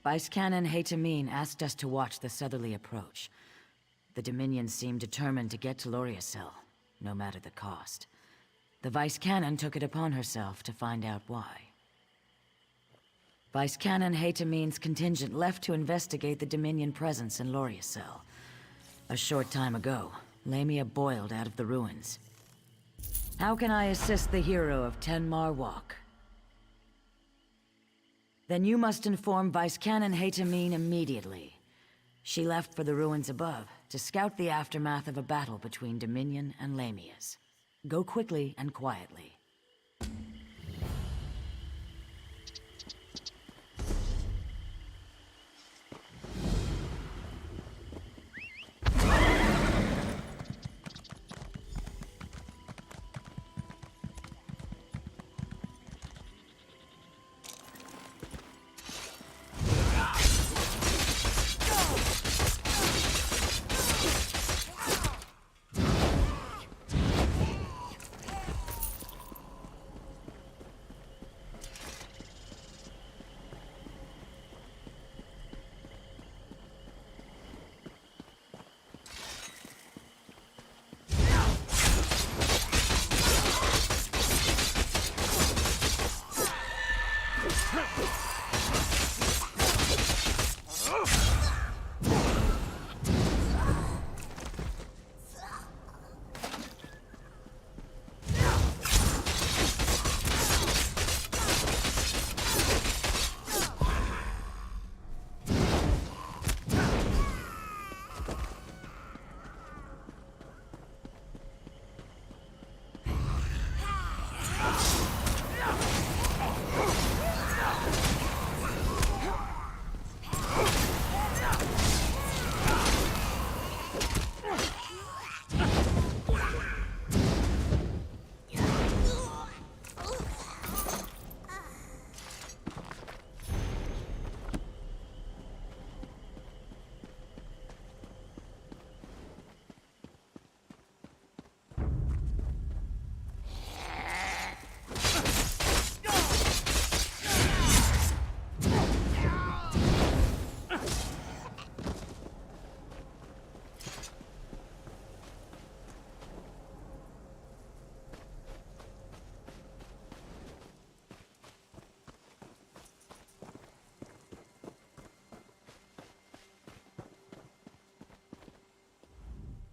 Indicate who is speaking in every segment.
Speaker 1: Vice Canon Haytamine asked us to watch the southerly approach. The Dominion seemed determined to get to Loriacel, no matter the cost. The Vice Canon took it upon herself to find out why. Vice Canon Haytamine's contingent left to investigate the Dominion presence in Loriacel. A short time ago, Lamia boiled out of the ruins. How can I assist the hero of Tenmar Walk? Then you must inform Vice Canon Haytamine immediately. She left for the ruins above to scout the aftermath of a battle between Dominion and Lamias. Go quickly and quietly.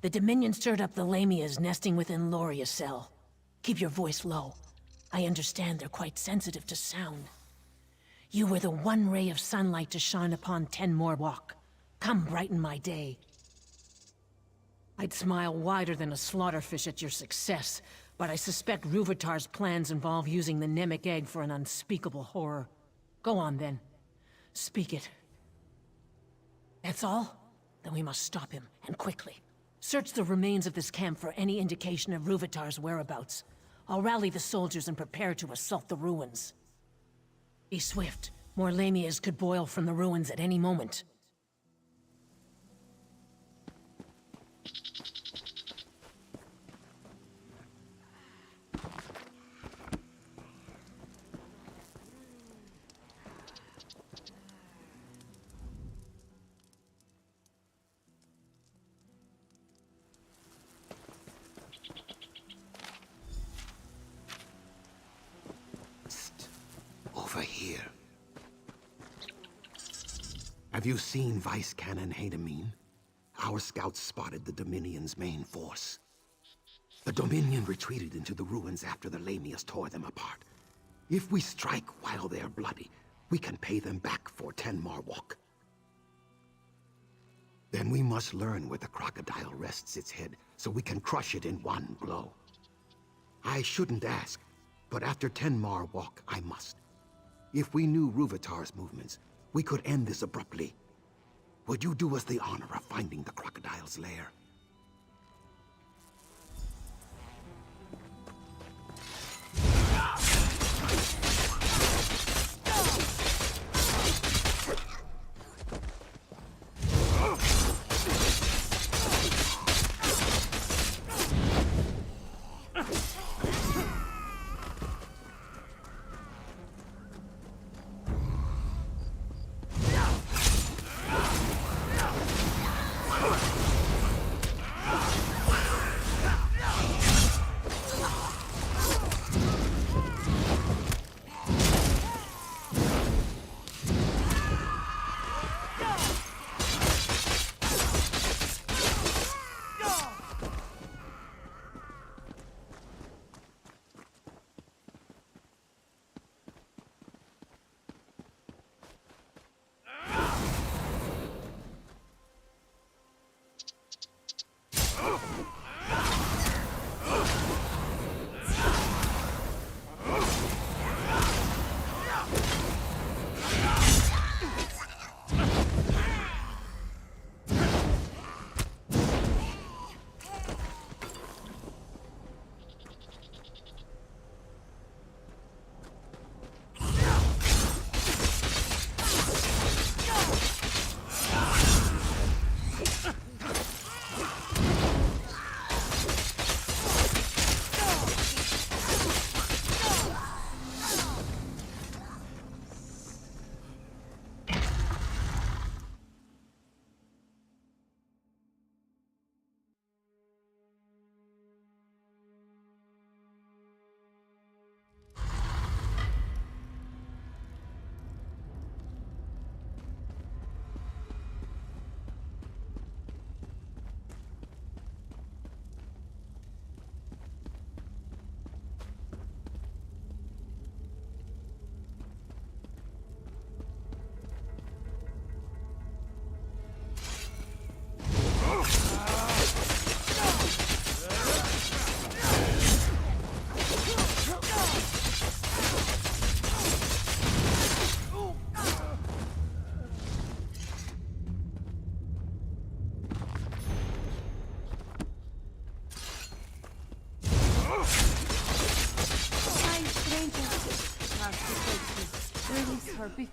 Speaker 2: The Dominion stirred up the Lamias nesting within Loriacel. Keep your voice low. I understand they're quite sensitive to sound. You were the one ray of sunlight to shine upon Tenmar Walk. Come brighten my day. I'd smile wider than a slaughterfish at your success, but I suspect Ruvatar's plans involve using the Nemic egg for an unspeakable horror. Go on then. Speak it. That's all? Then we must stop him, and quickly. Search the remains of this camp for any indication of Ruvatar's whereabouts. I'll rally the soldiers and prepare to assault the ruins. Be swift. More Lamias could boil from the ruins at any moment.
Speaker 3: Over here. Have you seen Vice Canon Haytamine? Our scouts spotted the Dominion's main force. The Dominion retreated into the ruins after the Lamias tore them apart. If we strike while they're bloody, we can pay them back for Tenmar Walk. Then we must learn where the crocodile rests its head, so we can crush it in one blow. I shouldn't ask, but after Tenmar Walk, I must. If we knew Ruvatar's movements, we could end this abruptly. Would you do us the honor of finding the crocodile's lair?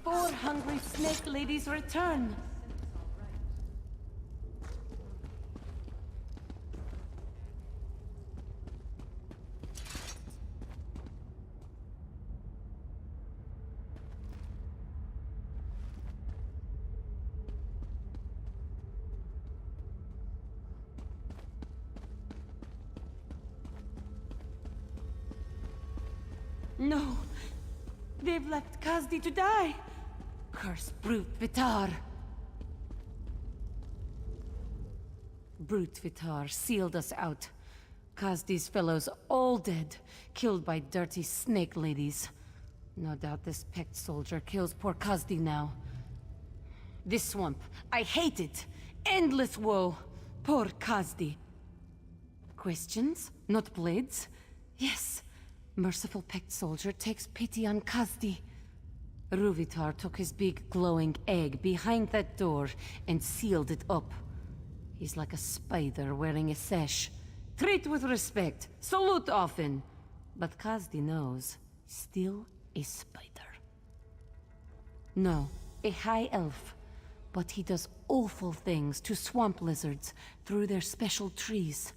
Speaker 4: before hungry snake ladies return. No! They've left Khazdi to die! Curse Brute Vitar! Brute Vitar sealed us out. Khazdi's fellows all dead, killed by dirty snake ladies. No doubt this Pect soldier kills poor Khazdi now. This swamp, I hate it! Endless woe! Poor Khazdi. Questions? Not blades? Yes. Merciful Pect soldier takes pity on Khazdi. Ruvvitar took his big glowing egg behind that door and sealed it up. He's like a spider wearing a sash. Treat with respect, salute often. But Khazdi knows, still a spider. No, a high elf. But he does awful things to swamp lizards through their special trees.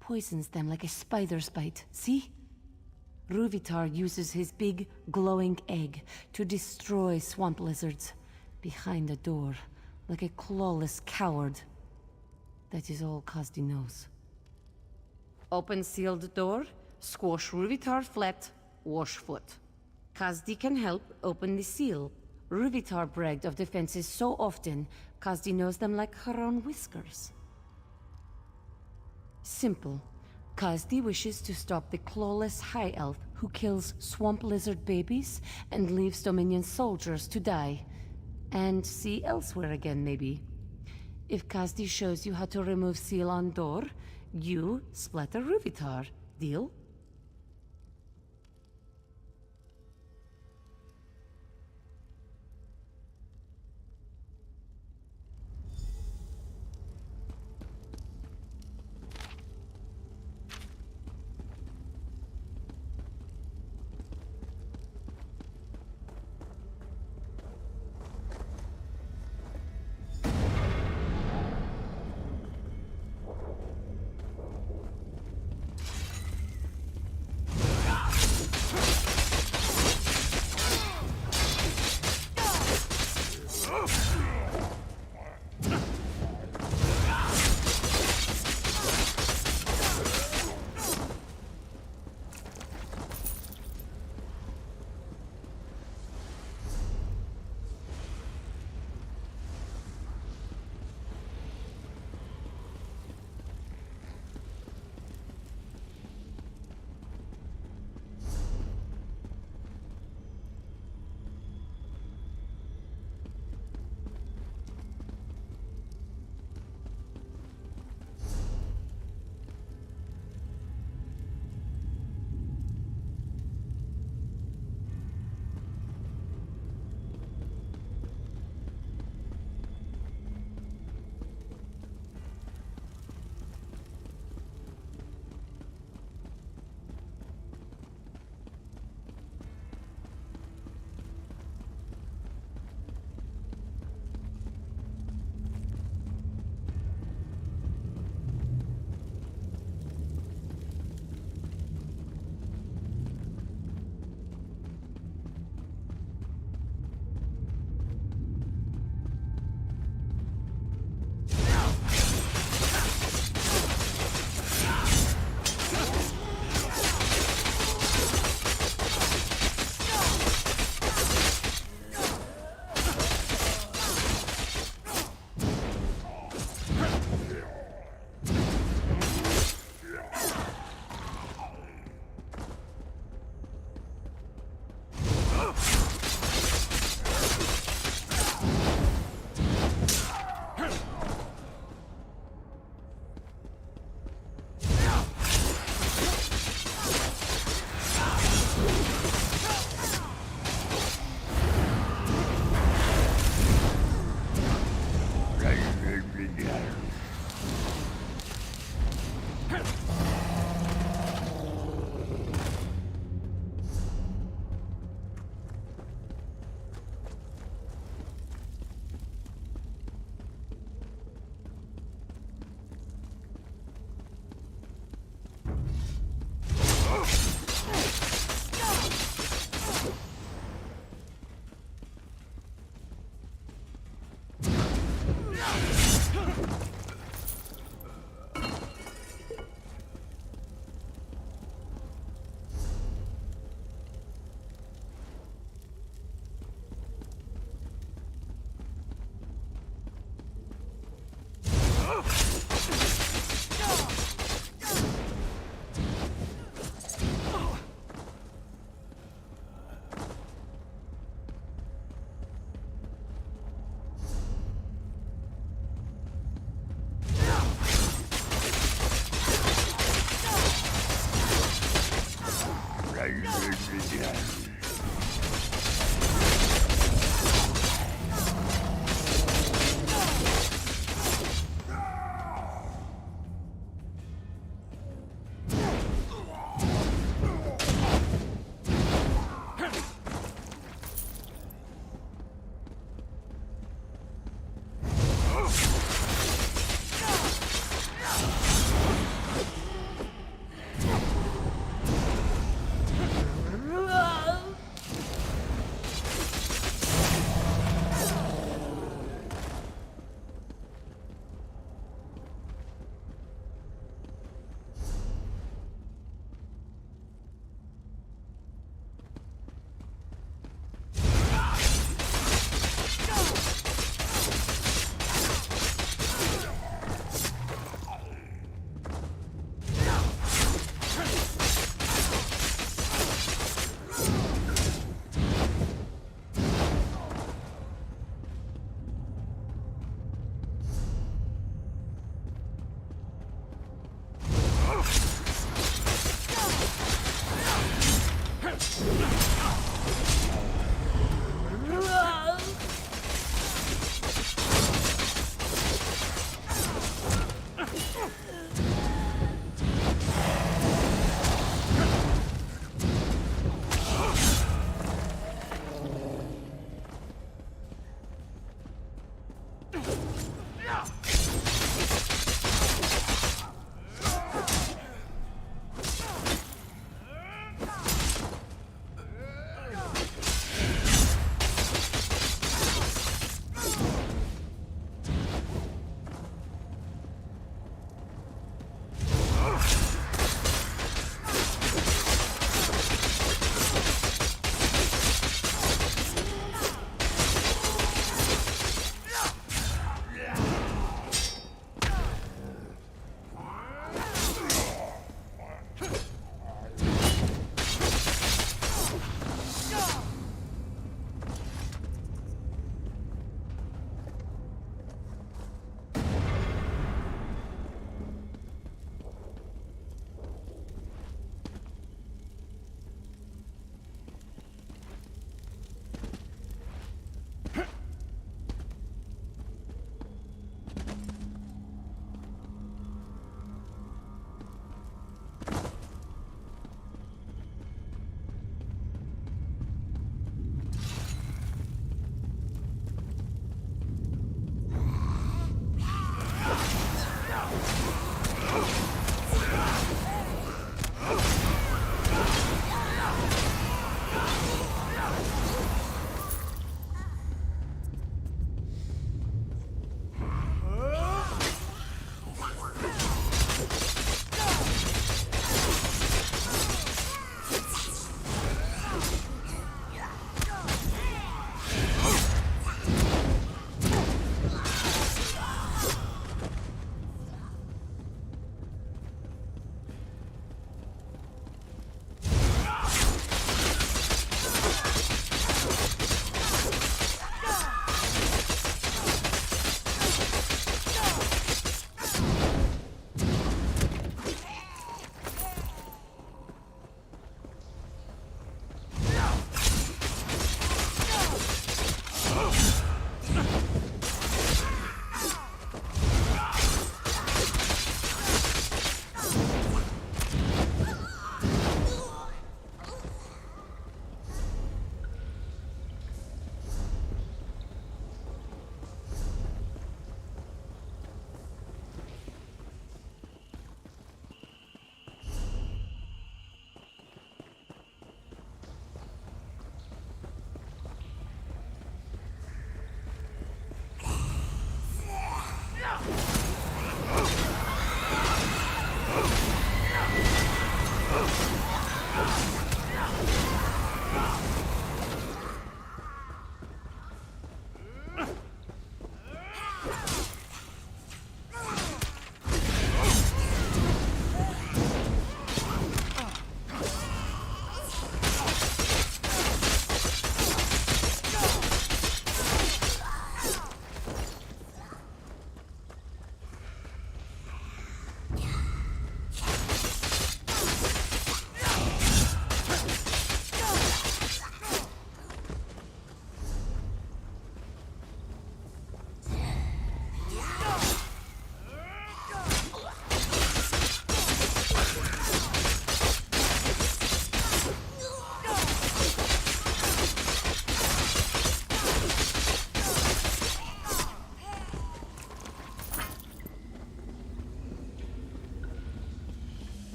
Speaker 4: Poisons them like a spider's bite, see? Ruvvitar uses his big, glowing egg to destroy swamp lizards behind a door, like a clawless coward. That is all Khazdi knows. Open sealed door, squash Ruvvitar flat, wash foot. Khazdi can help open the seal. Ruvvitar bragged of defenses so often, Khazdi knows them like her own whiskers. Simple. Khazdi wishes to stop the clawless High Elf who kills swamp lizard babies and leaves Dominion soldiers to die. And see elsewhere again, maybe. If Khazdi shows you how to remove seal on door, you splatter Ruvvitar. Deal?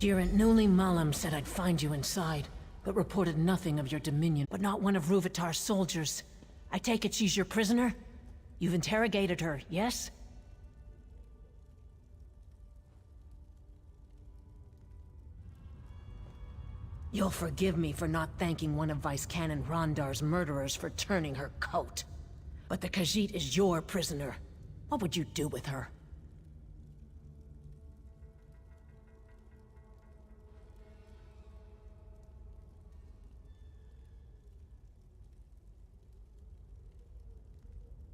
Speaker 2: Girant Nuli Malam said I'd find you inside, but reported nothing of your Dominion, but not one of Ruvatar's soldiers. I take it she's your prisoner? You've interrogated her, yes? You'll forgive me for not thanking one of Vice Canon Rondar's murderers for turning her coat. But the Khajiit is your prisoner. What would you do with her?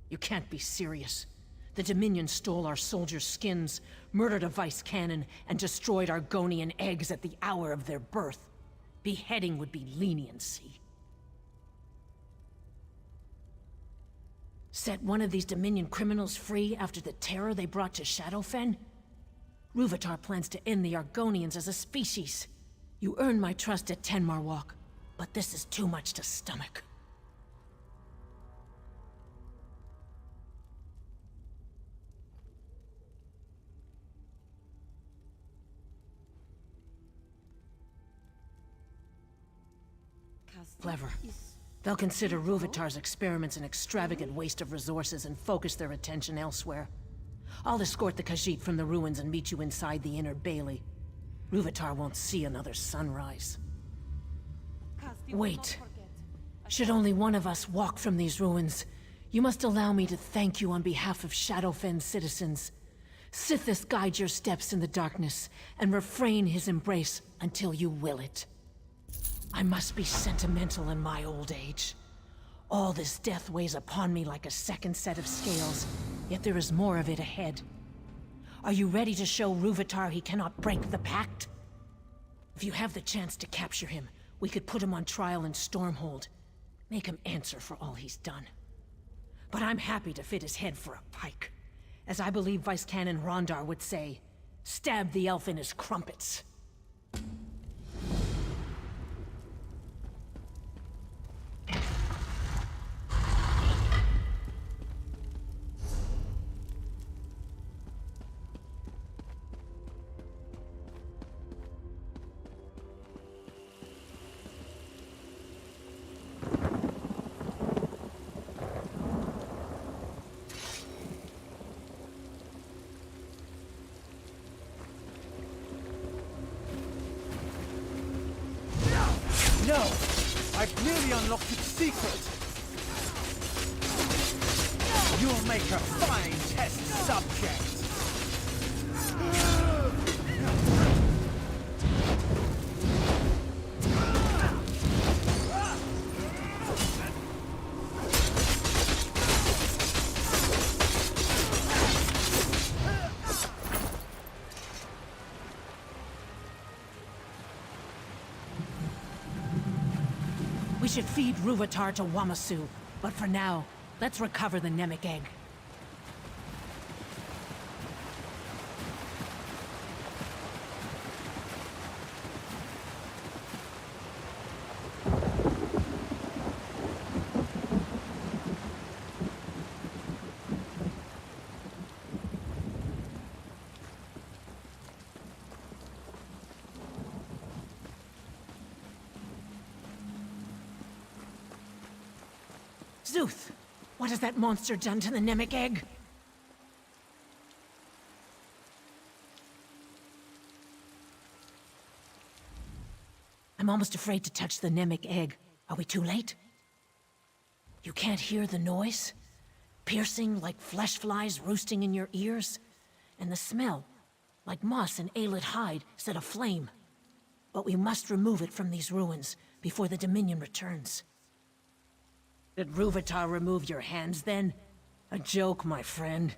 Speaker 2: You can't be serious. The Dominion stole our soldiers' skins, murdered a Vice Canon, and destroyed Argonian eggs at the hour of their birth. Beheading would be leniency. Set one of these Dominion criminals free after the terror they brought to Shadowfen? Ruvatar plans to end the Argonians as a species. You earned my trust at Tenmar Walk, but this is too much to stomach. Clever. They'll consider Ruvatar's experiments an extravagant waste of resources and focus their attention elsewhere. I'll escort the Khajiit from the ruins and meet you inside the Inner Bailey. Ruvatar won't see another sunrise. Wait. Should only one of us walk from these ruins, you must allow me to thank you on behalf of Shadowfen's citizens. Sithis guide your steps in the darkness, and refrain his embrace until you will it. I must be sentimental in my old age. All this death weighs upon me like a second set of scales, yet there is more of it ahead. Are you ready to show Ruvatar he cannot break the pact? If you have the chance to capture him, we could put him on trial in Stormhold. Make him answer for all he's done. But I'm happy to fit his head for a pike. As I believe Vice Canon Rondar would say, stab the elf in his crumpets.
Speaker 5: No! I've nearly unlocked its secret! You'll make a fine test subject!
Speaker 2: We should feed Ruvatar to Wamasu, but for now, let's recover the Namek egg. Zuth! What has that monster done to the Namek egg? I'm almost afraid to touch the Namek egg. Are we too late? You can't hear the noise? Piercing like flesh flies roosting in your ears? And the smell, like moss and aelid hide set aflame. But we must remove it from these ruins before the Dominion returns. Did Ruvatar remove your hands, then? A joke, my friend.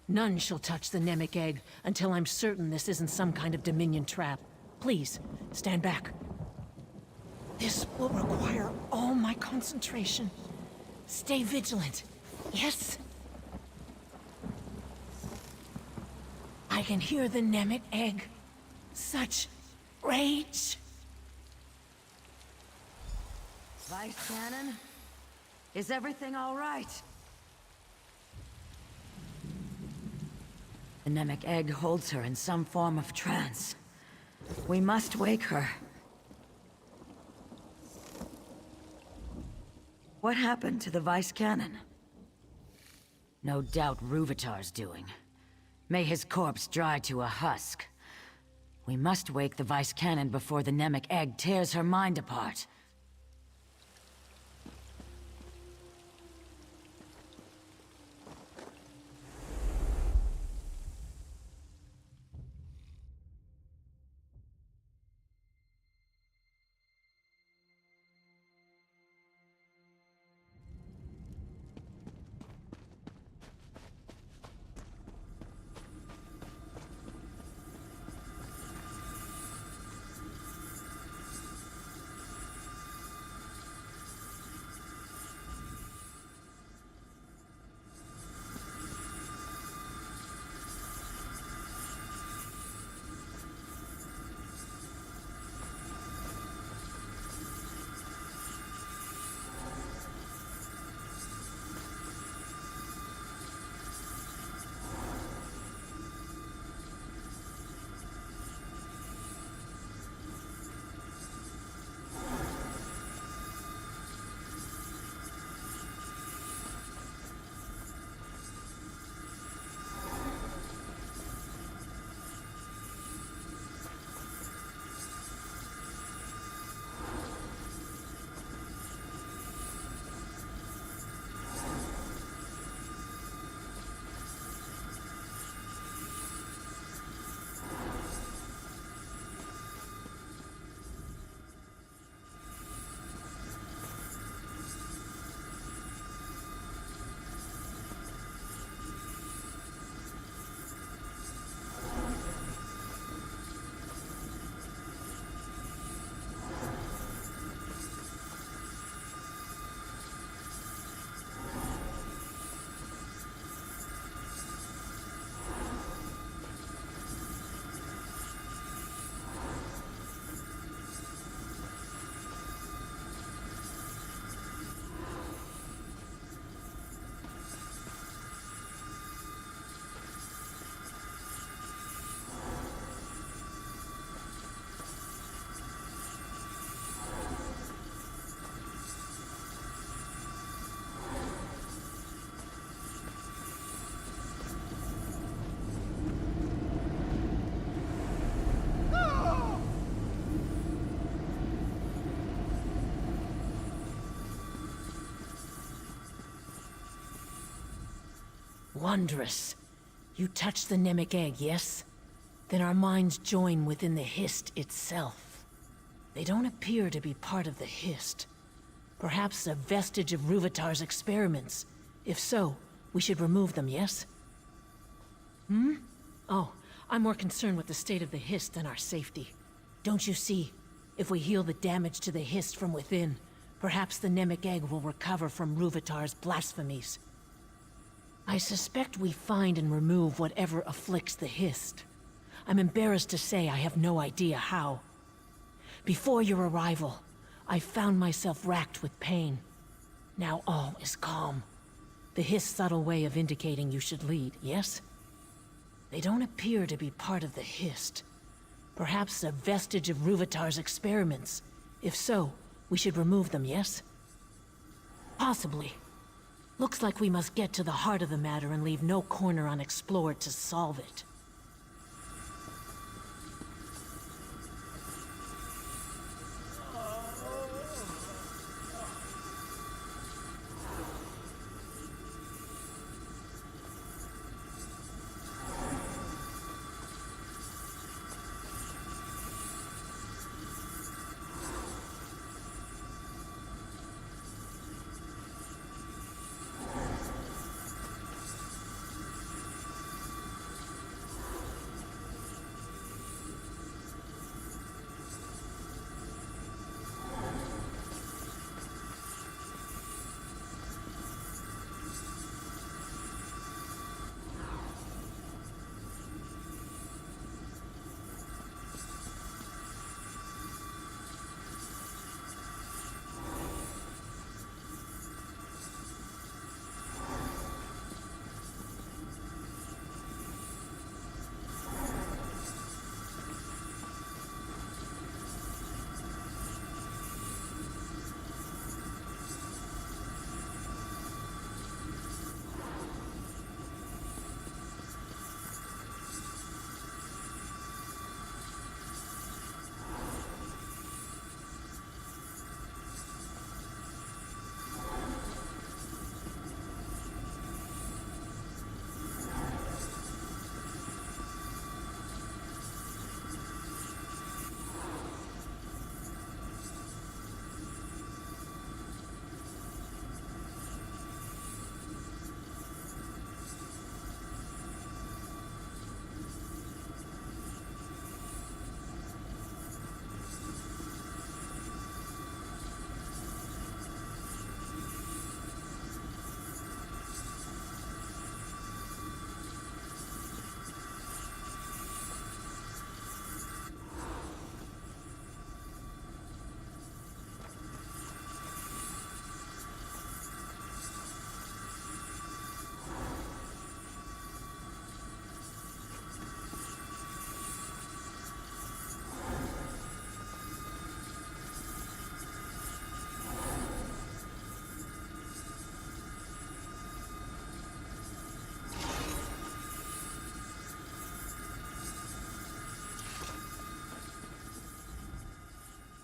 Speaker 2: None shall touch the Namek egg until I'm certain this isn't some kind of Dominion trap. Please, stand back. This will require all my concentration. Stay vigilant, yes? I can hear the Namek egg. Such rage.
Speaker 1: Vice Cannon? Is everything all right? The Namek egg holds her in some form of trance. We must wake her. What happened to the Vice Cannon? No doubt Rúvitar's doing. May his corpse dry to a husk. We must wake the Vice Cannon before the Nemec egg tears her mind apart.
Speaker 2: Wondrous. You touched the Nemec egg, yes? Then our minds join within the Hist itself. They don't appear to be part of the Hist. Perhaps a vestige of Rúvitar's experiments. If so, we should remove them, yes? Oh, I'm more concerned with the state of the Hist than our safety. Don't you see? If we heal the damage to the Hist from within, perhaps the Nemec egg will recover from Rúvitar's blasphemies. I suspect we find and remove whatever afflicts the Hist. I'm embarrassed to say I have no idea how. Before your arrival, I found myself racked with pain. Now all is calm. The Hist's subtle way of indicating you should lead, yes? They don't appear to be part of the Hist. Perhaps a vestige of Rúvitar's experiments. If so, we should remove them, yes? Possibly. Looks like we must get to the heart of the matter and leave no corner unexplored to solve it.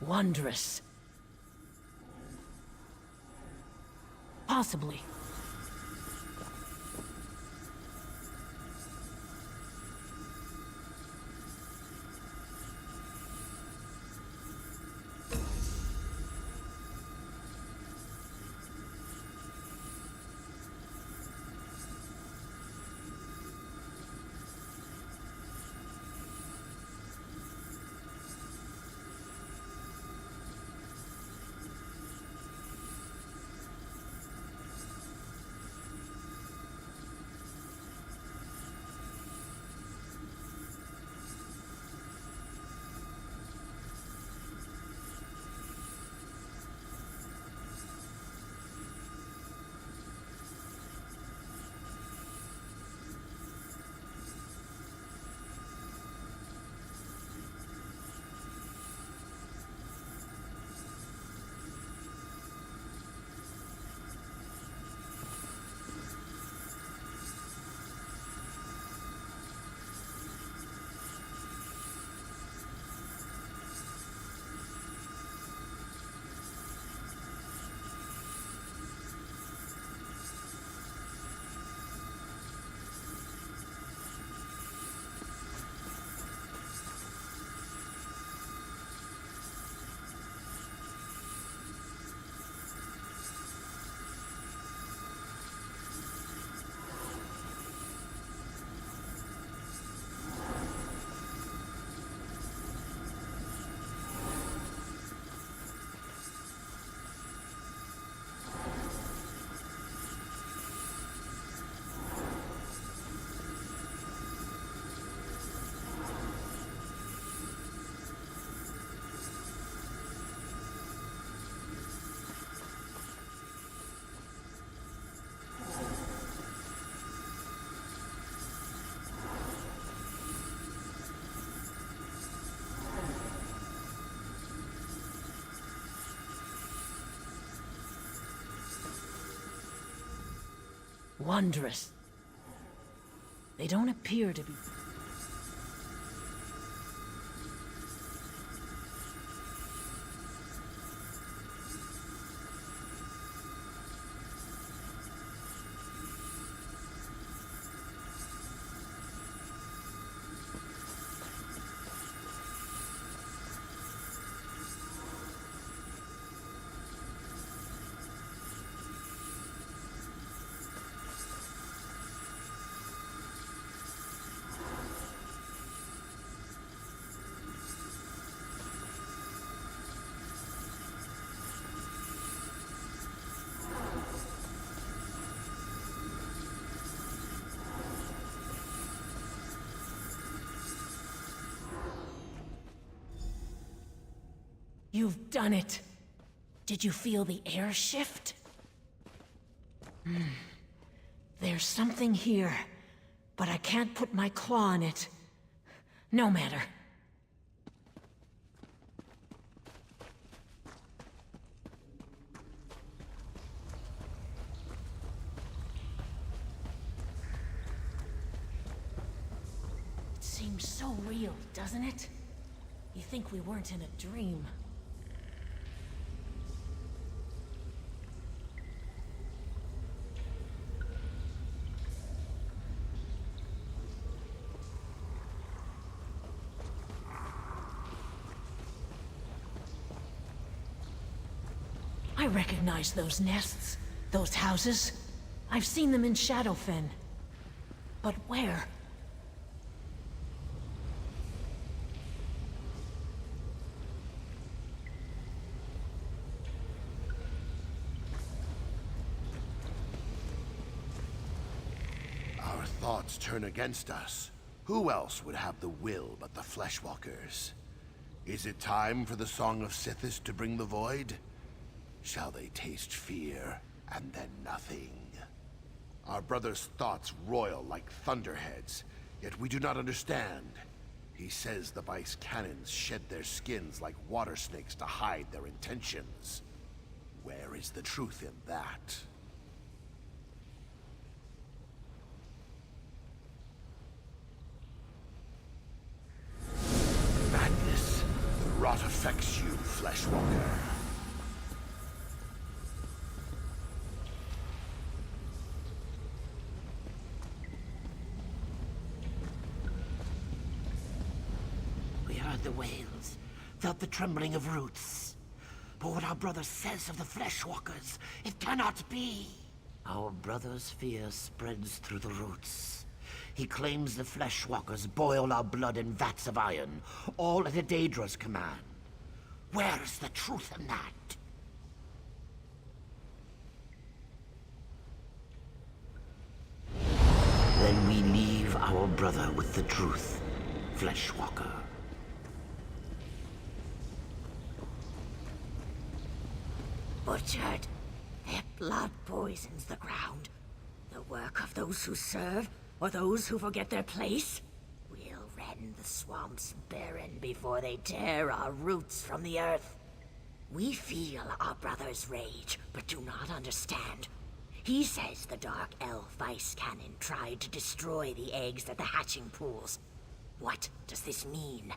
Speaker 2: Wondrous. Possibly. Wondrous. They don't appear to be... You've done it. Did you feel the air shift? There's something here, but I can't put my claw on it. No matter. It seems so real, doesn't it? You think we weren't in a dream. I recognize those nests, those houses. I've seen them in Shadowfen. But where?
Speaker 6: Our thoughts turn against us. Who else would have the will but the Fleshwalkers? Is it time for the Song of Sithis to bring the Void? Shall they taste fear, and then nothing? Our brother's thoughts roil like thunderheads, yet we do not understand. He says the Vice Cannons shed their skins like water snakes to hide their intentions. Where is the truth in that? Madness. The rot affects you, Fleshwalker.
Speaker 7: We heard the wails, felt the trembling of roots. But what our brother says of the Fleshwalkers, it cannot be. Our brother's fear spreads through the roots. He claims the Fleshwalkers boil our blood in vats of iron, all at Daedra's command. Where is the truth in that? Then we leave our brother with the truth, Fleshwalker. Butchered. Their blood poisons the ground. The work of those who serve, or those who forget their place? We'll rend the swamps barren before they tear our roots from the earth. We feel our brother's rage, but do not understand. He says the Dark Elf Ice Cannon tried to destroy the eggs at the hatching pools. What does this mean?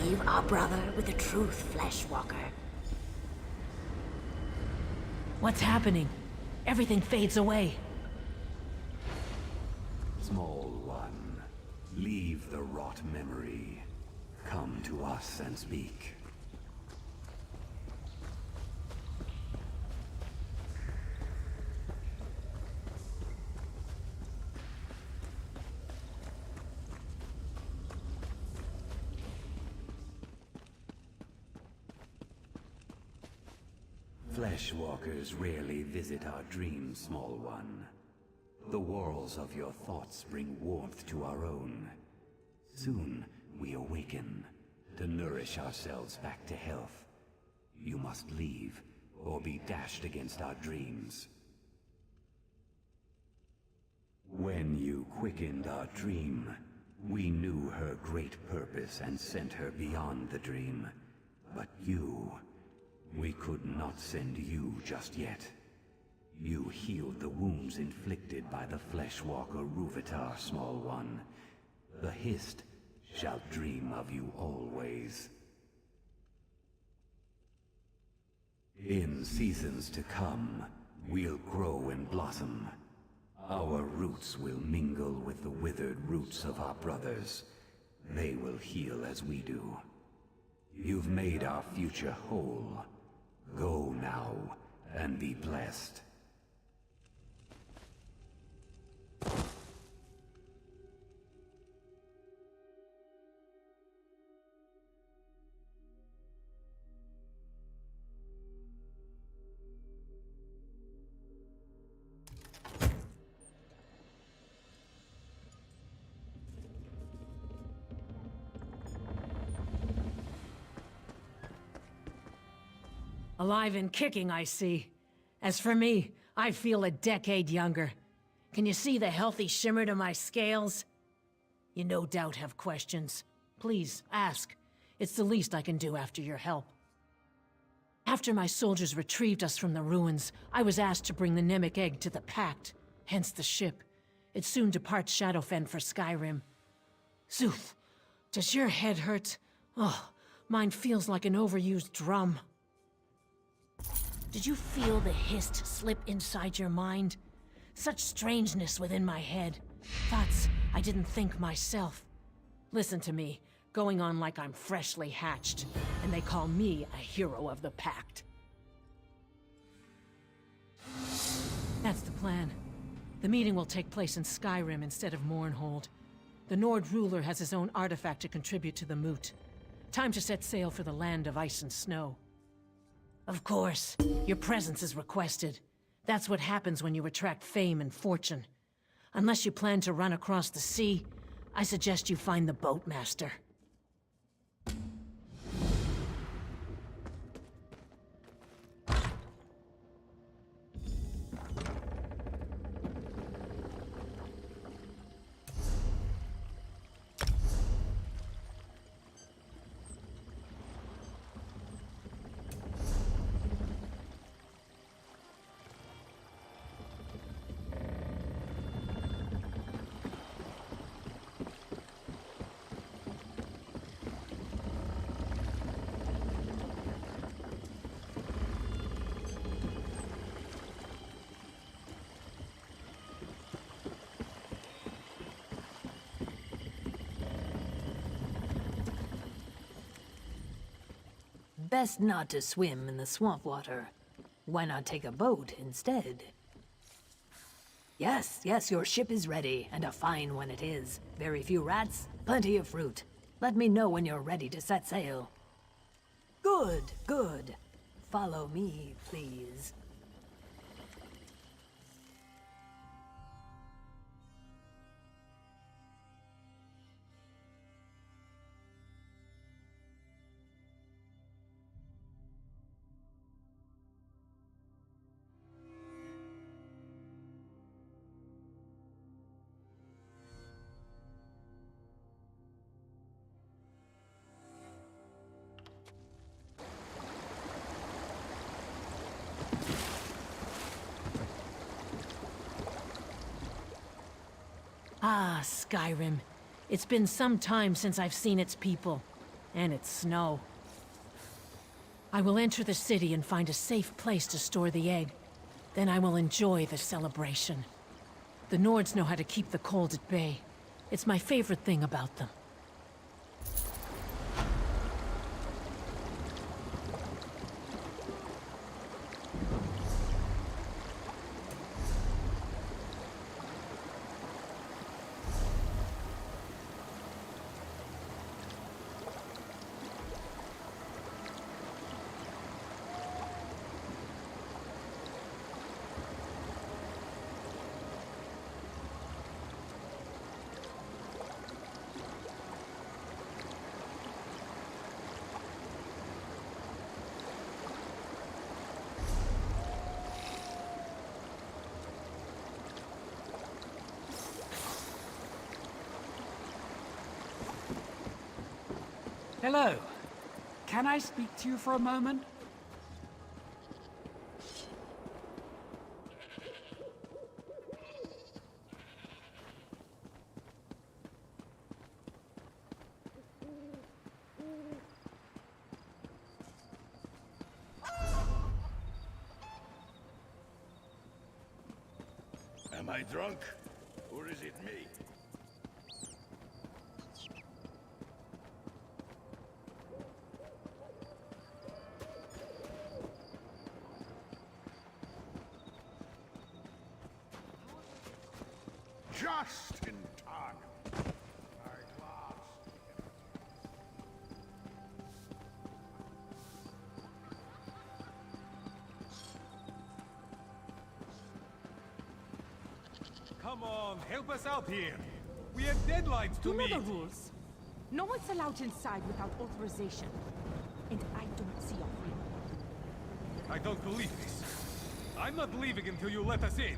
Speaker 7: Leave our brother with the truth, Fleshwalker.
Speaker 2: What's happening? Everything fades away.
Speaker 8: Small one, leave the rot memory. Come to us and speak. Fleshwalkers rarely visit our dreams, small one. The whorls of your thoughts bring warmth to our own. Soon we awaken, to nourish ourselves back to health. You must leave, or be dashed against our dreams. When you quickened our dream, we knew her great purpose and sent her beyond the dream. But you... we could not send you just yet. You healed the wounds inflicted by the Fleshwalker Rúvitar, small one. The Hist shall dream of you always. In seasons to come, we'll grow and blossom. Our roots will mingle with the withered roots of our brothers. They will heal as we do. You've made our future whole. Go now, and be blessed.
Speaker 2: Alive and kicking, I see. As for me, I feel a decade younger. Can you see the healthy shimmer to my scales? You no doubt have questions. Please, ask. It's the least I can do after your help. After my soldiers retrieved us from the ruins, I was asked to bring the Nemic egg to the Pact, hence the ship. It soon departs Shadowfen for Skyrim. Zuth, does your head hurt? Oh, mine feels like an overused drum. Did you feel the Hist slip inside your mind? Such strangeness within my head. Thoughts I didn't think myself. Listen to me, going on like I'm freshly hatched, and they call me a hero of the Pact. That's the plan. The meeting will take place in Skyrim instead of Mournhold. The Nord ruler has his own artifact to contribute to the moot. Time to set sail for the land of ice and snow. Of course, your presence is requested. That's what happens when you attract fame and fortune. Unless you plan to run across the sea, I suggest you find the boatmaster. best not to swim in the swamp water. Why not take a boat instead? Yes, yes, your ship is ready, and a fine one it is. Very few rats, plenty of fruit. Let me know when you're ready to set sail. Good, good. Follow me, please. Ah, Skyrim. It's been some time since I've seen its people, and its snow. I will enter the city and find a safe place to store the egg. Then I will enjoy the celebration. The Nords know how to keep the cold at bay. It's my favorite thing about them.
Speaker 5: Hello. Can I speak to you for a moment?
Speaker 6: Am I drunk? Or is it me? Just in time. My glass.
Speaker 5: Come on, help us out here. We have deadlines to
Speaker 9: You know
Speaker 5: meet.
Speaker 9: the rules. No one's allowed inside without authorization. And I don't see a freedom.
Speaker 5: I don't believe this. I'm not leaving until you let us in.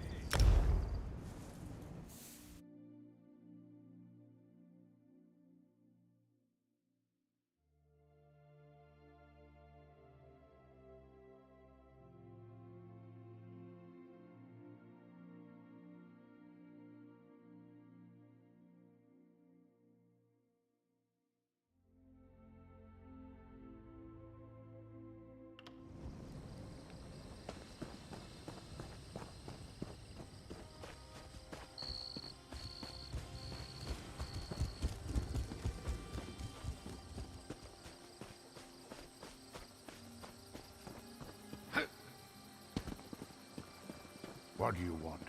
Speaker 6: What do you want?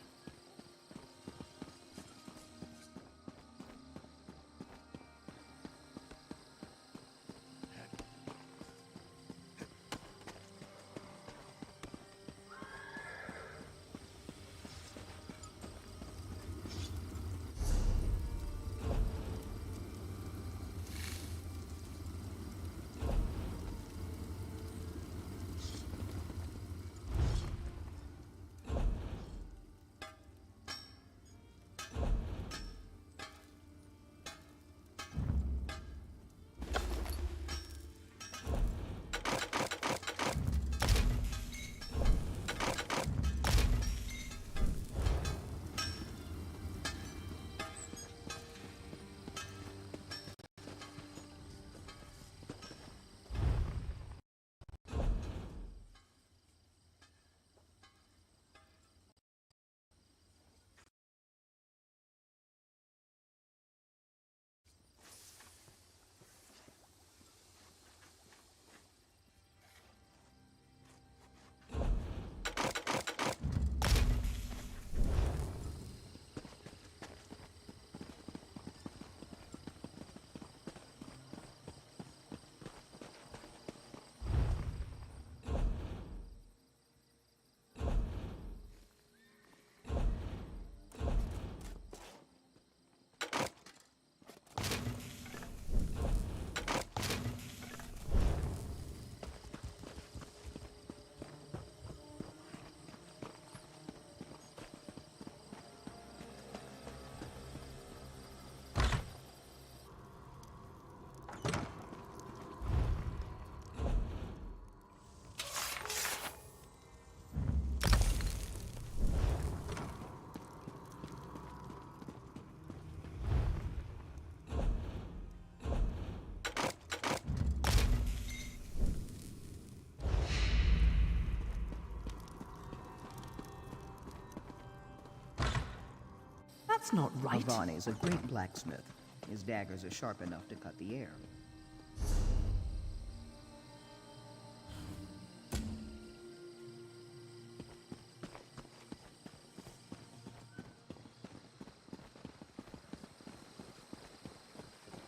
Speaker 9: That's not right.
Speaker 10: Avani is a great blacksmith. His daggers are sharp enough to cut the air.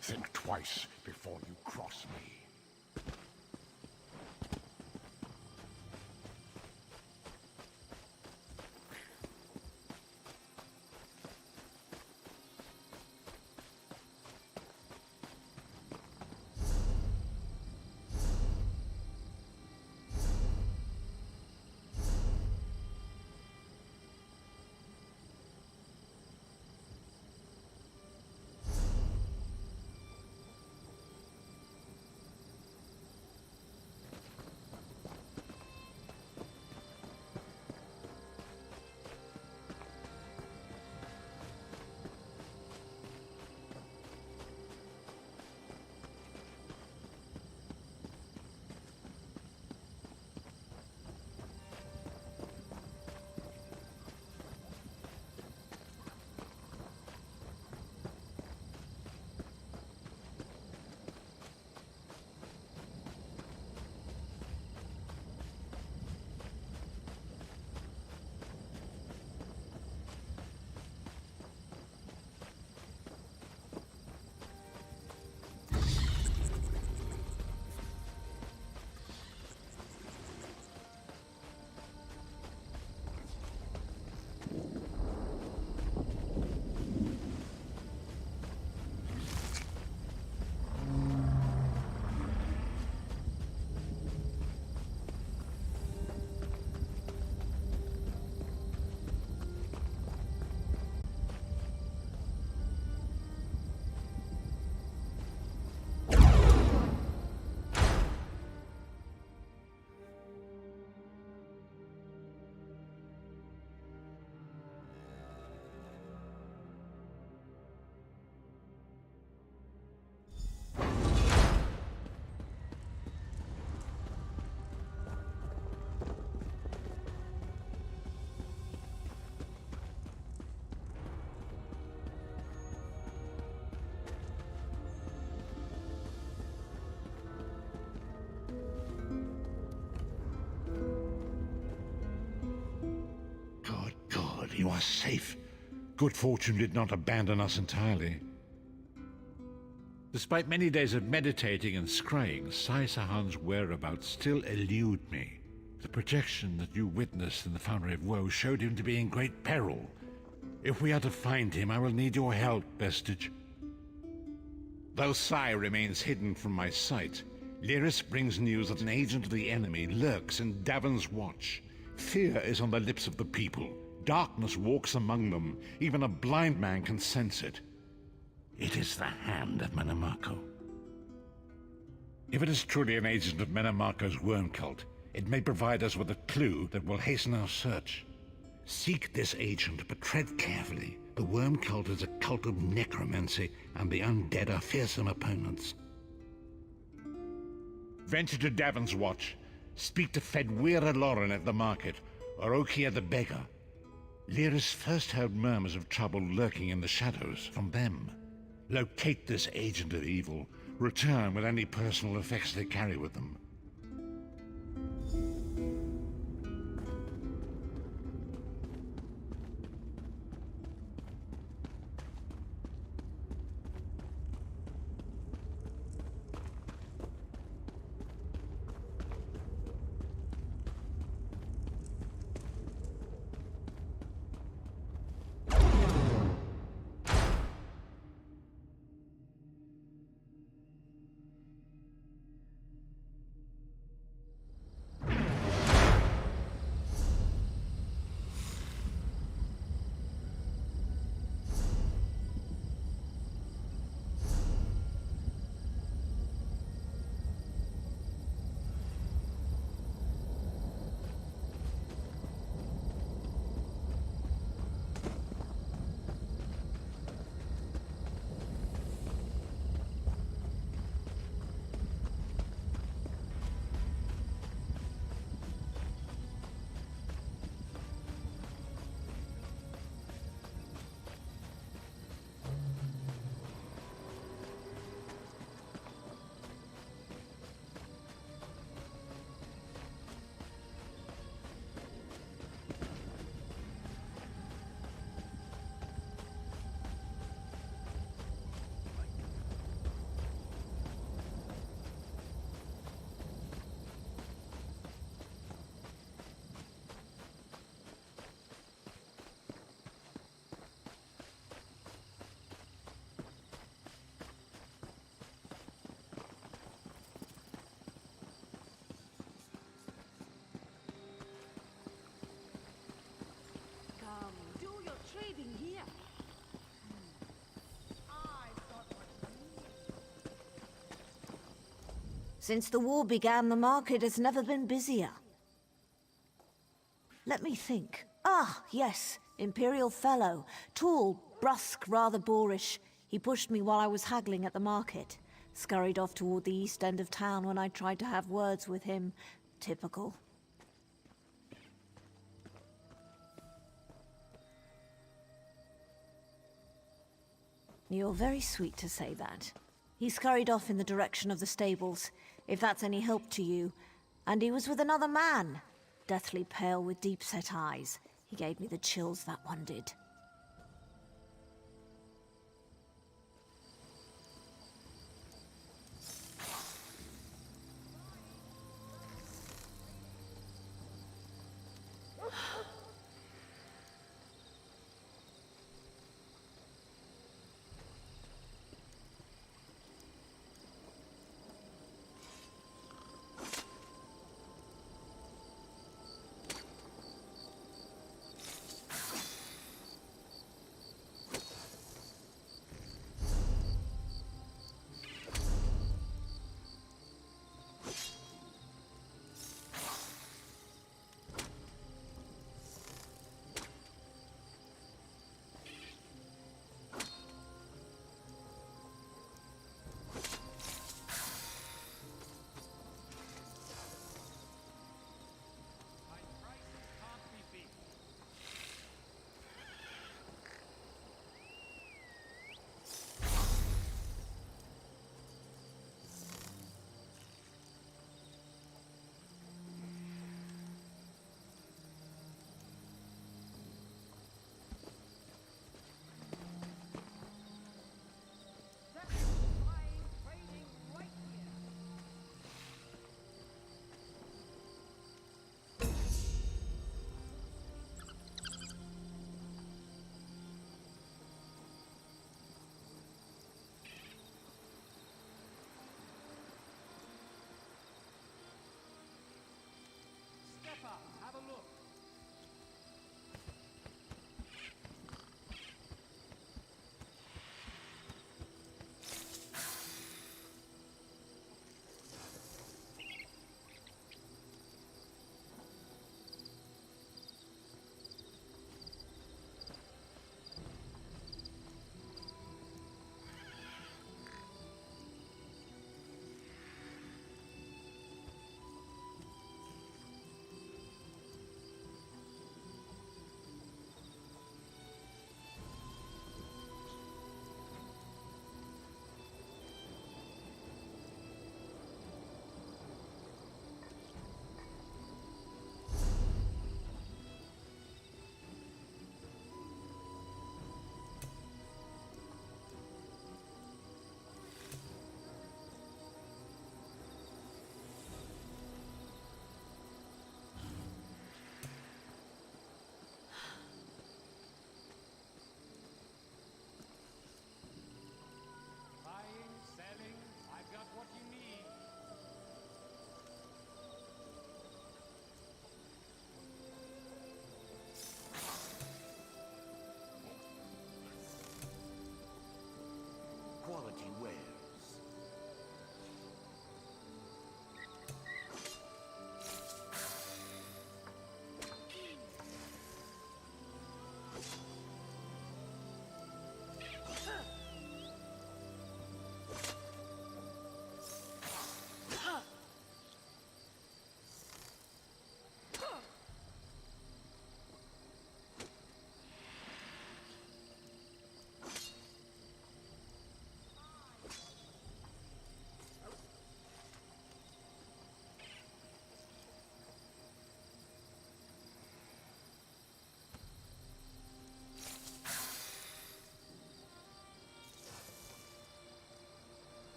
Speaker 6: Think twice before you cross me.
Speaker 11: Good. You are safe. Good fortune did not abandon us entirely. Despite many days of meditating and scrying, Sai Sahan's whereabouts still elude me. The projection that you witnessed in the Foundry of Woe showed him to be in great peril. If we are to find him, I will need your help, Vestige. Though Sai remains hidden from my sight, Lyris brings news that an agent of the enemy lurks in Davon's Watch. Fear is on the lips of the people. Darkness walks among them. Even a blind man can sense it. It is the hand of Manamako. If it is truly an agent of Manamako's worm cult, it may provide us with a clue that will hasten our search. Seek this agent, but tread carefully. The worm cult is a cult of necromancy, and the undead are fearsome opponents. Venture to Davon's Watch. Speak to Fedwira Lauren at the market, or Okia the beggar. Lyris first heard murmurs of trouble lurking in the shadows from them. Locate this agent of evil. Return with any personal effects they carry with them.
Speaker 12: Since the war began, the market has never been busier. Let me think. Ah, yes, Imperial Fellow. Tall, brusque, rather boorish. He pushed me while I was haggling at the market. Scurried off toward the east end of town when I tried to have words with him. Typical. You're very sweet to say that. He scurried off in the direction of the stables, if that's any help to you. And he was with another man. Deathly pale with deep-set eyes. He gave me the chills, that one did.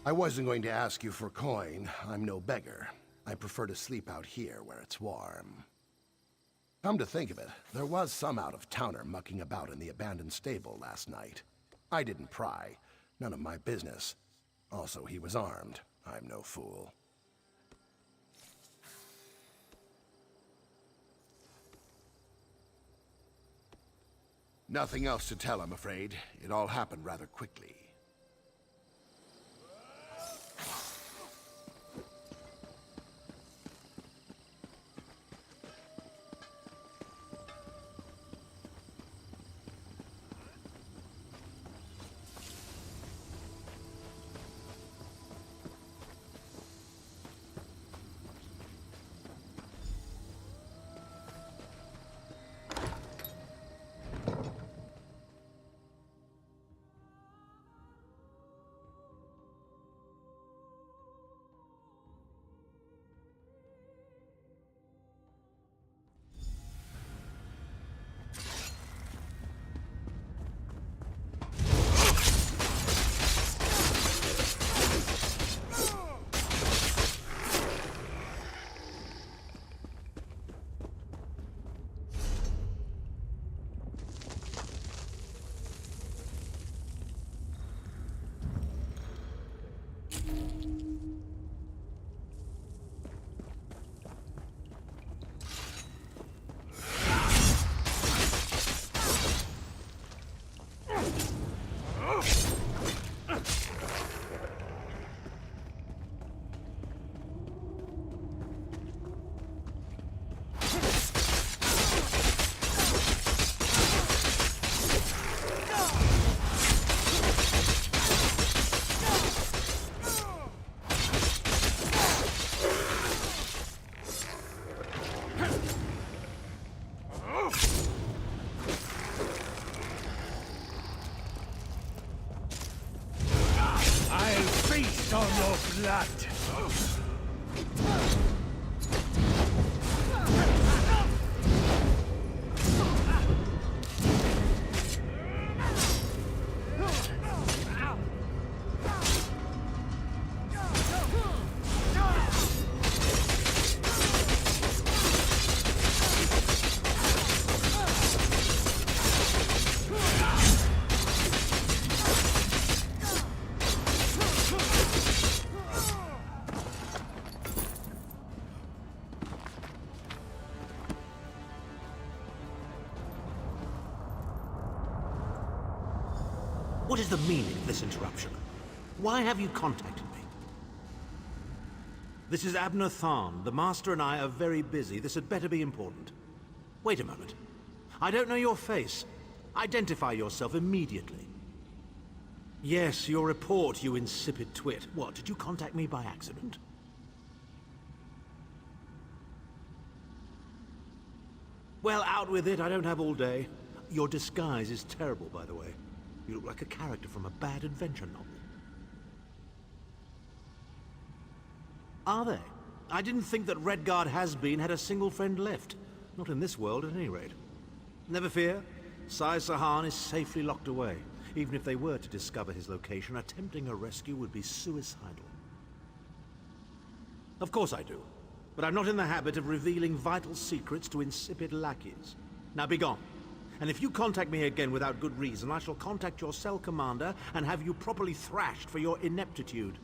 Speaker 6: I wasn't going to ask you for coin. I'm no beggar. I prefer to sleep out here where it's warm. Come to think of it, there was some out-of-towner mucking about in the abandoned stable last night. I didn't pry. None of my business. Also, he was armed. I'm no fool. Nothing else to tell, I'm afraid. It all happened rather quickly.
Speaker 13: Blood.
Speaker 14: What is the meaning of this interruption? Why have you contacted me? This is Abner Tharn. The Master and I are very busy. This had better be important. Wait a moment. I don't know your face. Identify yourself immediately. Yes, your report, you insipid twit. What, did you contact me by accident? Well, out with it. I don't have all day. Your disguise is terrible, by the way. You look like a character from a bad adventure novel. Are they? I didn't think that Redguard Has-Been had a single friend left. Not in this world, at any rate. Never fear. Sai Sahan is safely locked away. Even if they were to discover his location, attempting a rescue would be suicidal. Of course I do. But I'm not in the habit of revealing vital secrets to insipid lackeys. Now be gone. And if you contact me again without good reason, I shall contact your cell commander and have you properly thrashed for your ineptitude.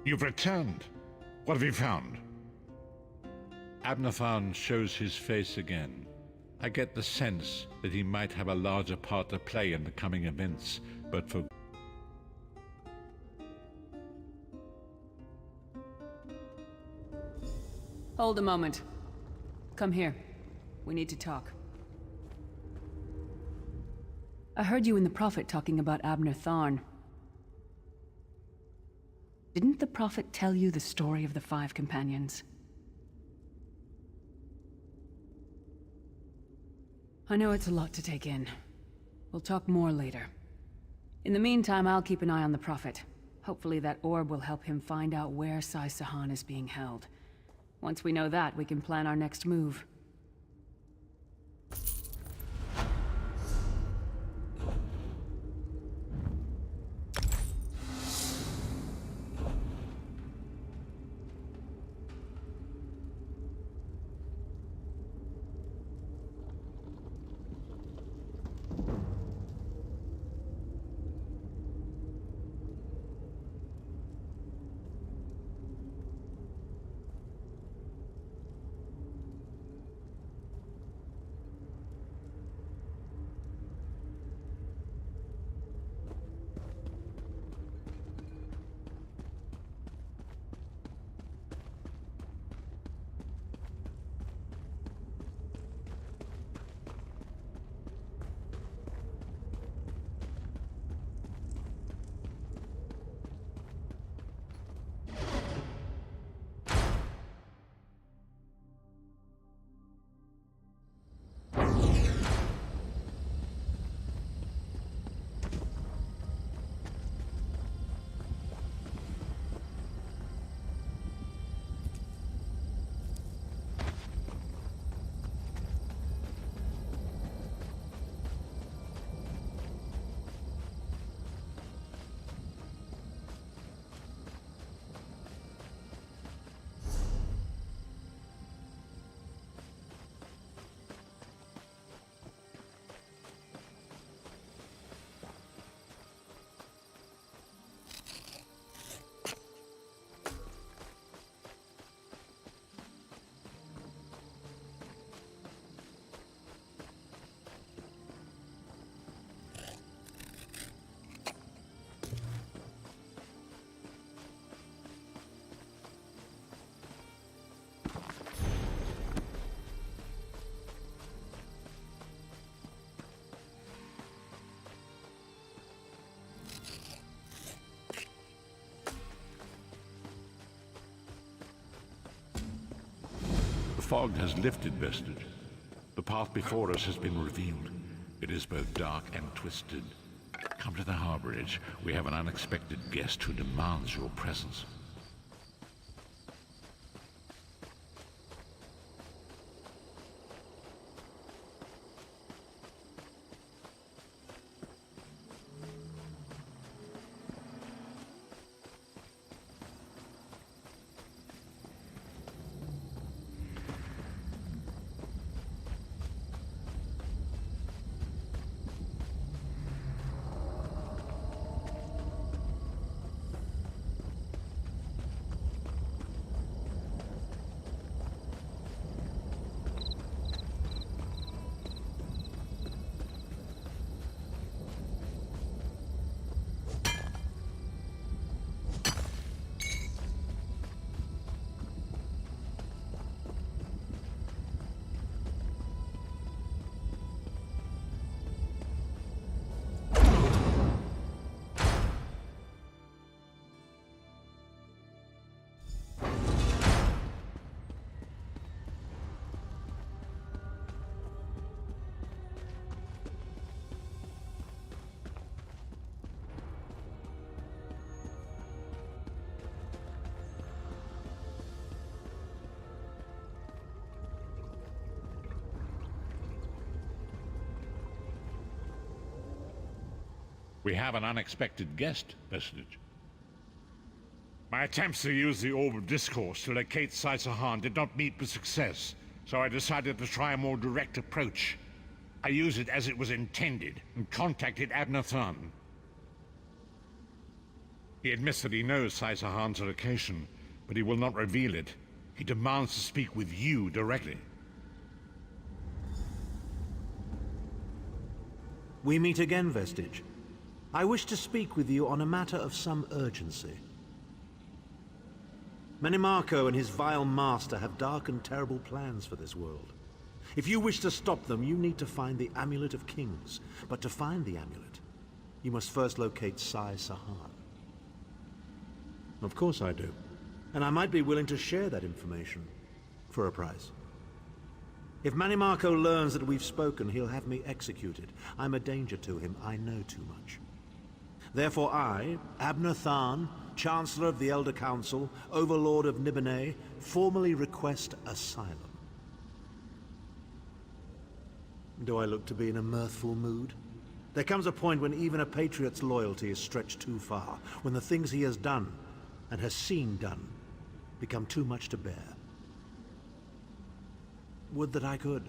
Speaker 11: You've returned. What have you found? Abnathan shows his face again. I get the sense that he might have a larger part to play in the coming events, but for...
Speaker 13: Hold a moment. Come here. We need to talk. I heard you and the Prophet talking about Abner Tharn. Didn't the Prophet tell you the story of the 5 companions? I know it's a lot to take in. We'll talk more later. In the meantime, I'll keep an eye on the Prophet. Hopefully that orb will help him find out where Sai Sahan is being held. Once we know that, we can plan our next move.
Speaker 11: The fog has lifted, Vestige. The path before us has been revealed. It is both dark and twisted. Come to the harborage. We have an unexpected guest who demands your presence. We have an unexpected guest, Vestige. My attempts to use the Orb of Discourse to locate Sai Sahan did not meet with success, so I decided to try a more direct approach. I used it as it was intended, and contacted Abner Tharn. He admits that he knows Saisahan's location, but he will not reveal it. He demands to speak with you directly.
Speaker 14: We meet again, Vestige. I wish to speak with you on a matter of some urgency. Menimarco and his vile master have dark and terrible plans for this world. If you wish to stop them, you need to find the Amulet of Kings. But to find the amulet, you must first locate Sai-Sahan. Of course I do. And I might be willing to share that information for a price. If Menimarco learns that we've spoken, he'll have me executed. I'm a danger to him. I know too much. Therefore I, Abner Tharn, Chancellor of the Elder Council, Overlord of Nibene, formally request asylum. Do I look to be in a mirthful mood? There comes a point when even a patriot's loyalty is stretched too far, when the things he has done, and has seen done, become too much to bear. Would that I could.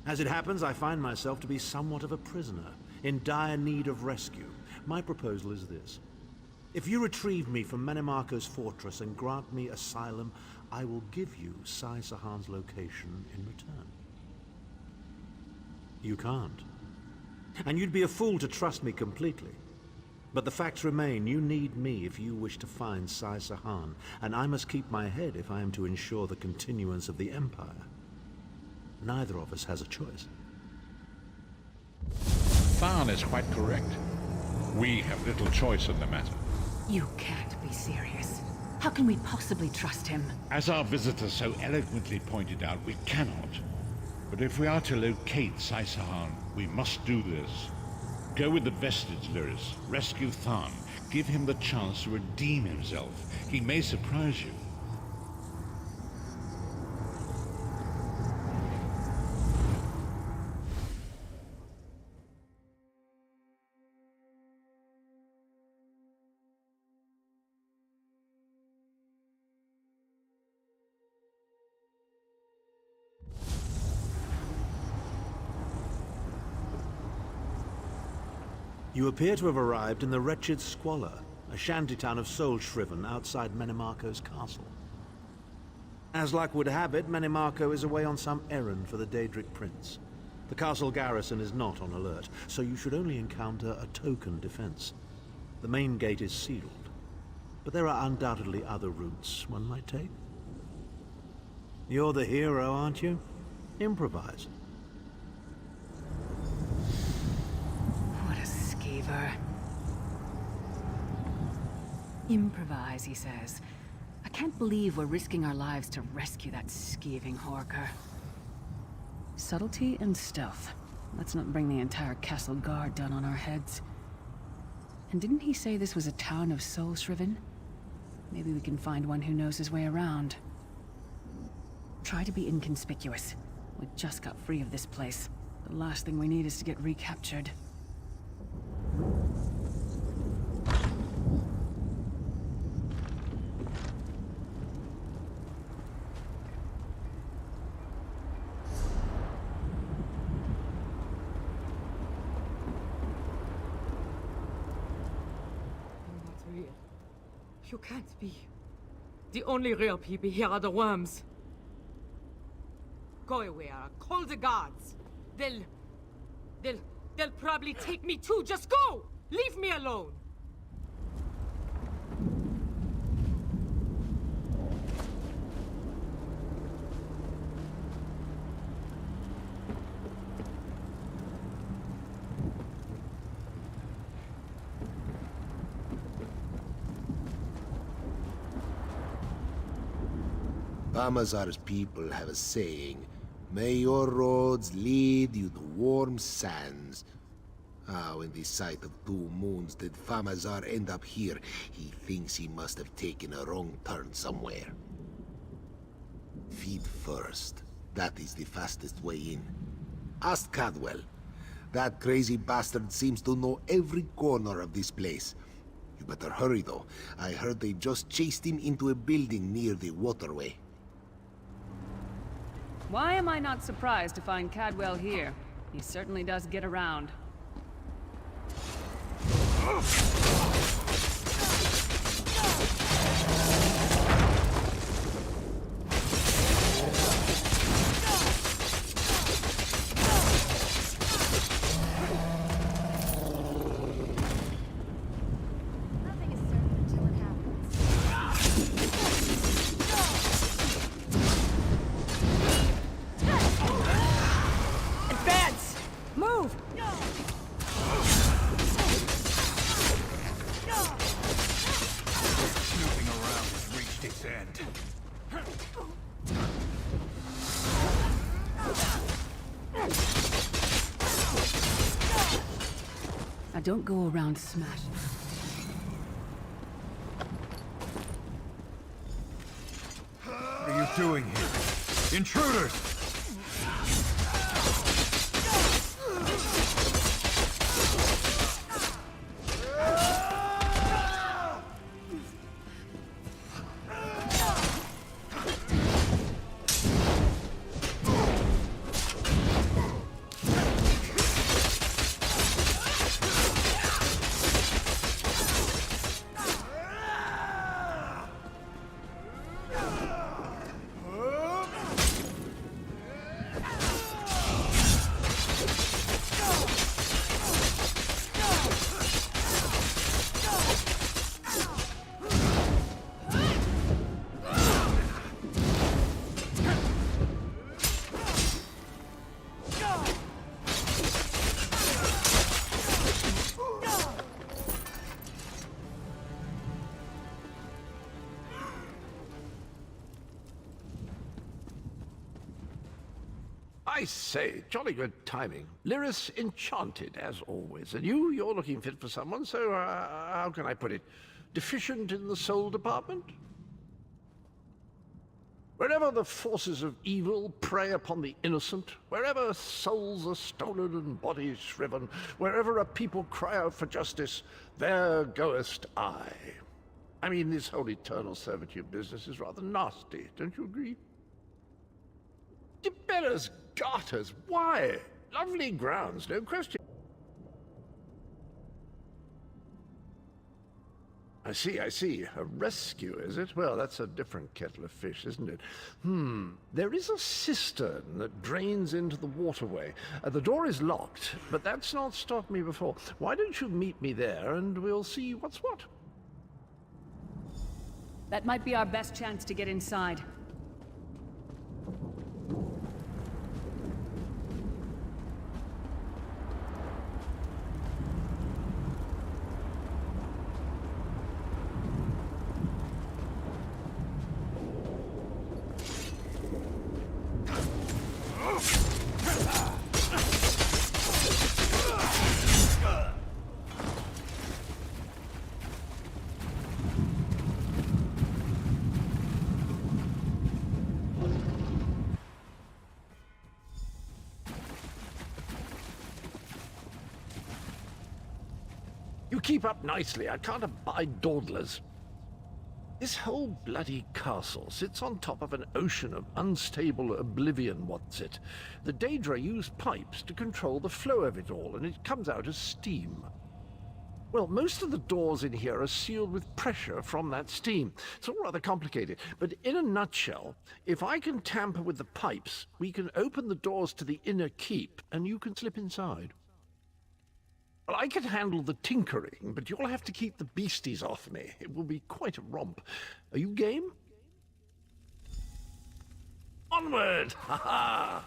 Speaker 14: As it happens, I find myself to be somewhat of a prisoner, in dire need of rescue. My proposal is this. If you retrieve me from Menimarco's fortress and grant me asylum, I will give you Sai-Sahan's location in return. You can't. And you'd be a fool to trust me completely. But the facts remain, you need me if you wish to find Sai-Sahan, and I must keep my head if I am to ensure the continuance of the Empire. Neither of us has a choice.
Speaker 11: Tharn is quite correct. We have little choice in the matter.
Speaker 13: You can't be serious. How can we possibly trust him?
Speaker 11: As our visitor so eloquently pointed out, we cannot. But if we are to locate Sai-Sahan, we must do this. Go with the Vestige, Lyris. Rescue Tharn. Give him the chance to redeem himself. He may surprise you.
Speaker 14: You appear to have arrived in the wretched Squalor, a shantytown of Solshriven outside Menimarco's castle. As luck would have it, Menimarco is away on some errand for the Daedric Prince. The castle garrison is not on alert, so you should only encounter a token defense. The main gate is sealed, but there are undoubtedly other routes one might take. You're the hero, aren't you? Improvise.
Speaker 13: Improvise, he says. I can't believe we're risking our lives to rescue that skeeving Horker. Subtlety and stealth. Let's not bring the entire castle guard down on our heads. And didn't he say this was a town of Solshriven? Maybe we can find one who knows his way around. Try to be inconspicuous. We just got free of this place. The last thing we need is to get recaptured.
Speaker 9: You can't be. The only real people here are the worms. Go away, Ara. Call the guards. They'll probably take me too. Just go! Leave me alone!
Speaker 15: Famazar's people have a saying, "May your roads lead you to warm sands." How in the sight of 2 moons did Famazar end up here? He thinks he must have taken a wrong turn somewhere. Feed first. That is the fastest way in. Ask Cadwell. That crazy bastard seems to know every corner of this place. You better hurry though. I heard they just chased him into a building near the waterway.
Speaker 13: Why am I not surprised to find Cadwell here? He certainly does get around. don't go around smashing.
Speaker 5: What are you doing here? Intruders!
Speaker 16: I say, jolly good timing. Lyris enchanted, as always. And you're looking fit for someone, so how can I put it? Deficient in the soul department? Wherever the forces of evil prey upon the innocent, wherever souls are stolen and bodies shriven, wherever a people cry out for justice, there goest I. I mean, this whole eternal servitude business is rather nasty, don't you agree? Tiberius Garters, why? Lovely grounds, no question. I see. A rescue, is it? Well, that's a different kettle of fish, isn't it? There is a cistern that drains into the waterway. The door is locked, but that's not stopped me before. Why don't you meet me there, and we'll see what's what?
Speaker 13: That might be our best chance to get inside.
Speaker 16: You keep up nicely. I can't abide dawdlers. This whole bloody castle sits on top of an ocean of unstable oblivion, what's it? The Daedra use pipes to control the flow of it all, and it comes out as steam. Well, most of the doors in here are sealed with pressure from that steam. It's all rather complicated, but in a nutshell, if I can tamper with the pipes, we can open the doors to the inner keep, and you can slip inside. Well, I can handle the tinkering, but you'll have to keep the beasties off me. It will be quite a romp. Are you game? Onward! Ha ha!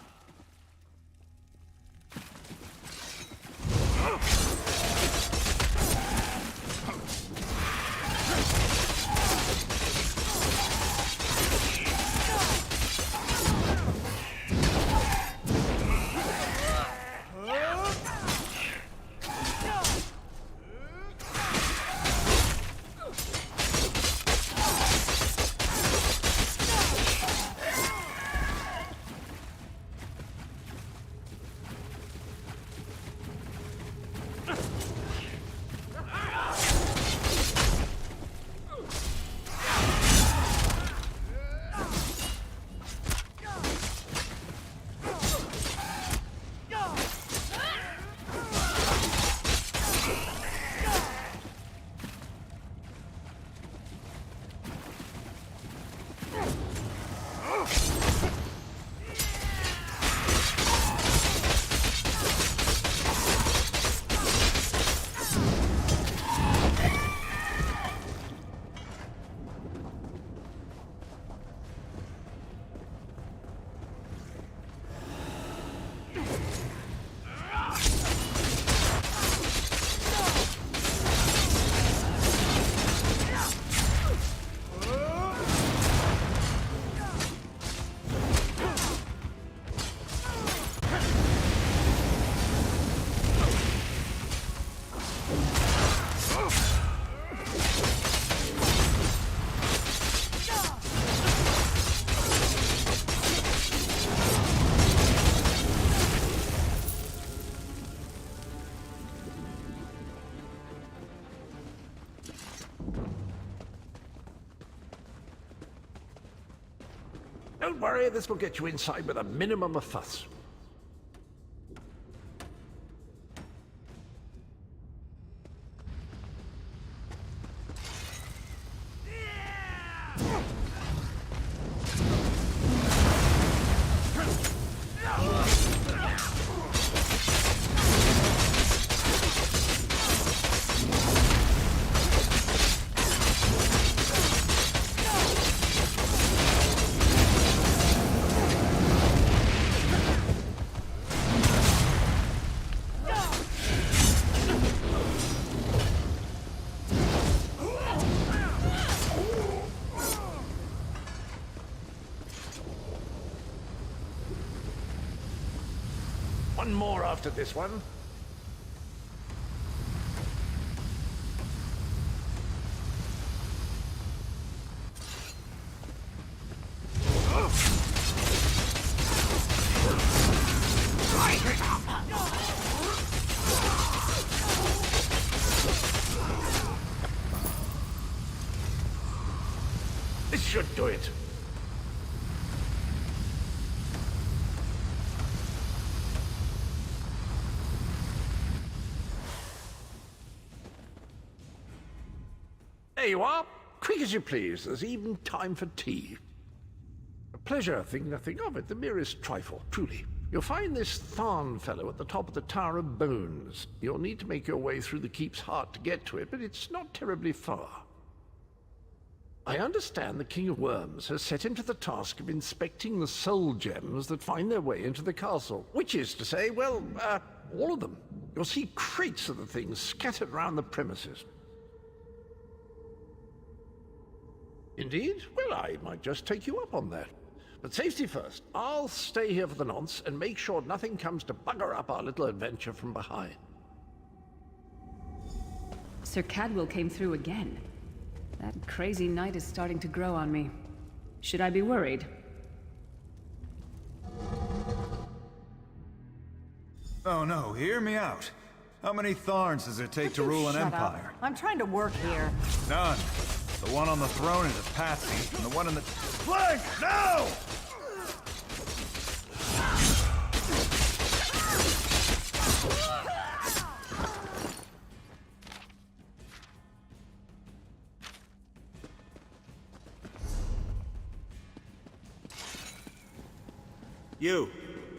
Speaker 16: Don't worry, this will get you inside with a minimum of fuss. One more after this one. This should do it. There you are. Quick as you please. There's even time for tea. A pleasure, think nothing of it. The merest trifle, truly. You'll find this Tharn fellow at the top of the Tower of Bones. You'll need to make your way through the keep's heart to get to it, but it's not terribly far. I understand the King of Worms has set him to the task of inspecting the soul gems that find their way into the castle. Which is to say, well, all of them. You'll see crates of the things scattered around the premises. Indeed? Well, I might just take you up on that. But safety first. I'll stay here for the nonce and make sure nothing comes to bugger up our little adventure from behind.
Speaker 13: Sir Cadwell came through again. That crazy night is starting to grow on me. Should I be worried?
Speaker 17: Oh no, hear me out. How many Tharns does it take to rule an empire?
Speaker 9: I'm trying to work here.
Speaker 17: None. The one on the throne is a patsy, and the one in the flank now!
Speaker 14: You,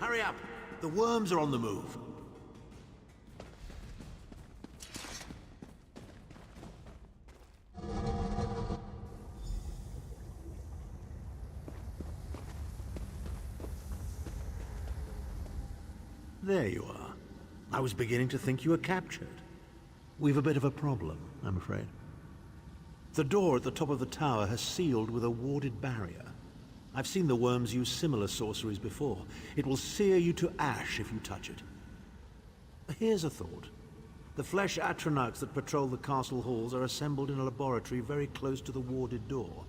Speaker 14: hurry up. The worms are on the move. There you are. I was beginning to think you were captured. We've a bit of a problem, I'm afraid. The door at the top of the tower has sealed with a warded barrier. I've seen the worms use similar sorceries before. It will sear you to ash if you touch it. Here's a thought. The flesh Atronachs that patrol the castle halls are assembled in a laboratory very close to the warded door.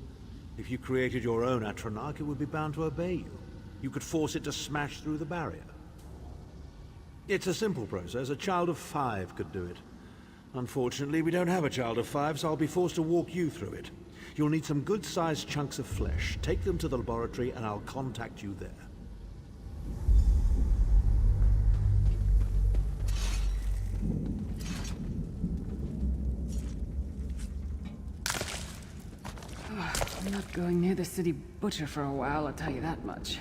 Speaker 14: If you created your own Atronach, it would be bound to obey you. You could force it to smash through the barrier. It's a simple process. A child of 5 could do it. Unfortunately, we don't have a child of 5, so I'll be forced to walk you through it. You'll need some good-sized chunks of flesh. Take them to the laboratory and I'll contact you there.
Speaker 13: I'm not going near the city butcher for a while, I'll tell you that much.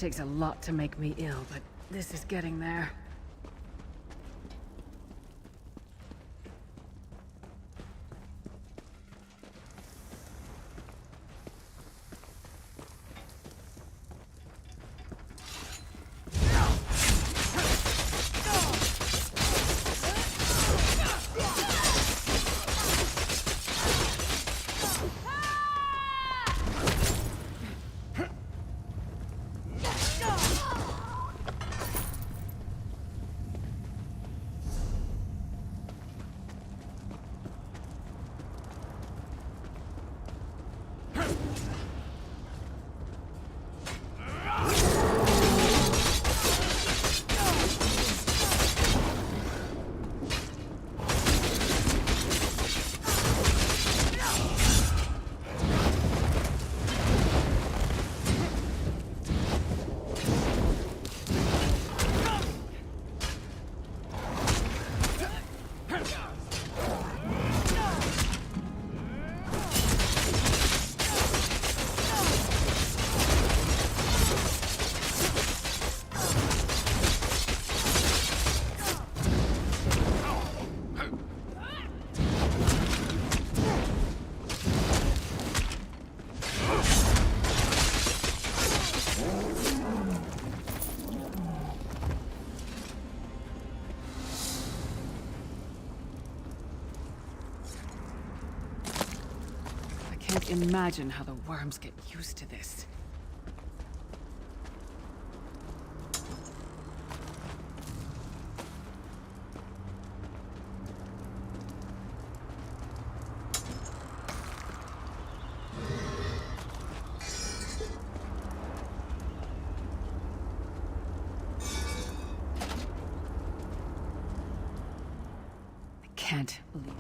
Speaker 13: takes a lot to make me ill, but this is getting there. I can't imagine how the worms get used to this. I can't believe it.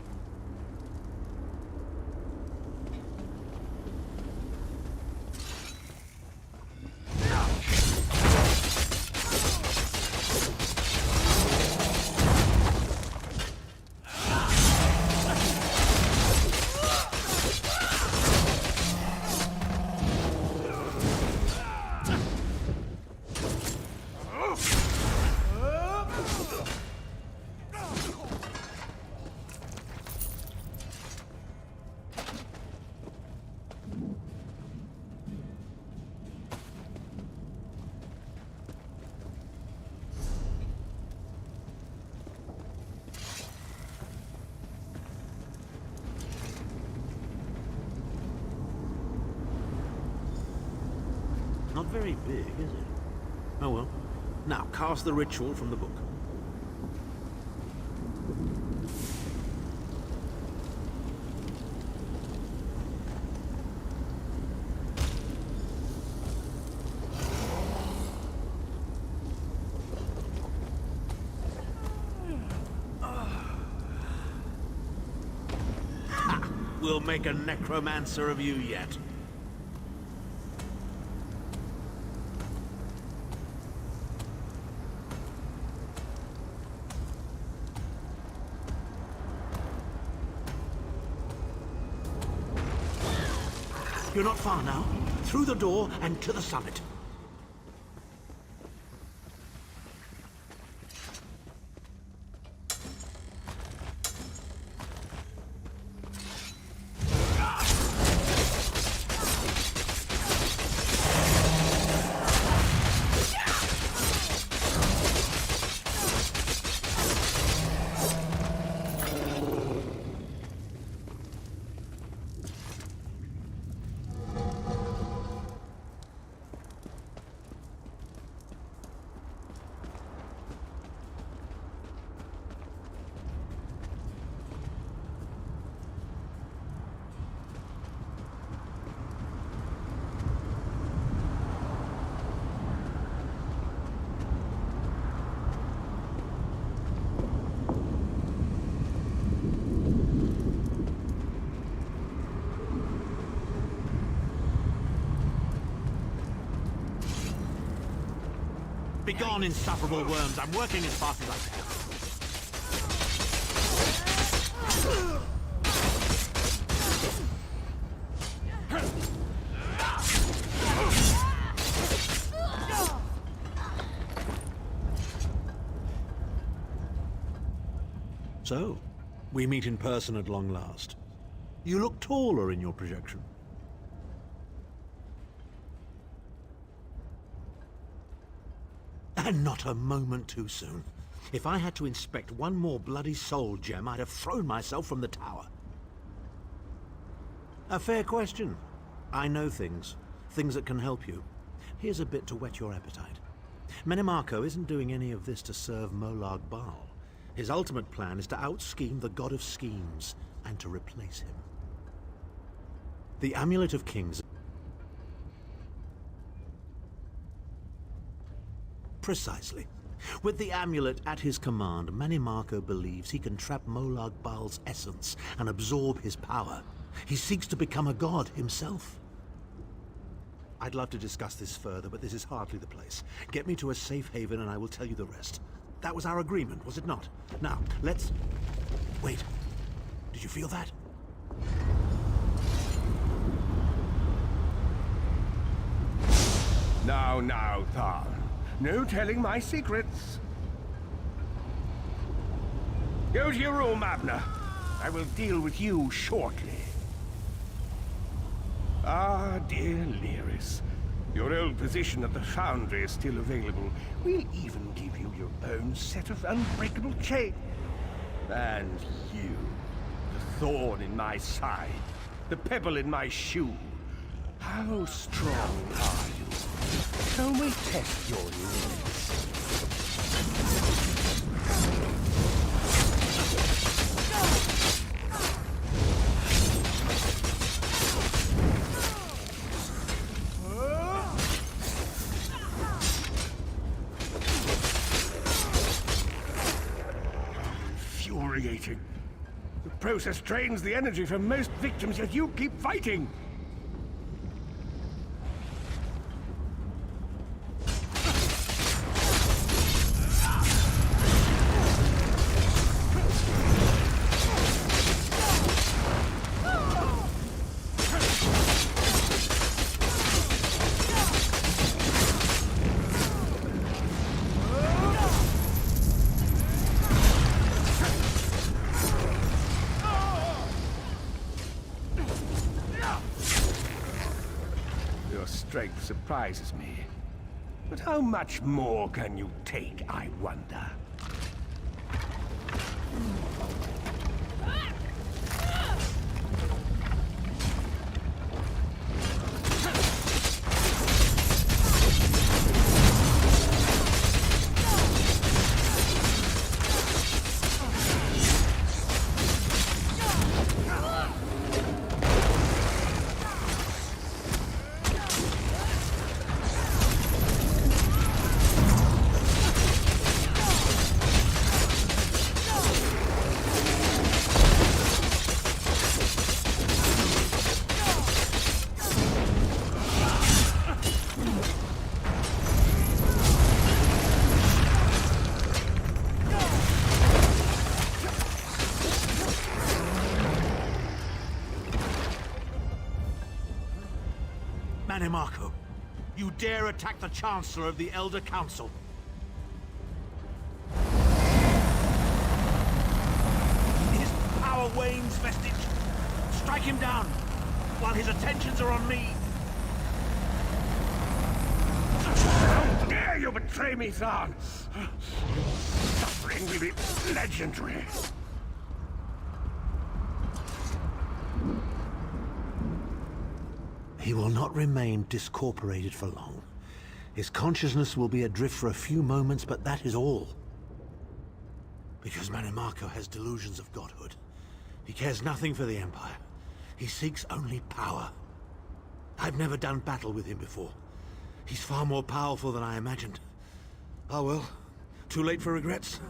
Speaker 14: Not very big, is it? Oh well. Now, cast the ritual from the book. Ha! We'll make a necromancer of you yet. You're not far now. Through the door and to the summit. Begone, insufferable worms. I'm working as fast as I can. So, we meet in person at long last. You look taller in your projection. And not a moment too soon. If I had to inspect one more bloody soul gem, I'd have thrown myself from the tower. A fair question. I know things. Things that can help you. Here's a bit to whet your appetite. Menemarko isn't doing any of this to serve Molag Bal. His ultimate plan is to out-scheme the God of Schemes, and to replace him. The Amulet of Kings... Precisely. With the amulet at his command, Menemarko believes he can trap Molag Bal's essence and absorb his power. He seeks to become a god himself. I'd love to discuss this further, but this is hardly the place. Get me to a safe haven and I will tell you the rest. That was our agreement, was it not? Now, let's... Wait. Did you feel that?
Speaker 18: Now, Tharn. No telling my secrets. Go to your room, Abner. I will deal with you shortly. Ah, dear Lyris. Your old position at the Foundry is still available. We'll even give you your own set of unbreakable chains. And you, the thorn in my side, the pebble in my shoe. How strong are you? Shall we test your limits? Infuriating. The process drains the energy from most victims, yet you keep fighting. Strength surprises me. But how much more can you take, I wonder?
Speaker 14: Menemarko, you dare attack the Chancellor of the Elder Council. His power wanes, Vestige. Strike him down, while his attentions are on me.
Speaker 18: How dare you betray me, Tharn! Suffering will be legendary.
Speaker 14: He will not remain discorporated for long. His consciousness will be adrift for a few moments, but that is all. Because Menemarko has delusions of godhood. He cares nothing for the Empire. He seeks only power. I've never done battle with him before. He's far more powerful than I imagined. Oh well, too late for regrets.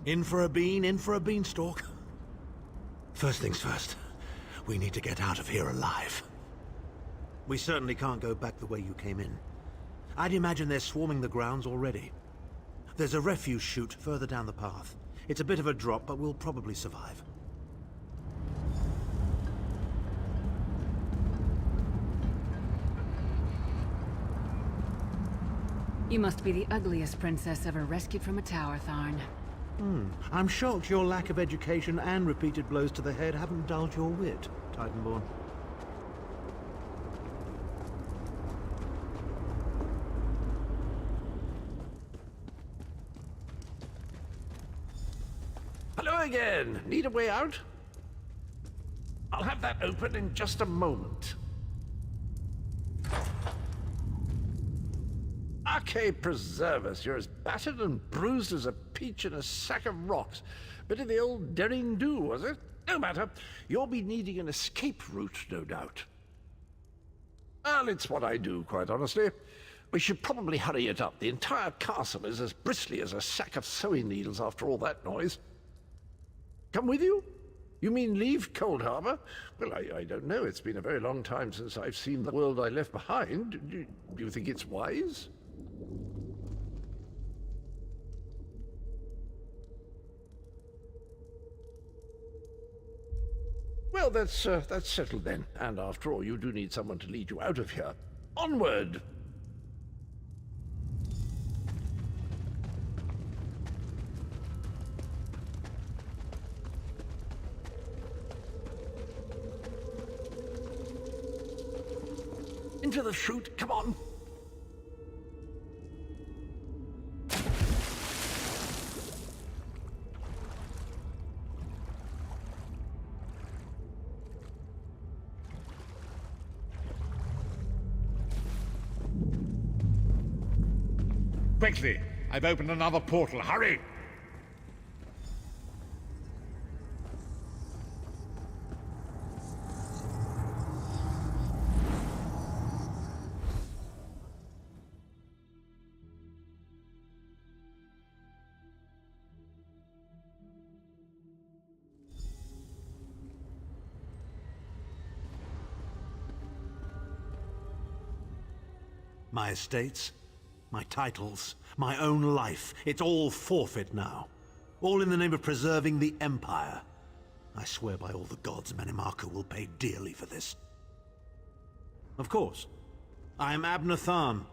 Speaker 14: In for a bean, in for a beanstalk. First things first, we need to get out of here alive. We certainly can't go back the way you came in. I'd imagine they're swarming the grounds already. There's a refuse chute further down the path. It's a bit of a drop, but we'll probably survive.
Speaker 13: You must be the ugliest princess ever rescued from a tower, Tharn.
Speaker 14: I'm shocked your lack of education and repeated blows to the head haven't dulled your wit, Titanborn.
Speaker 16: Hello again. Need a way out? I'll have that open in just a moment. Arcade preserve us. You're as battered and bruised as a peach in a sack of rocks. Bit of the old daring do, was it? No matter. You'll be needing an escape route, no doubt. Well, it's what I do, quite honestly. We should probably hurry it up. The entire castle is as bristly as a sack of sewing needles after all that noise. Come with you? You mean leave Cold Harbor? Well, I don't know. It's been a very long time since I've seen the world I left behind. Do you think it's wise? Well, that's settled then. And after all, you do need someone to lead you out of here. Onward! Into the chute, come on!
Speaker 11: Quickly! I've opened another portal. Hurry!
Speaker 14: My estates, my titles, my own life, it's all forfeit now. All in the name of preserving the Empire. I swear by all the gods Manimarco will pay dearly for this. Of course, I am Abner Tharn.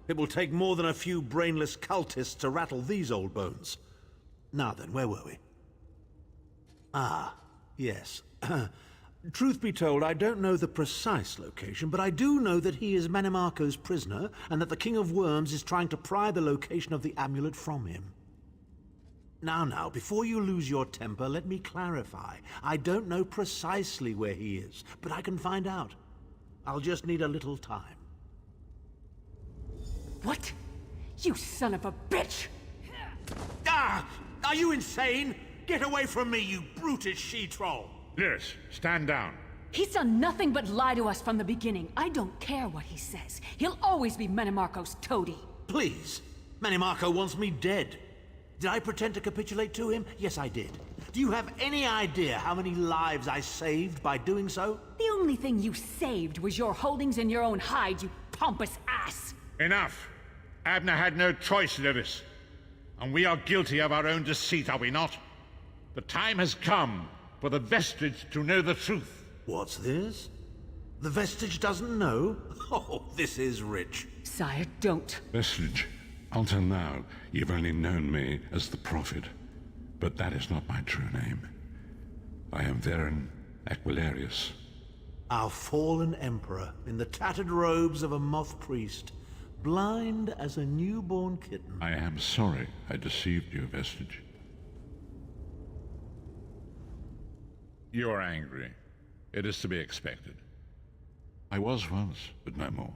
Speaker 14: It will take more than a few brainless cultists to rattle these old bones. Now then, where were we? Ah, yes. Truth be told, I don't know the precise location, but I do know that he is Manimarco's prisoner, and that the King of Worms is trying to pry the location of the amulet from him. Now, before you lose your temper, let me clarify. I don't know precisely where he is, but I can find out. I'll just need a little time.
Speaker 13: What? You son of a bitch!
Speaker 14: Ah! Are you insane? Get away from me, you brutish she-troll!
Speaker 11: Lyris, stand down.
Speaker 13: He's done nothing but lie to us from the beginning. I don't care what he says. He'll always be Manimarco's toady.
Speaker 14: Please. Manimarco wants me dead. Did I pretend to capitulate to him? Yes, I did. Do you have any idea how many lives I saved by doing so?
Speaker 13: The only thing you saved was your holdings in your own hide, you pompous ass!
Speaker 11: Enough! Abner had no choice, Lyris. And we are guilty of our own deceit, are we not? The time has come for the Vestige to know the truth.
Speaker 14: What's this? The Vestige doesn't know? Oh, this is rich.
Speaker 13: Sire, don't.
Speaker 11: Vestige, until now, you've only known me as the Prophet. But that is not my true name. I am Veren Aquilarius.
Speaker 14: Our fallen emperor, in the tattered robes of a moth priest, blind as a newborn kitten.
Speaker 11: I am sorry I deceived you, Vestige. You are angry. It is to be expected. I was once, but no more.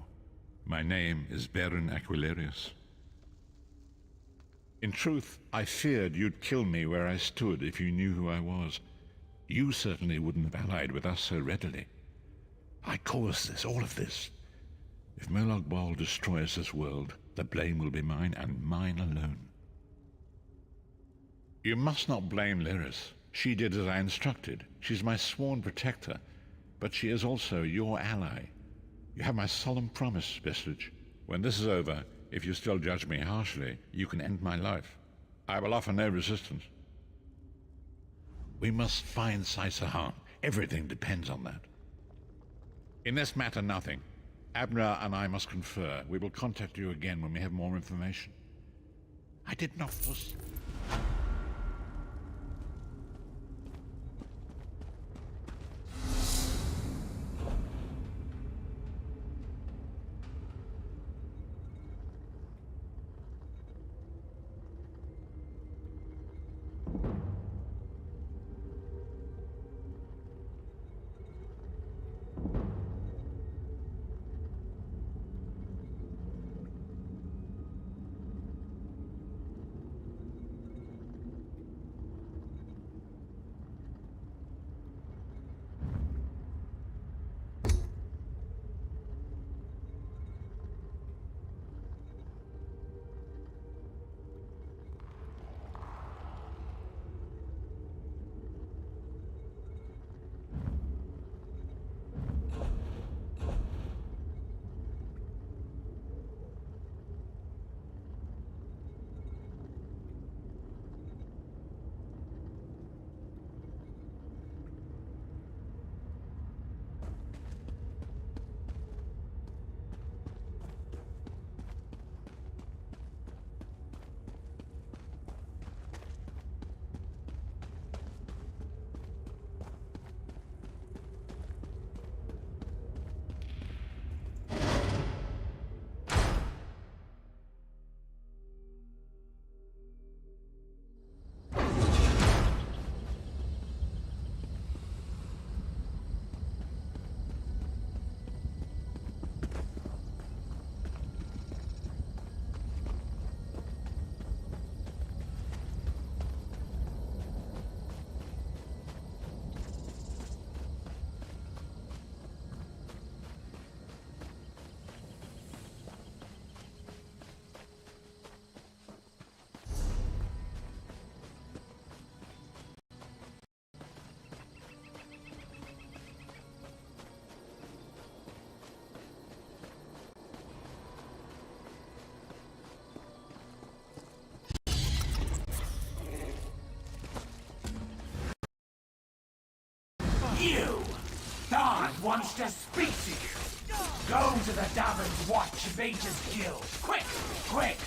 Speaker 11: My name is Veren Aquilarius. In truth, I feared you'd kill me where I stood if you knew who I was. You certainly wouldn't have allied with us so readily. I caused this, all of this. If Molag Bal destroys this world, the blame will be mine, and mine alone. You must not blame Lyris. She did as I instructed. She's my sworn protector, but she is also your ally. You have my solemn promise, Vestige. When this is over, if you still judge me harshly, you can end my life. I will offer no resistance. We must find Saisahan. Everything depends on that. In this matter, nothing. Abner and I must confer. We will contact you again when we have more information. I did not
Speaker 19: monster speaks to you! Go to the Davern's Watch Mage's Guild! Quick! Quick!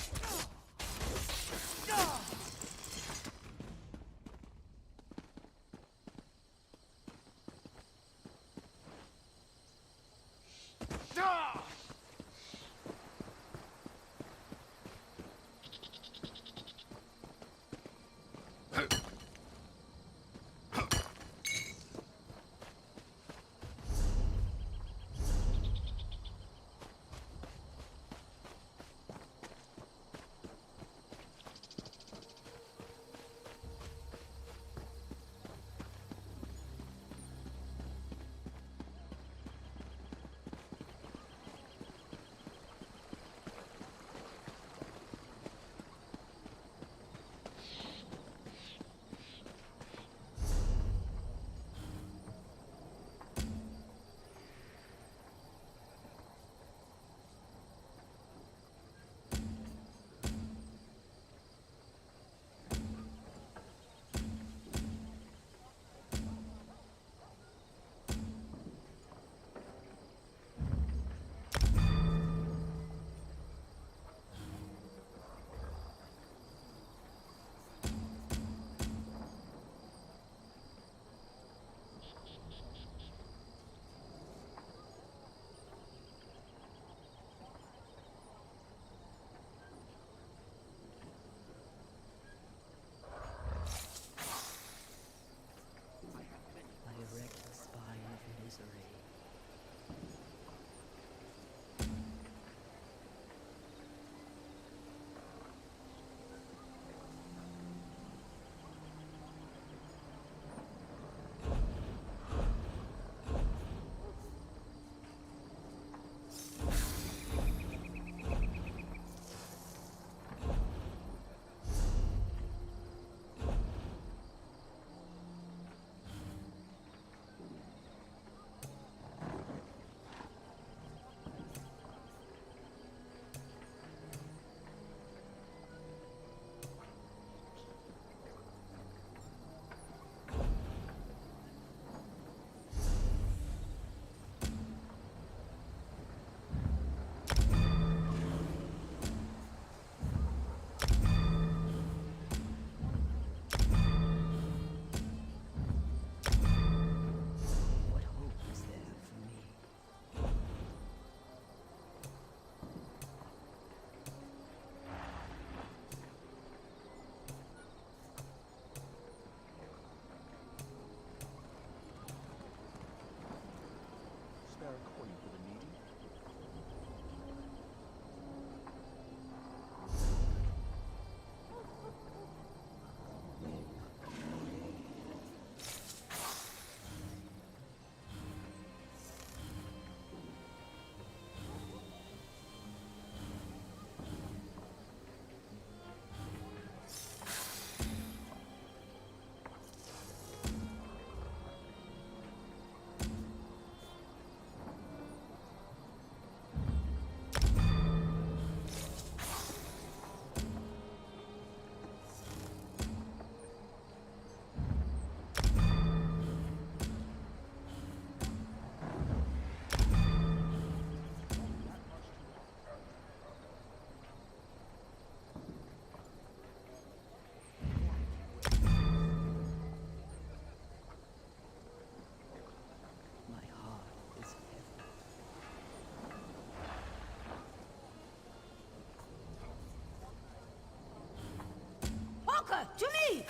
Speaker 7: To me!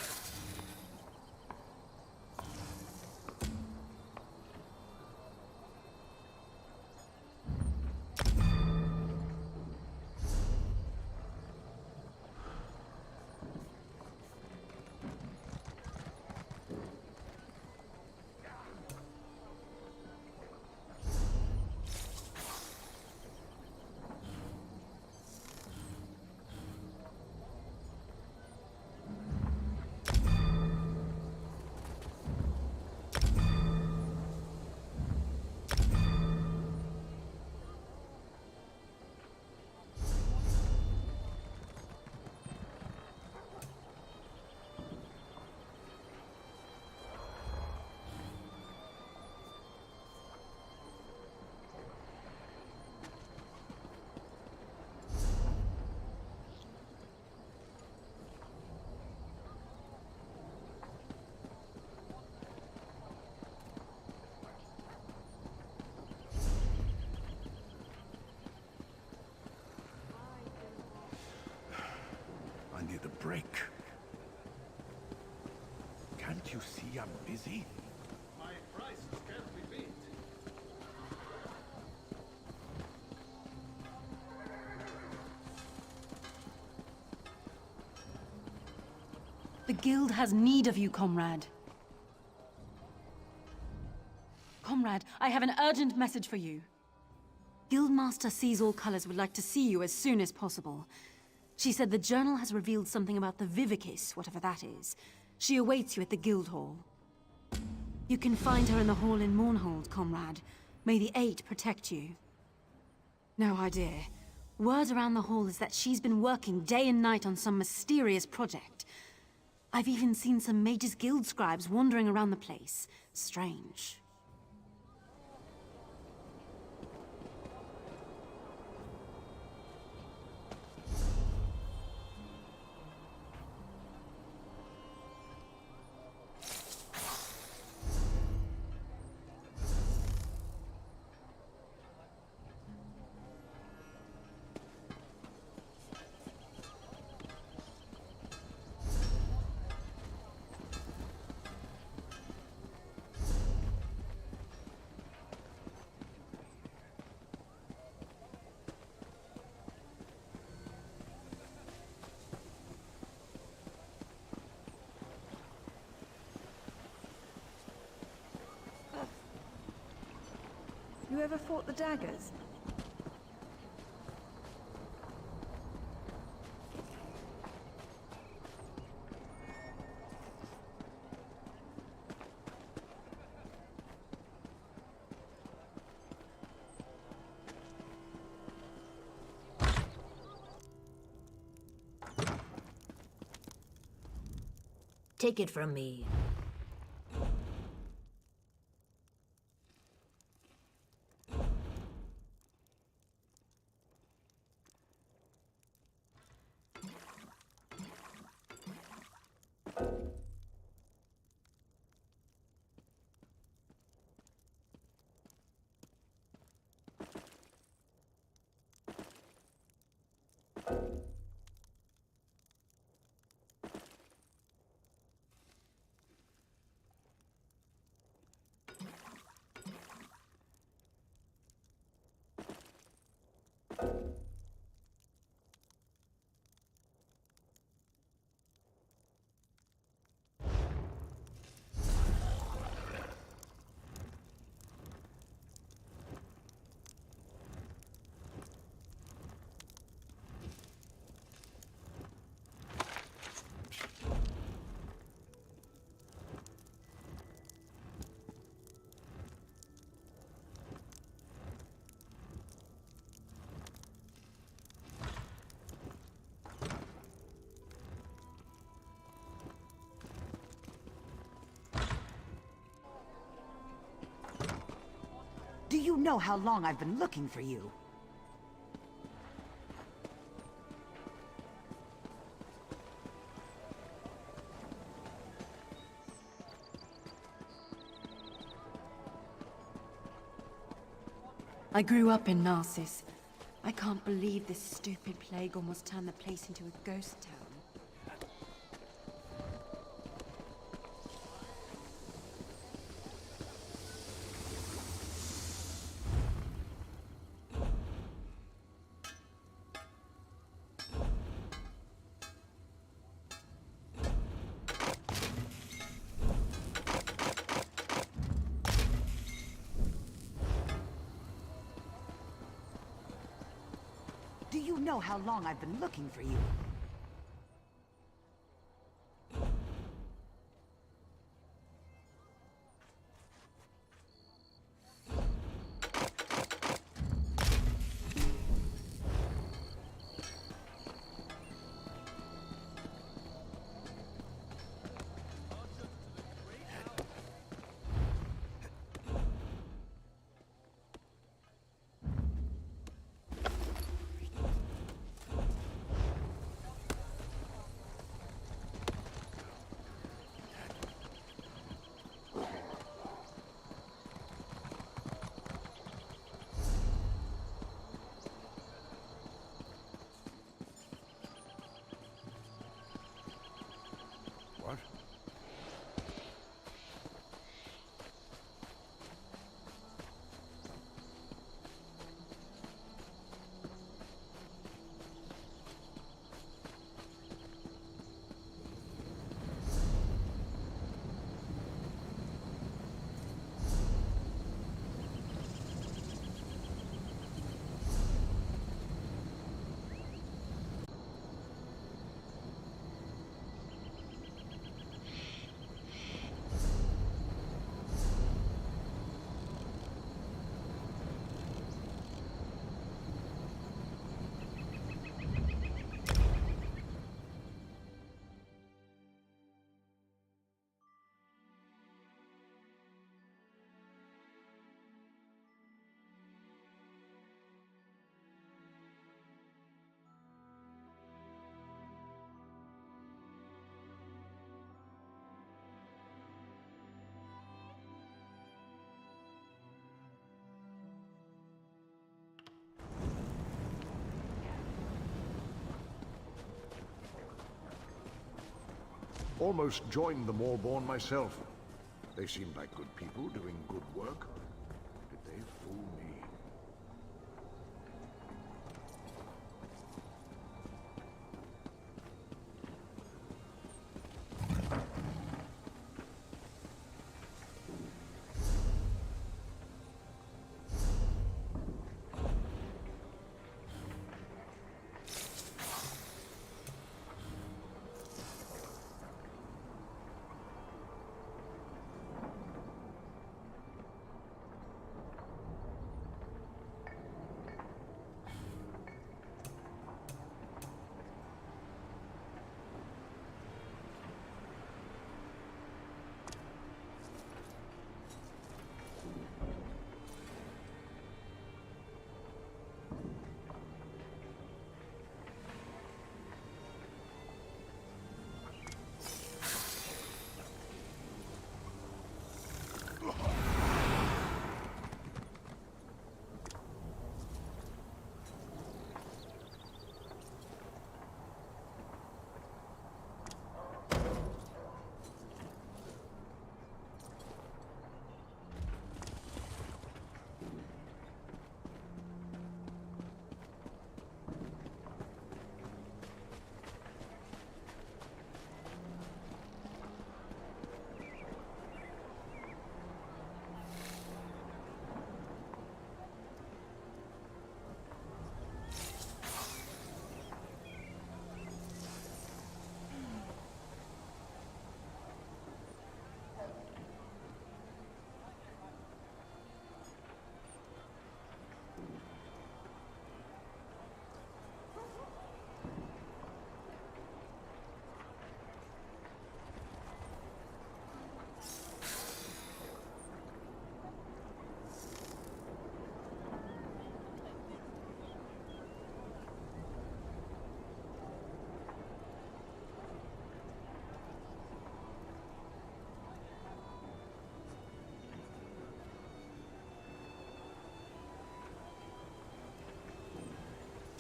Speaker 18: need a break. Can't you see I'm busy?
Speaker 14: My prices can't be beat.
Speaker 13: The guild has need of you, comrade. Comrade, I have an urgent message for you. Guildmaster Sees All Colors would like to see you as soon as possible. She said the journal has revealed something about the Vivicis, whatever that is. She awaits you at the guild hall. You can find her in the hall in Mournhold, comrade. May the Eight protect you. No idea. Word around the hall is that she's been working day and night on some mysterious project. I've even seen some Mages Guild scribes wandering around the place. Strange.
Speaker 9: You ever fought the daggers?
Speaker 7: Take it from me.
Speaker 20: Do you know how long I've been looking for you?
Speaker 13: I grew up in Narcissus. I can't believe this stupid plague almost turned the place into a ghost town.
Speaker 20: Do you know how long I've been looking for you?
Speaker 21: almost joined the Moorborn myself. They seemed like good people doing good work. Did they fool me?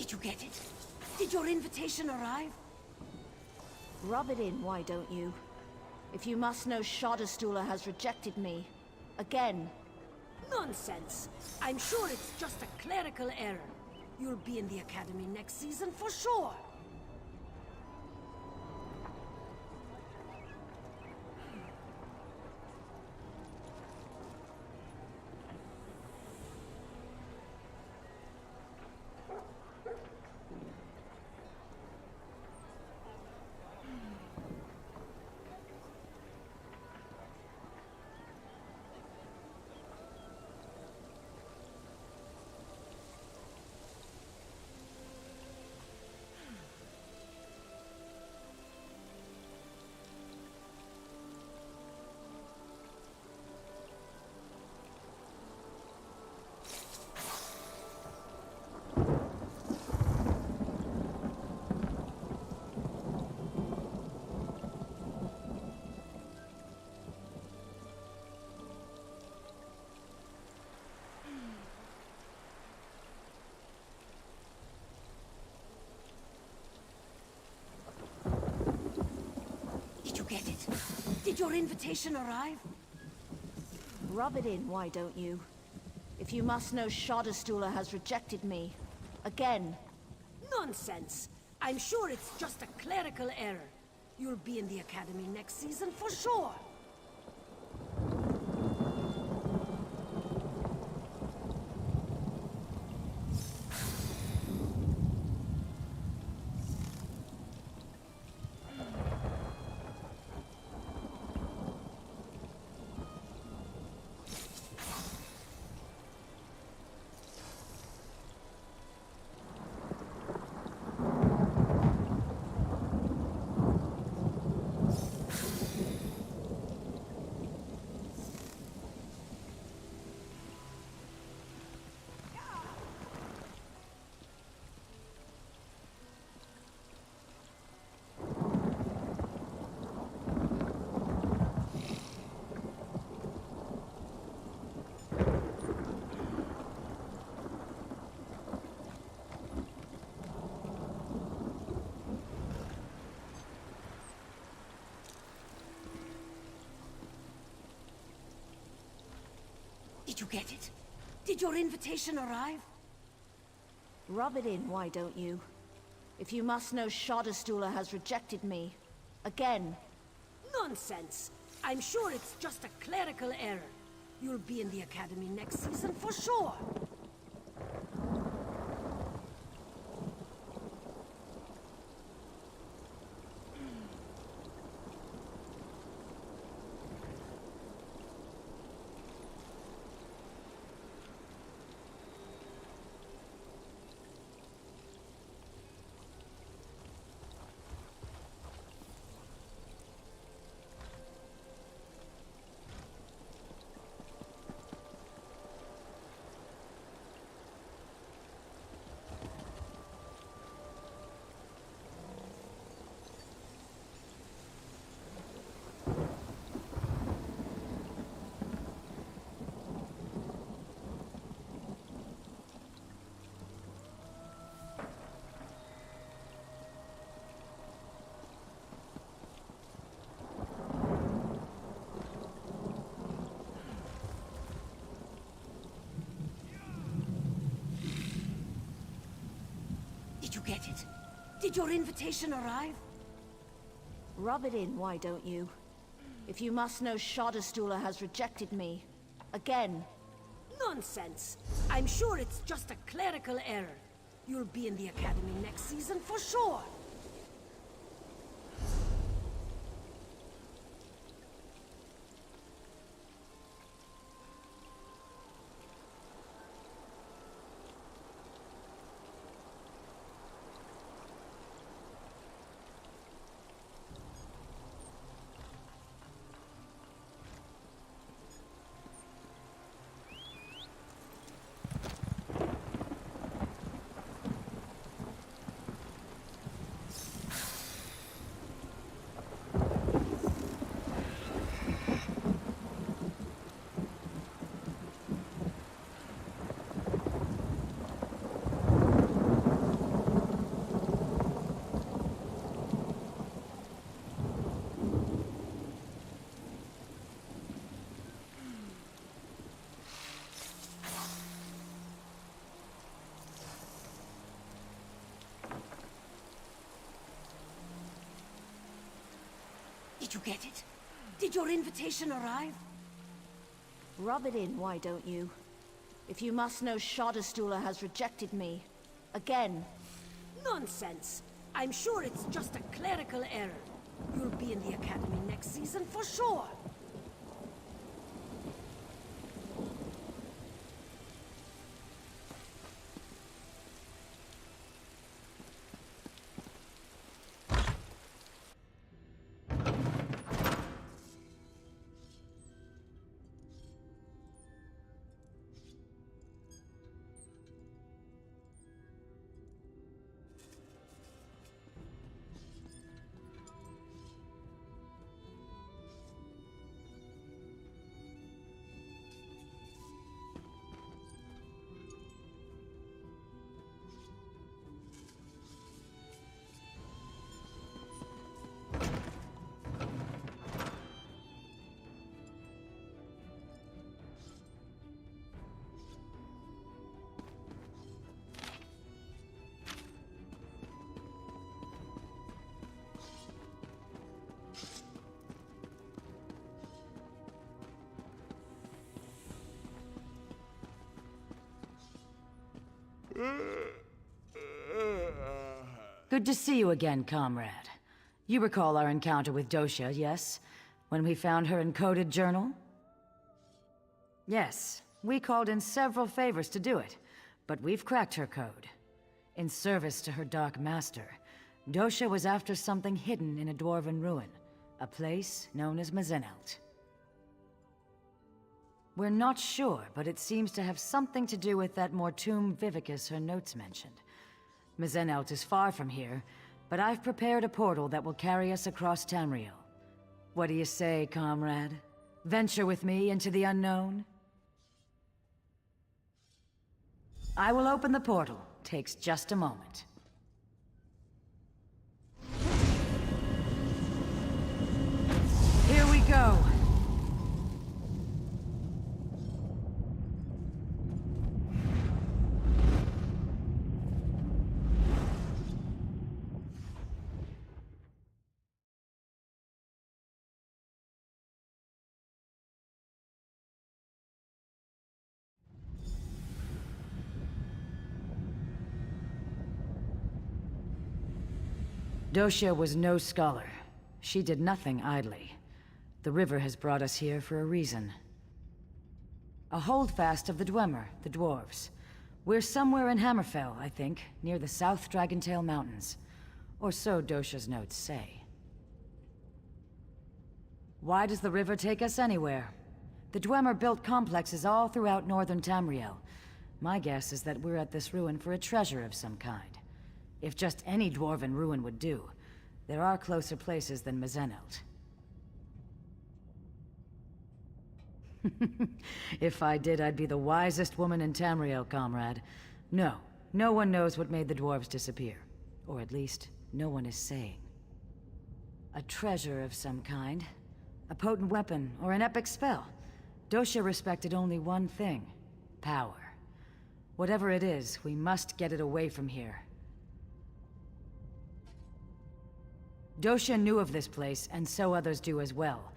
Speaker 7: Did you get it? Did your invitation arrive?
Speaker 12: Rub it in, why don't you? If you must know, Shadowstula has rejected me. Again.
Speaker 7: Nonsense! I'm sure it's just a clerical error. You'll be in the Academy next season for sure! Did you get it? Did your invitation arrive?
Speaker 12: Rub it in, why don't you? If you must know, Shadowstula has rejected me. Again.
Speaker 7: Nonsense! I'm sure it's just a clerical error. You'll be in the Academy next season for sure! Did you get it? Did your invitation arrive?
Speaker 12: Rub it in, why don't you? If you must know, Shadowstula has rejected me. Again.
Speaker 7: Nonsense! I'm sure it's just a clerical error. You'll be in the Academy next season for sure! Did you get it? Did your invitation arrive?
Speaker 12: Rub it in, why don't you? If you must know, Shadowstula has rejected me. Again.
Speaker 7: Nonsense! I'm sure it's just a clerical error. You'll be in the Academy next season for sure! Did you get it? Did your invitation arrive?
Speaker 12: Rub it in, why don't you? If you must know, Shadowstula has rejected me. Again.
Speaker 7: Nonsense! I'm sure it's just a clerical error. You'll be in the Academy next season for sure!
Speaker 1: Good to see you again, comrade. You recall our encounter with Dosha, yes? When we found her encoded journal? Yes, we called in several favors to do it, but we've cracked her code. In service to her Dark Master, Dosha was after something hidden in a dwarven ruin, a place known as Mazenelt. We're not sure, but it seems to have something to do with that Mortum Vivicus her notes mentioned. Mazenelt is far from here, but I've prepared a portal that will carry us across Tamriel. What do you say, comrade? Venture with me into the unknown? I will open the portal. Takes just a moment. Here we go. Doshia was no scholar. She did nothing idly. The river has brought us here for a reason. A holdfast of the Dwemer, the dwarves. We're somewhere in Hammerfell, I think, near the South Dragontail Mountains. Or so Doshia's notes say. Why does the river take us anywhere? The Dwemer built complexes all throughout northern Tamriel. My guess is that we're at this ruin for a treasure of some kind. If just any dwarven ruin would do, there are closer places than Mazenelt. If I did, I'd be the wisest woman in Tamriel, comrade. No, no one knows what made the dwarves disappear. Or at least, no one is saying. A treasure of some kind. A potent weapon, or an epic spell. Doshia respected only one thing. Power. Whatever it is, we must get it away from here. Doshia knew of this place, and so others do as well.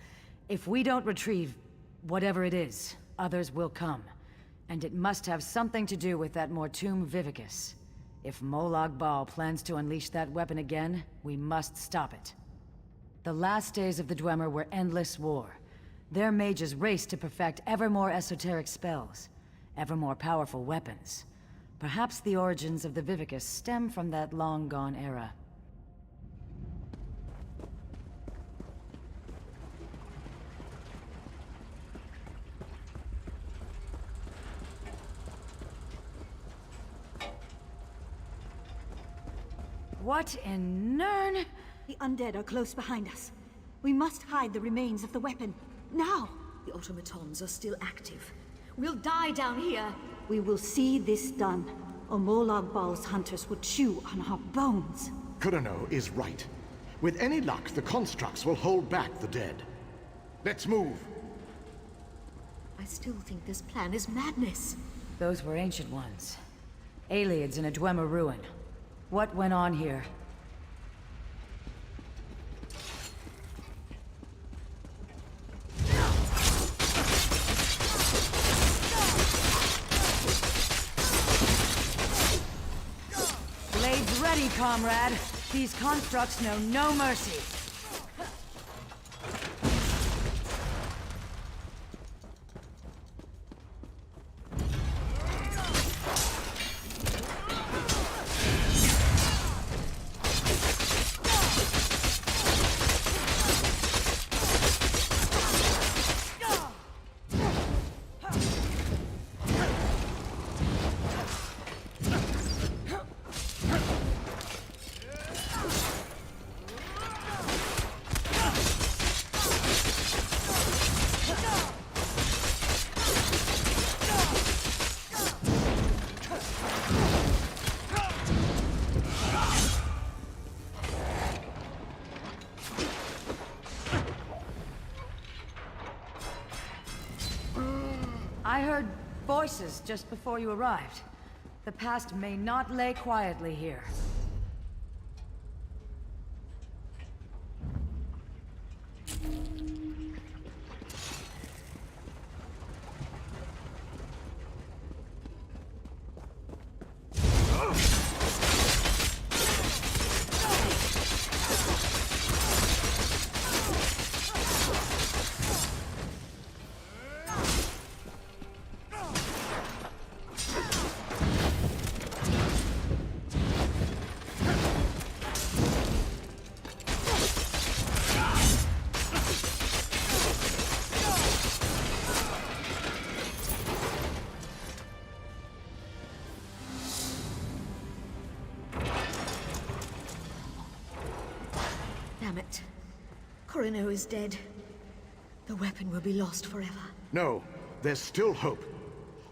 Speaker 1: If we don't retrieve whatever it is, others will come. And it must have something to do with that Mortum Vivicus. If Molag Bal plans to unleash that weapon again, we must stop it. The last days of the Dwemer were endless war. Their mages raced to perfect ever more esoteric spells, ever more powerful weapons. Perhaps the origins of the Vivicus stem from that long-gone era. What in Nirn?
Speaker 3: The undead are close behind us. We must hide the remains of the weapon. Now! The automatons are still active. We'll die down here. We will see this done, or Molag Bal's hunters will chew on our bones.
Speaker 22: Kurano is right. With any luck, the constructs will hold back the dead. Let's move.
Speaker 3: I still think this plan is madness.
Speaker 1: Those were ancient ones. Aliens in a Dwemer ruin. What went on here? Blades ready, comrade. These constructs know no mercy. I heard voices just before you arrived. The past may not lay quietly here.
Speaker 3: Damn it. Kurano is dead. The weapon will be lost forever.
Speaker 22: No, there's still hope.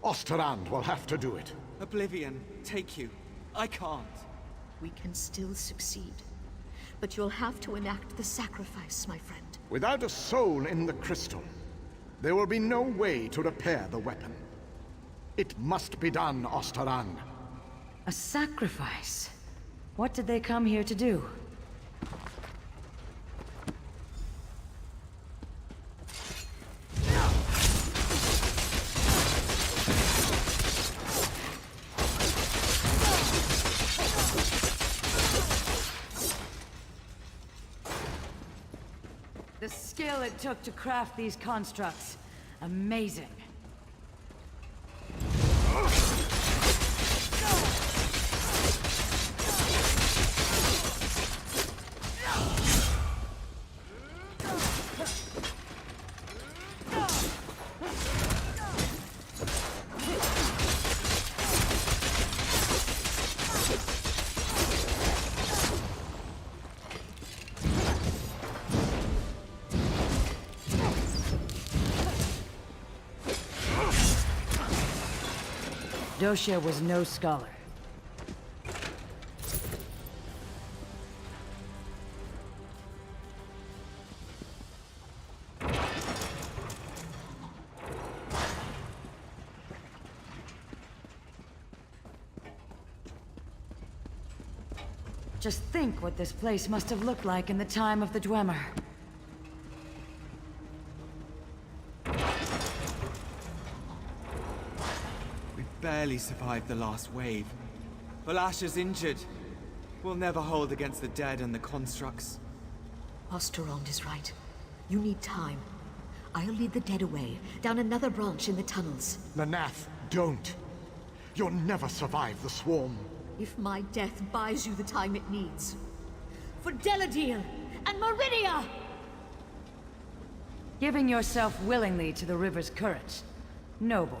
Speaker 22: Osterrand will have to do it.
Speaker 23: Oblivion, take you. I can't.
Speaker 3: We can still succeed. But you'll have to enact the sacrifice, my friend.
Speaker 22: Without a soul in the crystal, there will be no way to repair the weapon. It must be done, Osterrand.
Speaker 1: A sacrifice? What did they come here to do? The skill it took to craft these constructs. Amazing. Doshia was no scholar. Just think what this place must have looked like in the time of the Dwemer.
Speaker 23: Barely survived the last wave. Valasha's injured. We'll never hold against the dead and the constructs.
Speaker 3: Osterond is right. You need time. I'll lead the dead away, down another branch in the tunnels.
Speaker 22: Nanath, don't. You'll never survive the swarm.
Speaker 3: If my death buys you the time it needs. For Deladil and Meridia!
Speaker 1: Giving yourself willingly to the river's current. Noble.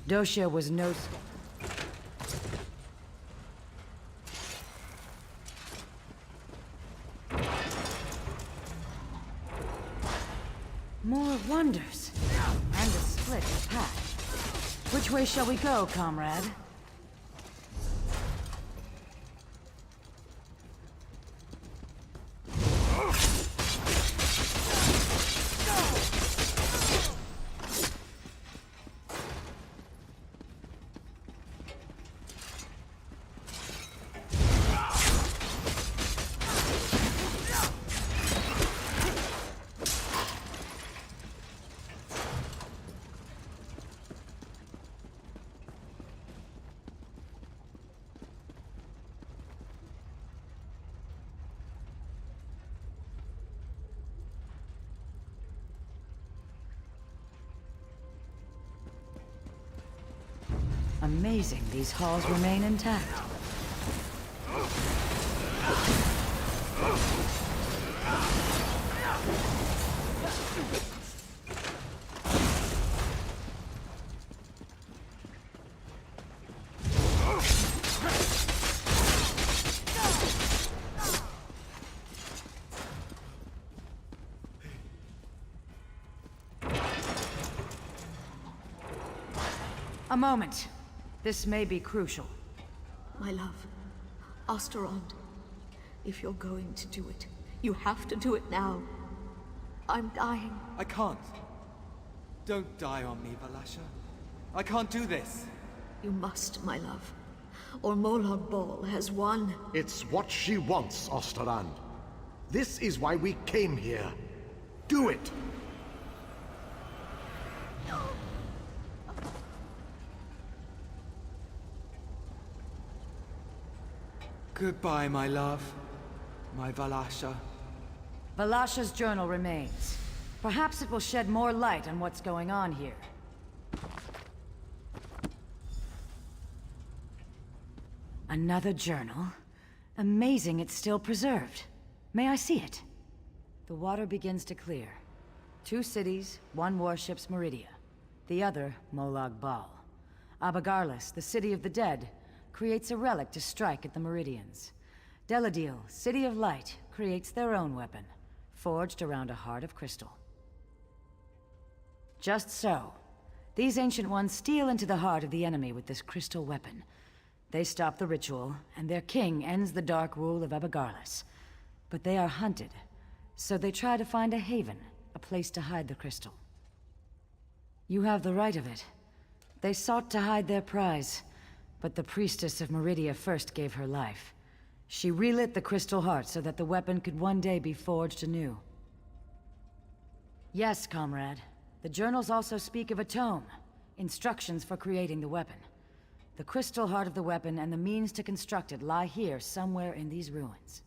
Speaker 1: Doshia was no... More wonders. And a split path. Which way shall we go, comrade? Amazing these halls remain intact. A moment. This may be crucial.
Speaker 3: My love, Osterond, if you're going to do it, you have to do it now. I'm dying.
Speaker 23: I can't. Don't die on me, Valasha. I can't do this.
Speaker 3: You must, my love. Or Molag Bal has won.
Speaker 22: It's what she wants, Osterand. This is why we came here. Do it!
Speaker 23: Goodbye, my love. My Valasha.
Speaker 1: Valasha's journal remains. Perhaps it will shed more light on what's going on here. Another journal? Amazing it's still preserved. May I see it? The water begins to clear. 2 cities, 1 warship's Meridia. The other, Molag Bal. Abagarlis, the city of the dead, creates a relic to strike at the Meridians. Deladil, City of Light, creates their own weapon, forged around a heart of crystal. Just so. These Ancient Ones steal into the heart of the enemy with this crystal weapon. They stop the ritual, and their king ends the dark rule of Abagarlis. But they are hunted, so they try to find a haven, a place to hide the crystal. You have the right of it. They sought to hide their prize, but the priestess of Meridia first gave her life. She relit the crystal heart so that the weapon could one day be forged anew. Yes, comrade. The journals also speak of a tome. Instructions for creating the weapon. The crystal heart of the weapon and the means to construct it lie here somewhere in these ruins.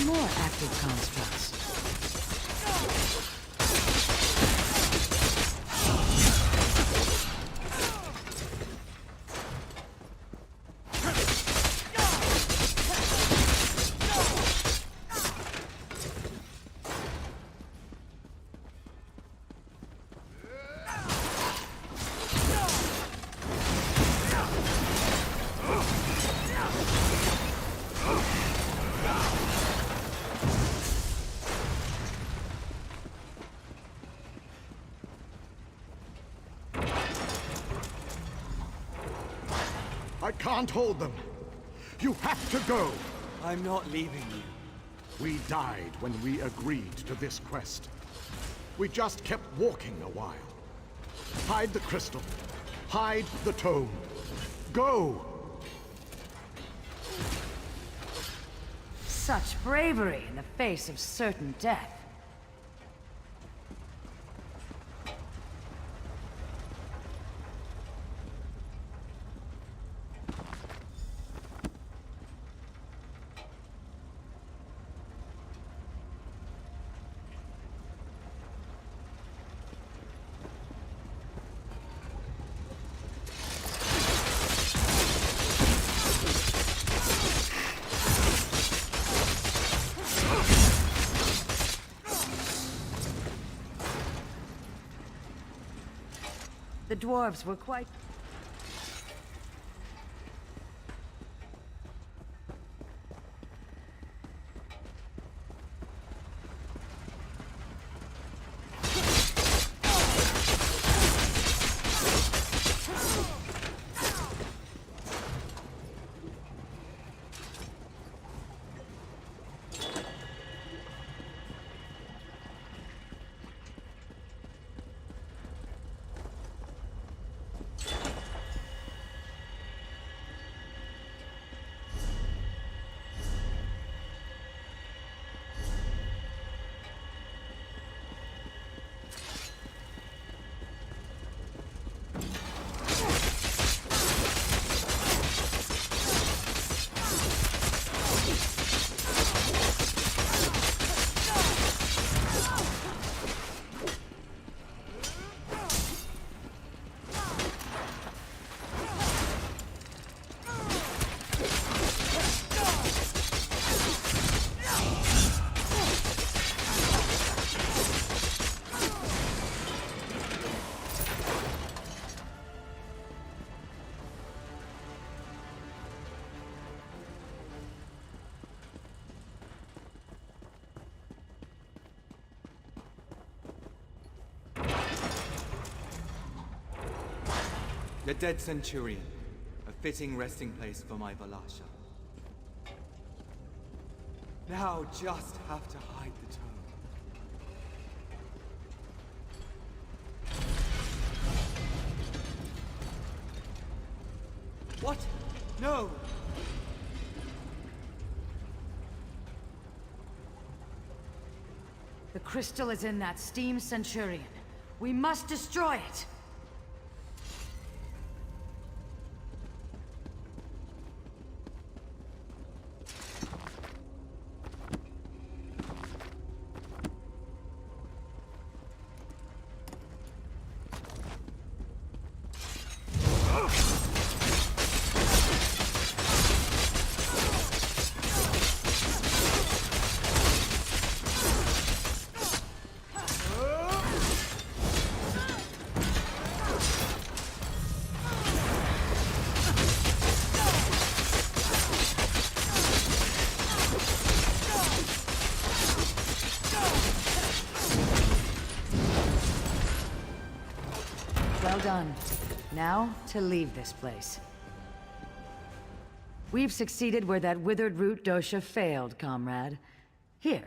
Speaker 1: More active constructs.
Speaker 22: I can't hold them. You have to go.
Speaker 23: I'm not leaving you.
Speaker 22: We died when we agreed to this quest. We just kept walking a while. Hide the crystal. Hide the tome. Go!
Speaker 1: Such bravery in the face of certain death. The dwarves were quite...
Speaker 23: The dead Centurion. A fitting resting place for my Valasha. Now just have to hide the tome. What? No!
Speaker 1: The crystal is in that steam Centurion. We must destroy it! Well done. Now, to leave this place. We've succeeded where that withered root dosha failed, comrade. Here,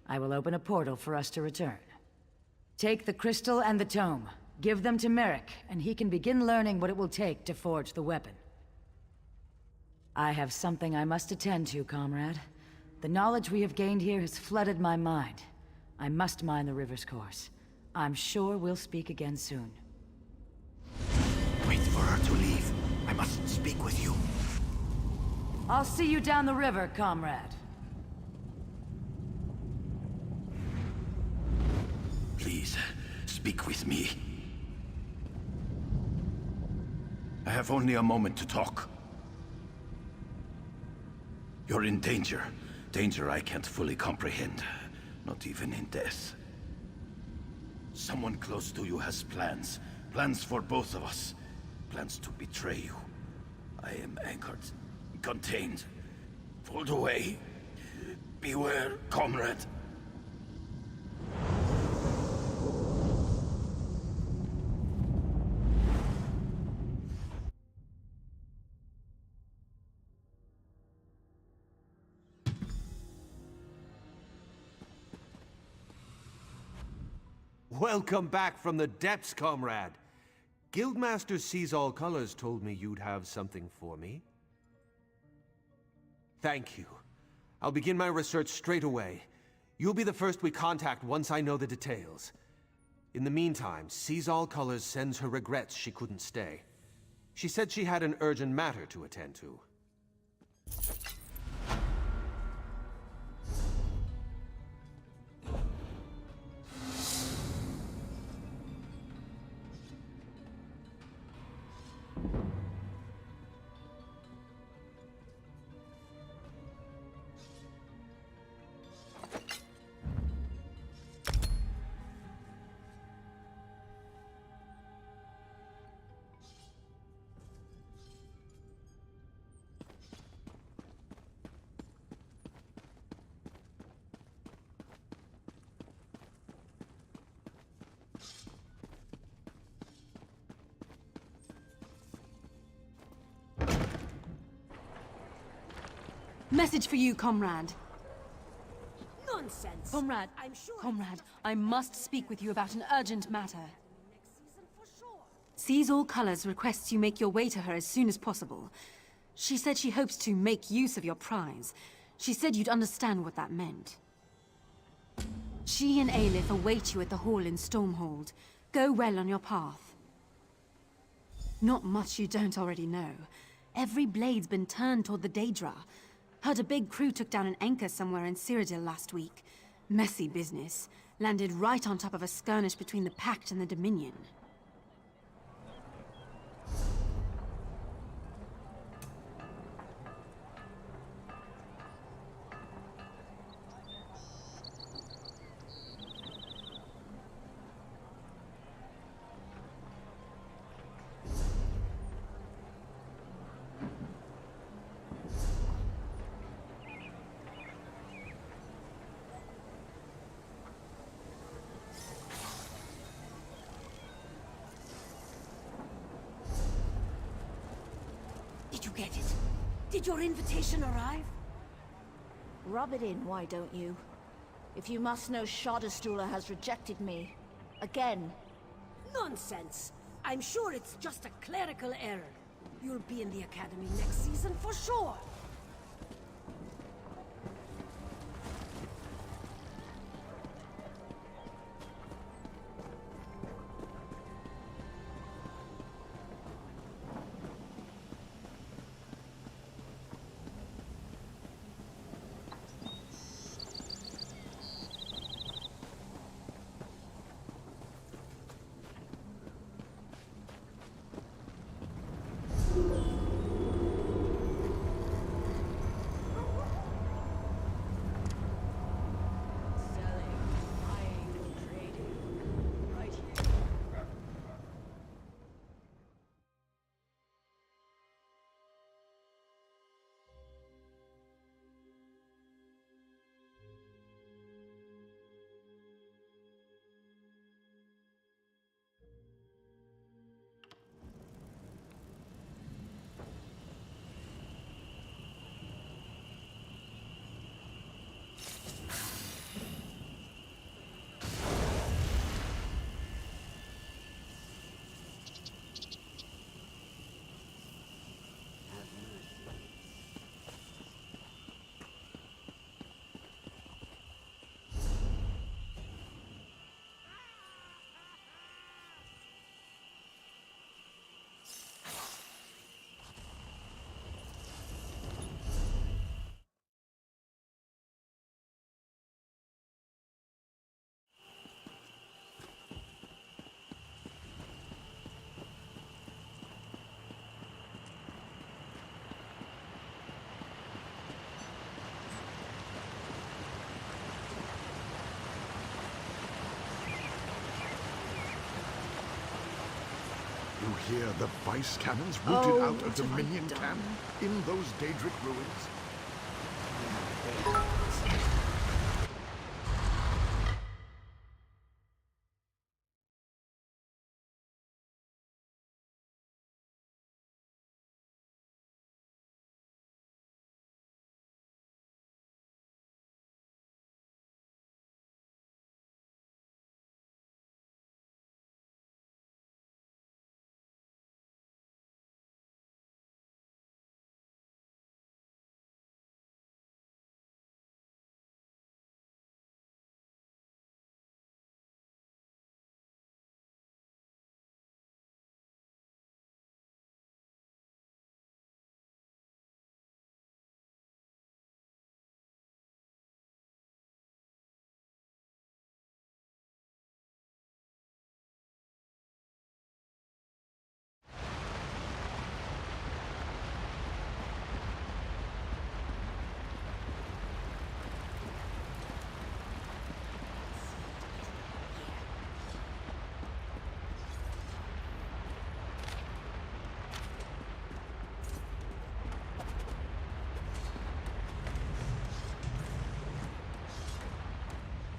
Speaker 1: I will open a portal for us to return. Take the crystal and the tome. Give them to Merrick, and he can begin learning what it will take to forge the weapon. I have something I must attend to, comrade. The knowledge we have gained here has flooded my mind. I must mind the river's course. I'm sure we'll speak again soon.
Speaker 2: Wait for her to leave. I must speak with you.
Speaker 1: I'll see you down the river, comrade.
Speaker 2: Please, speak with me. I have only a moment to talk. You're in danger. Danger I can't fully comprehend. Not even in death. Someone close to you has plans. Plans for both of us. Plans to betray you. I am anchored. Contained. Pulled away. Beware, comrade.
Speaker 14: Welcome back from the depths, comrade. Guildmaster Sees All Colors told me you'd have something for me. Thank you. I'll begin my research straight away. You'll be the first we contact once I know the details. In the meantime, Sees All Colors sends her regrets she couldn't stay. She said she had an urgent matter to attend to.
Speaker 4: Message for you, comrade.
Speaker 7: Nonsense!
Speaker 4: Comrade, Comrade, I must speak with you about an urgent matter. Sees All Colors requests you make your way to her as soon as possible. She said she hopes to make use of your prize. She said you'd understand what that meant. She and Aelith await you at the hall in Stormhold. Go well on your path. Not much you don't already know. Every blade's been turned toward the Daedra. Heard a big crew took down an anchor somewhere in Cyrodiil last week. Messy business. Landed right on top of a skirmish between the Pact and the Dominion.
Speaker 7: Did you get it? Did your invitation arrive?
Speaker 12: Rub it in, why don't you? If you must know, Shadowstula has rejected me. Again.
Speaker 7: Nonsense! I'm sure it's just a clerical error. You'll be in the Academy next season for sure!
Speaker 21: You hear the vice cannons rooted out of Dominion camp in those Daedric ruins?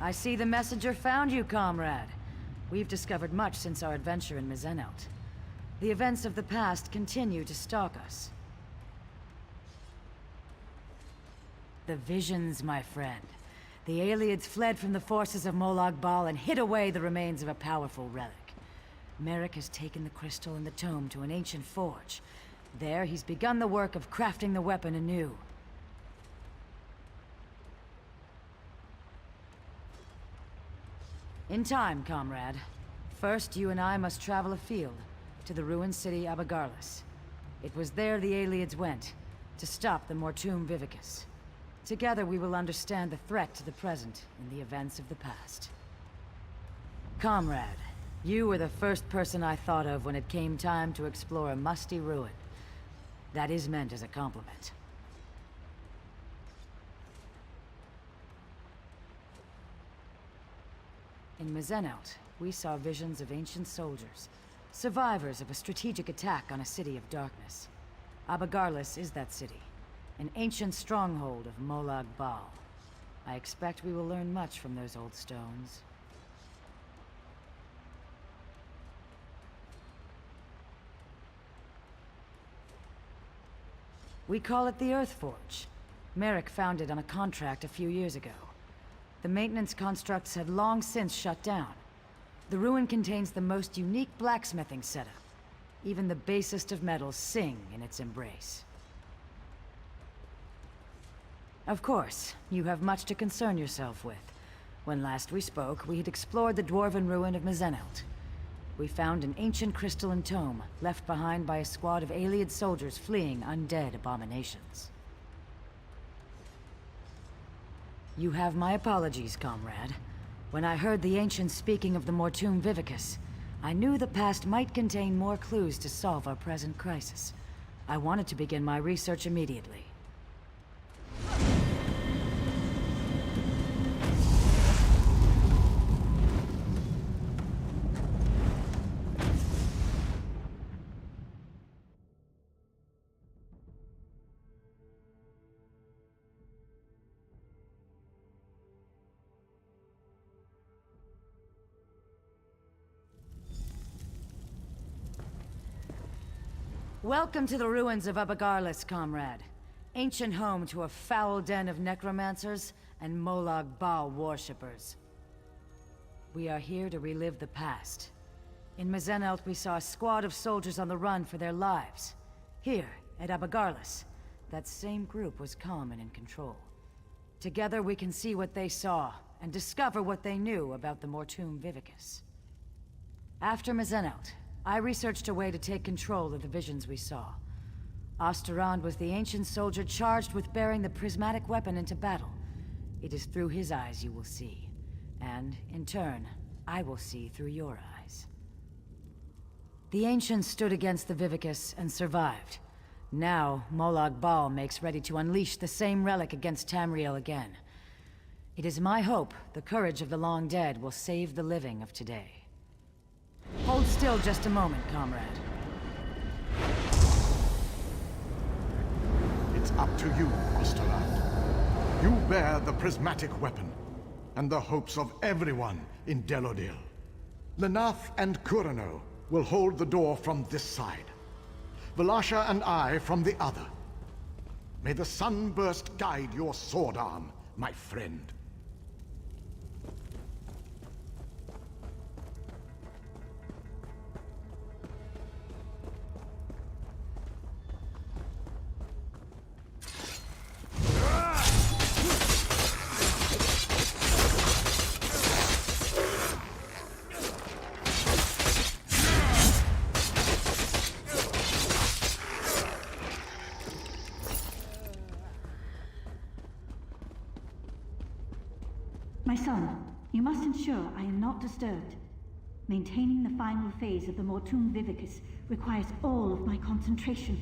Speaker 1: I see the messenger found you, comrade. We've discovered much since our adventure in Mizenout. The events of the past continue to stalk us. The visions, my friend. The Ayleids fled from the forces of Molag Bal and hid away the remains of a powerful relic. Merrick has taken the crystal and the tome to an ancient forge. There, he's begun the work of crafting the weapon anew. In time, comrade. First, you and I must travel afield, to the ruined city Abagarlis. It was there the Ayleids went, to stop the Mortum Vivicus. Together we will understand the threat to the present and the events of the past. Comrade, you were the first person I thought of when it came time to explore a musty ruin. That is meant as a compliment. In Mizenout, we saw visions of ancient soldiers, survivors of a strategic attack on a city of darkness. Abagarlis is that city, an ancient stronghold of Molag Bal. I expect we will learn much from those old stones. We call it the Earthforge. Merrick found it on a contract a few years ago. The maintenance constructs had long since shut down. The ruin contains the most unique blacksmithing setup. Even the basest of metals sing in its embrace. Of course, you have much to concern yourself with. When last we spoke, we had explored the dwarven ruin of Mizenelt. We found an ancient crystalline tome, left behind by a squad of Ayleid soldiers fleeing undead abominations. You have my apologies, comrade. When I heard the ancients speaking of the Mortum Vivicus, I knew the past might contain more clues to solve our present crisis. I wanted to begin my research immediately. Welcome to the ruins of Abagarlis, comrade. Ancient home to a foul den of necromancers and Molag Bal worshippers. We are here to relive the past. In Mizenelt, we saw a squad of soldiers on the run for their lives. Here, at Abagarlis, that same group was calm and in control. Together we can see what they saw, and discover what they knew about the Mortum Vivicus. After Mizenelt, I researched a way to take control of the visions we saw. Osterand was the ancient soldier charged with bearing the prismatic weapon into battle. It is through his eyes you will see. And, in turn, I will see through your eyes. The ancients stood against the Vivicus and survived. Now, Molag Bal makes ready to unleash the same relic against Tamriel again. It is my hope the courage of the long dead will save the living of today. Hold still just a moment, comrade.
Speaker 22: It's up to you, Osterland. You bear the prismatic weapon, and the hopes of everyone in Delodil. Lenath and Kurano will hold the door from this side. Valasha and I from the other. May the sunburst guide your sword arm, my friend.
Speaker 3: My son, you must ensure I am not disturbed. Maintaining the final phase of the Mortum Vivicus requires all of my concentration.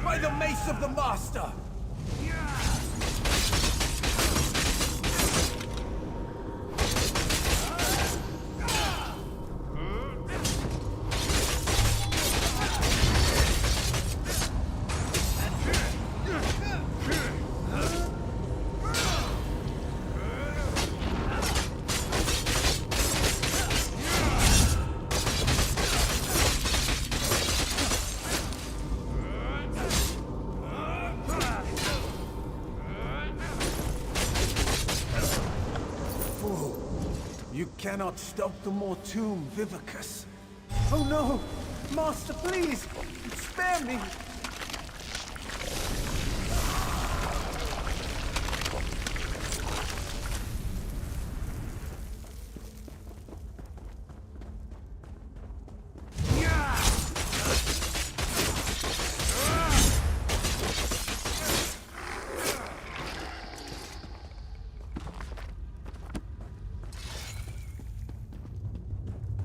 Speaker 19: By the mace of the Master!
Speaker 5: You cannot stop the Mortum Vivicus. Oh no! Master, please! Spare me!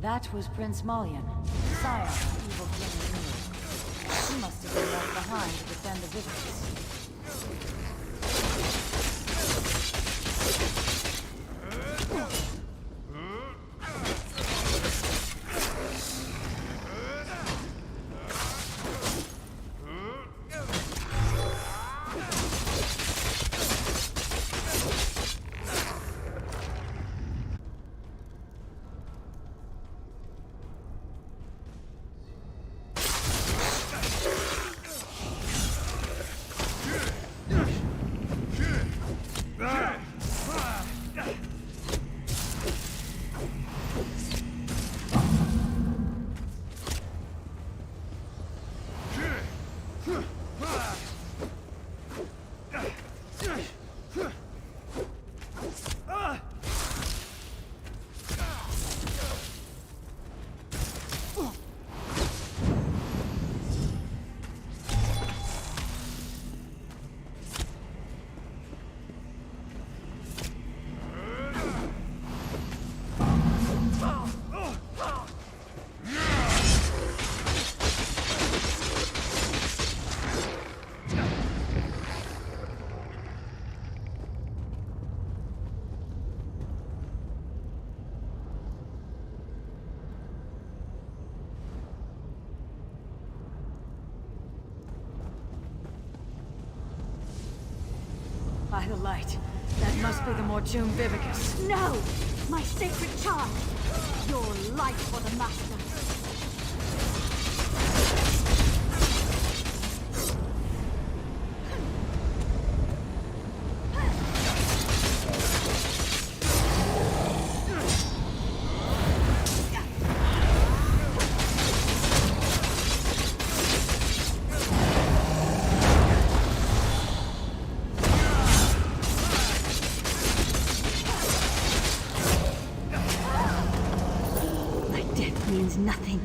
Speaker 1: That was Prince Malian, sire of the evil King Ymir. He must have been left behind to defend the Vivicus. By the light, that must be the Mortum Vivicus.
Speaker 3: No! My sacred charm! Your life for the Master! Means nothing.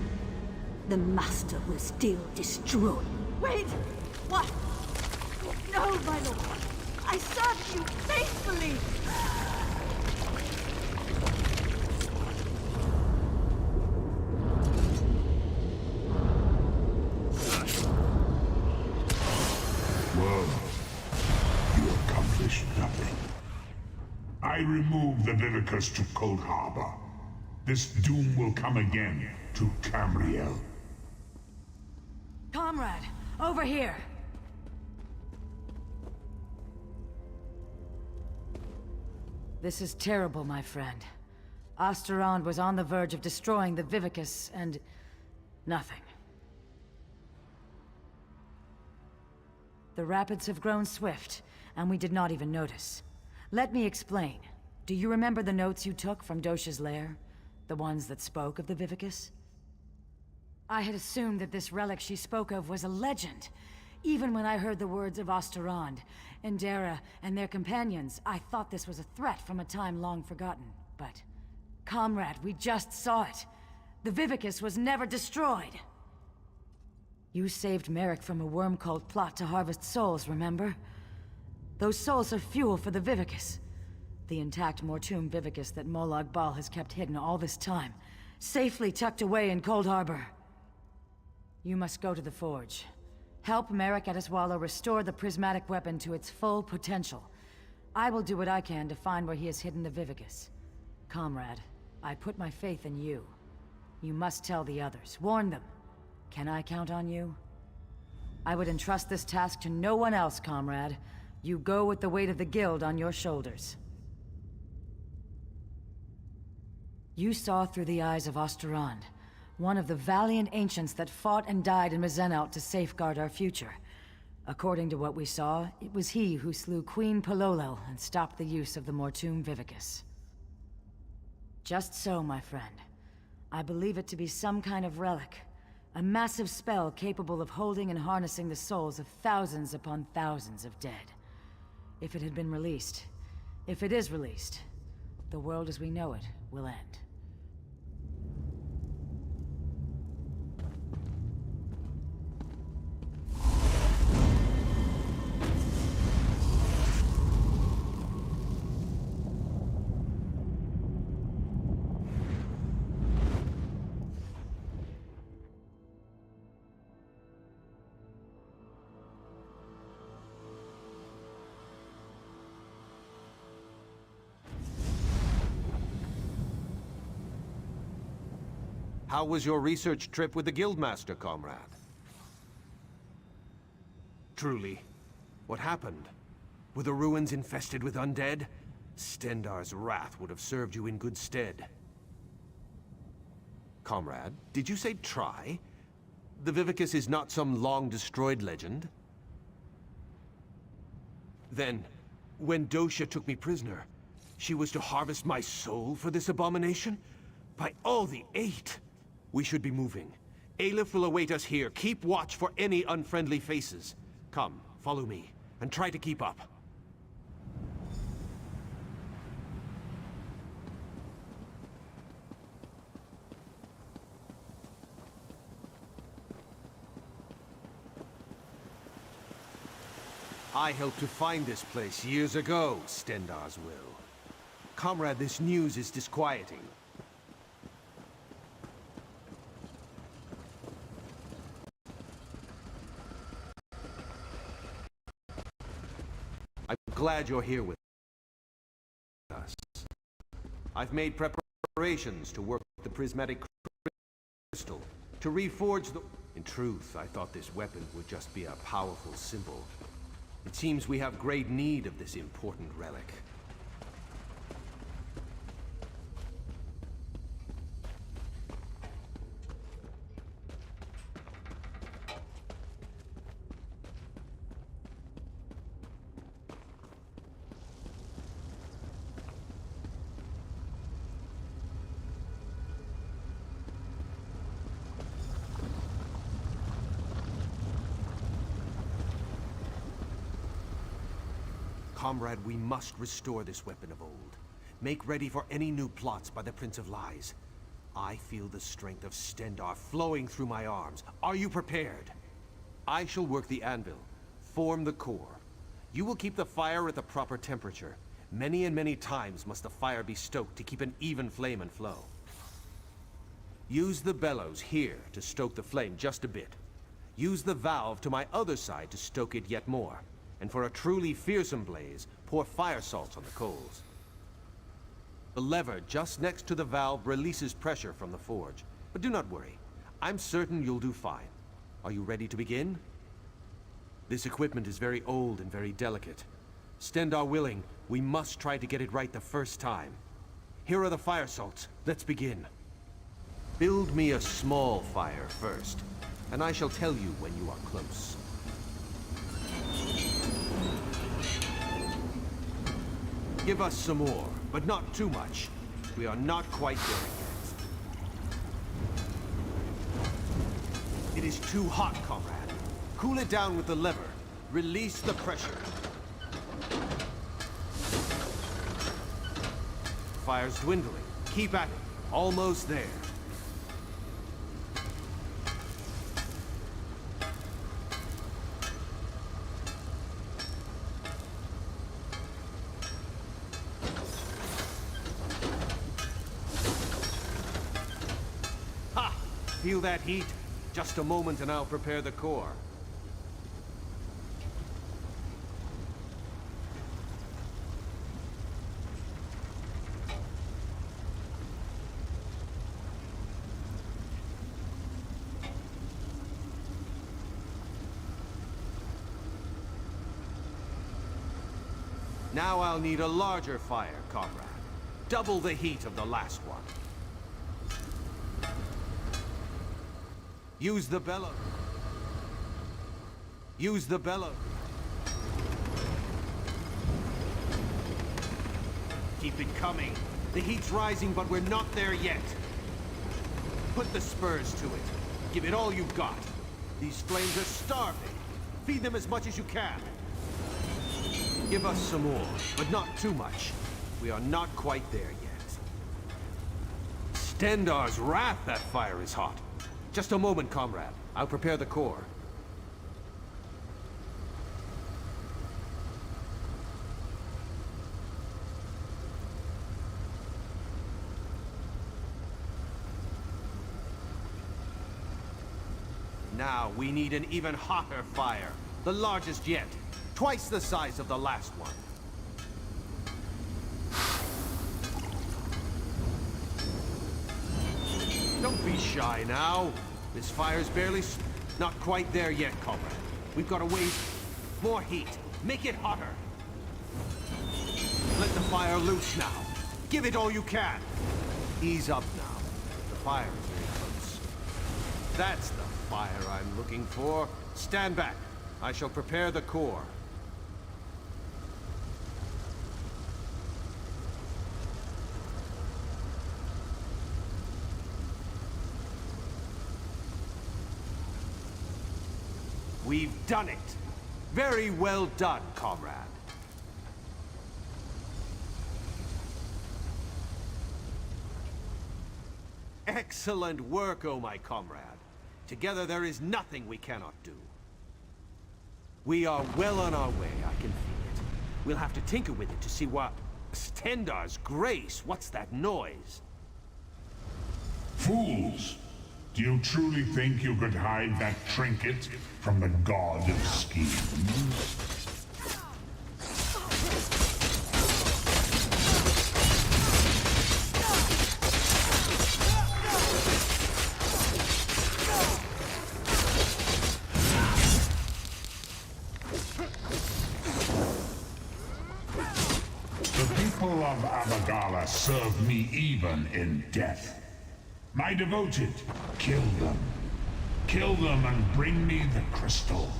Speaker 3: The Master will still destroy. Wait! What? No, my lord! I served you faithfully!
Speaker 6: Well, you accomplished nothing. I removed the Vivicus to Cold Harbor. This doom will come again to Tamriel.
Speaker 1: Comrade, over here! This is terrible, my friend. Osterond was on the verge of destroying the Vivicus, and nothing. The rapids have grown swift, and we did not even notice. Let me explain. Do you remember the notes you took from Dosha's lair? The ones that spoke of the Vivicus? I had assumed that this relic she spoke of was a legend. Even when I heard the words of Osterond, Endera, and their companions, I thought this was a threat from a time long forgotten. But, comrade, we just saw it. The Vivicus was never destroyed. You saved Merrick from a worm-cult plot to harvest souls, remember? Those souls are fuel for the Vivicus. The intact Mortum Vivicus that Molag Bal has kept hidden all this time, safely tucked away in Cold Harbor. You must go to the Forge. Help Merrick Adeswalo restore the prismatic weapon to its full potential. I will do what I can to find where he has hidden the Vivicus. Comrade, I put my faith in you. You must tell the others. Warn them. Can I count on you? I would entrust this task to no one else, comrade. You go with the weight of the Guild on your shoulders. You saw through the eyes of Osterond, one of the valiant ancients that fought and died in Mizenalt to safeguard our future. According to what we saw, it was he who slew Queen Pololo and stopped the use of the Mortum Vivicus. Just so, my friend. I believe it to be some kind of relic. A massive spell capable of holding and harnessing the souls of thousands upon thousands of dead. If it had been released, if it is released, the world as we know it will end.
Speaker 8: How was your research trip with the Guildmaster, comrade? Truly. What happened? Were the ruins infested with undead? Stendarr's wrath would have served you in good stead. Comrade, did you say try? The Vivicus is not some long-destroyed legend? Then, when Dosha took me prisoner, she was to harvest my soul for this abomination? By all the eight! We should be moving. Aleph will await us here. Keep watch for any unfriendly faces. Come, follow me, and try to keep up. I helped to find this place years ago, Stendarr's will. Comrade, this news is disquieting. I'm glad you're here with us. I've made preparations to work the prismatic crystal, to reforge the... In truth, I thought this weapon would just be a powerful symbol. It seems we have great need of this important relic. Comrade, we must restore this weapon of old. Make ready for any new plots by the Prince of Lies. I feel the strength of Stendarr flowing through my arms. Are you prepared? I shall work the anvil, form the core. You will keep the fire at the proper temperature. Many and many times must the fire be stoked to keep an even flame and flow. Use the bellows here to stoke the flame just a bit. Use the valve to my other side to stoke it yet more. And for a truly fearsome blaze, pour fire salts on the coals. The lever just next to the valve releases pressure from the forge. But do not worry. I'm certain you'll do fine. Are you ready to begin? This equipment is very old and very delicate. Stendarr willing, we must try to get it right the first time. Here are the fire salts. Let's begin. Build me a small fire first, and I shall tell you when you are close. Give us some more, but not too much. We are not quite there yet. It is too hot, comrade. Cool it down with the lever. Release the pressure. Fire's dwindling. Keep at it. Almost there. Feel that heat? Just a moment and I'll prepare the core. Now I'll need a larger fire, comrade. Double the heat of the last one. Use the bellow. Use the bellow. Keep it coming. The heat's rising, but we're not there yet. Put the spurs to it. Give it all you've got. These flames are starving. Feed them as much as you can. Give us some more, but not too much. We are not quite there yet. Stendarr's wrath, that fire is hot. Just a moment, comrade. I'll prepare the core. Now we need an even hotter fire. The largest yet. Twice the size of the last one. Don't be shy now. This fire's barely... Not quite there yet, comrade. We've got to wait. More heat. Make it hotter. Let the fire loose now. Give it all you can. Ease up now. The fire is very close. That's the fire I'm looking for. Stand back. I shall prepare the core. We've done it! Very well done, comrade. Excellent work, oh my comrade. Together there is nothing we cannot do. We are well on our way, I can feel it. We'll have to tinker with it to see what... Stendarr's grace, what's that noise?
Speaker 6: Fools! Do you truly think you could hide that trinket from the god of schemes? The people of Abagala serve me even in death. My devoted, kill them. Kill them and bring me the crystal.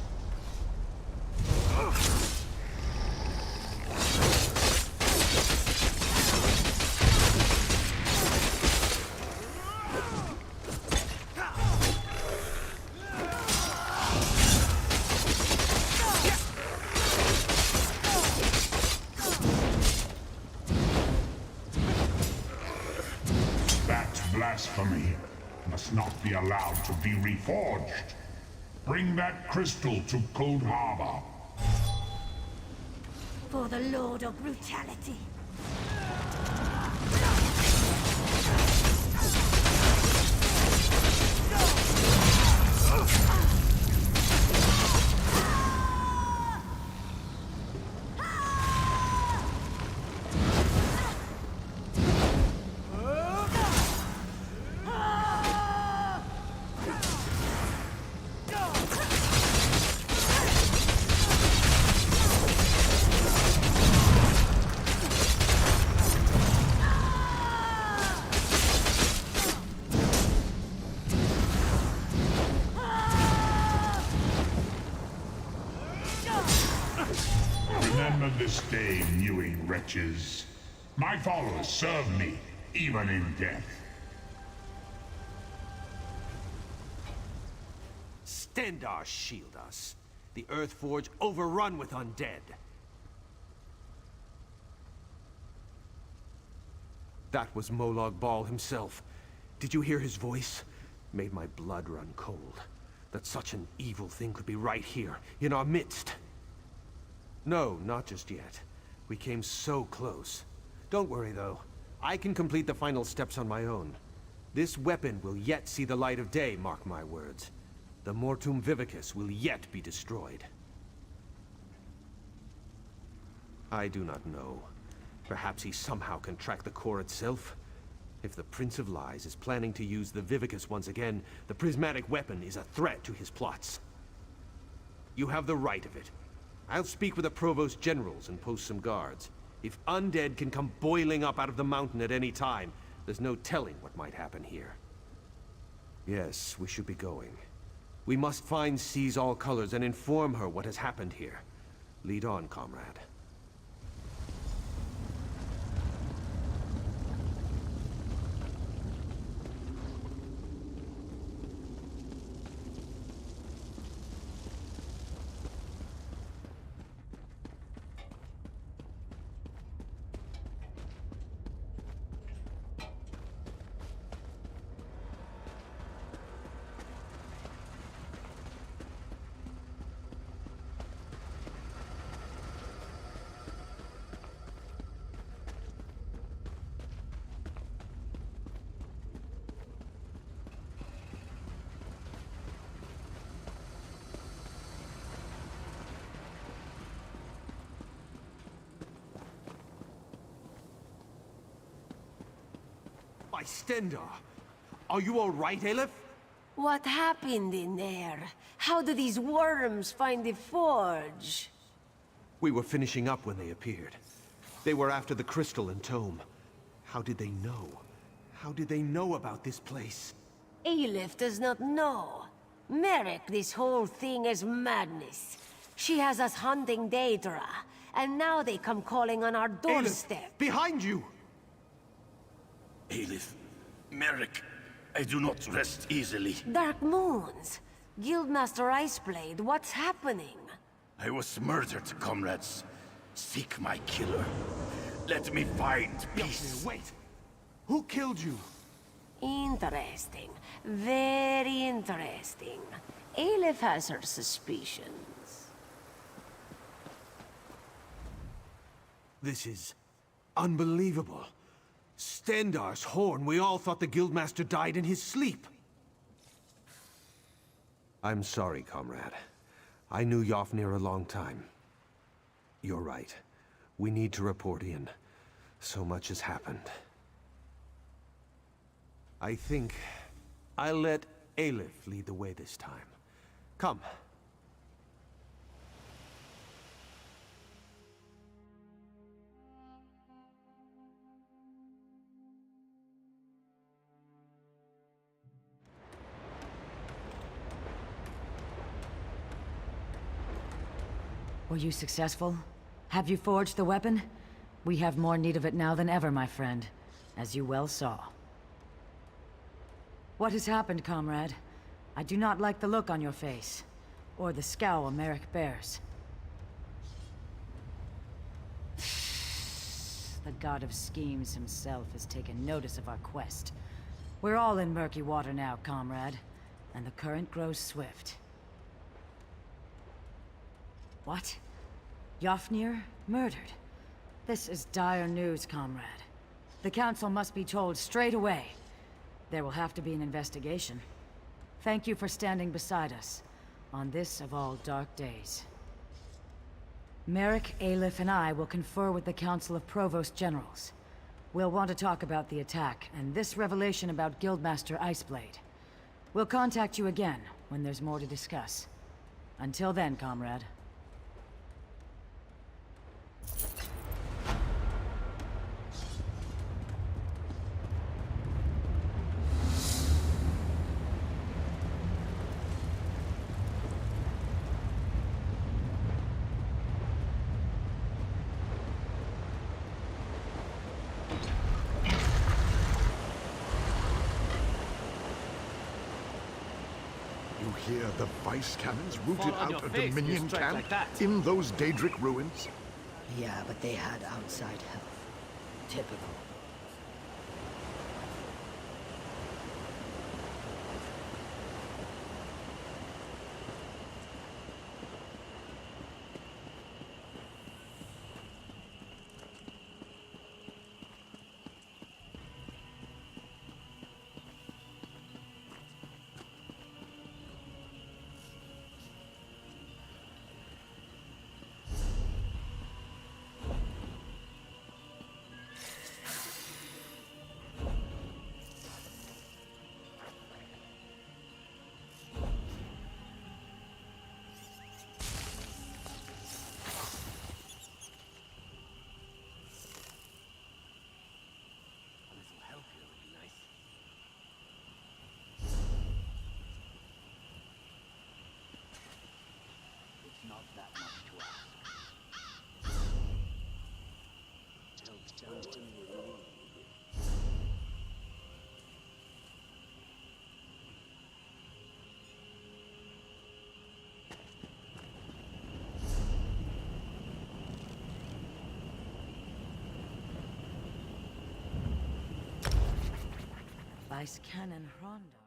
Speaker 6: Blasphemy must not be allowed to be reforged. Bring that crystal to Cold Harbor.
Speaker 7: For the Lord of Brutality.
Speaker 6: Remember this day, mewing wretches. My followers serve me, even in death.
Speaker 8: Stendarr shield us. The Earthforge overrun with undead. That was Molag Bal himself. Did you hear his voice? Made my blood run cold. That such an evil thing could be right here, in our midst. No, not just yet. We came so close. Don't worry, though. I can complete the final steps on my own. This weapon will yet see the light of day, mark my words. The Mortum Vivicus will yet be destroyed. I do not know. Perhaps he somehow can track the core itself? If the Prince of Lies is planning to use the Vivicus once again, the prismatic weapon is a threat to his plots. You have the right of it. I'll speak with the Provost Generals and post some guards. If undead can come boiling up out of the mountain at any time, there's no telling what might happen here. Yes, we should be going. We must find Seize All Colors and inform her what has happened here. Lead on, comrade. by Stendarr. Are you all right, Aleph?
Speaker 10: What happened in there? How do these worms find the forge?
Speaker 8: We were finishing up when they appeared. They were after the crystal and tome. How did they know? How did they know about this place?
Speaker 10: Aleph does not know. Merrick, this whole thing is madness. She has us hunting Daedra, and now they come calling on our doorstep.
Speaker 8: Aleph, behind you!
Speaker 2: Aleph, Merrick, I do not rest easily.
Speaker 10: Dark Moons! Guildmaster Iceblade, what's happening?
Speaker 2: I was murdered, comrades. Seek my killer. Let me find peace.
Speaker 8: Wait! Who killed you?
Speaker 10: Interesting. Very interesting. Aleph has her suspicions.
Speaker 8: This is unbelievable. Stendarr's horn. We all thought the Guildmaster died in his sleep. I'm sorry, comrade. I knew Yofnir a long time. You're right. We need to report in. So much has happened. I think I'll let Aleph lead the way this time. Come.
Speaker 1: Were you successful? Have you forged the weapon? We have more need of it now than ever, my friend, as you well saw. What has happened, comrade? I do not like the look on your face, or the scowl Merrick bears. The god of schemes himself has taken notice of our quest. We're all in murky water now, comrade, and the current grows swift. What? Yofnir murdered? This is dire news, comrade. The Council must be told straight away. There will have to be an investigation. Thank you for standing beside us on this of all dark days. Merrick, Aleph, and I will confer with the Council of Provost Generals. We'll want to talk about the attack and this revelation about Guildmaster Iceblade. We'll contact you again when there's more to discuss. Until then, comrade.
Speaker 21: You hear the vice cannons rooted
Speaker 15: Fall on
Speaker 21: out
Speaker 15: your
Speaker 21: a
Speaker 15: face,
Speaker 21: Dominion
Speaker 15: you strike
Speaker 21: camp
Speaker 15: like that.
Speaker 21: in those Daedric ruins?
Speaker 7: Yeah, but they had outside help. Typical.
Speaker 19: Not that much to ask. Tell him you need.
Speaker 1: Vice Cannon Hrondor.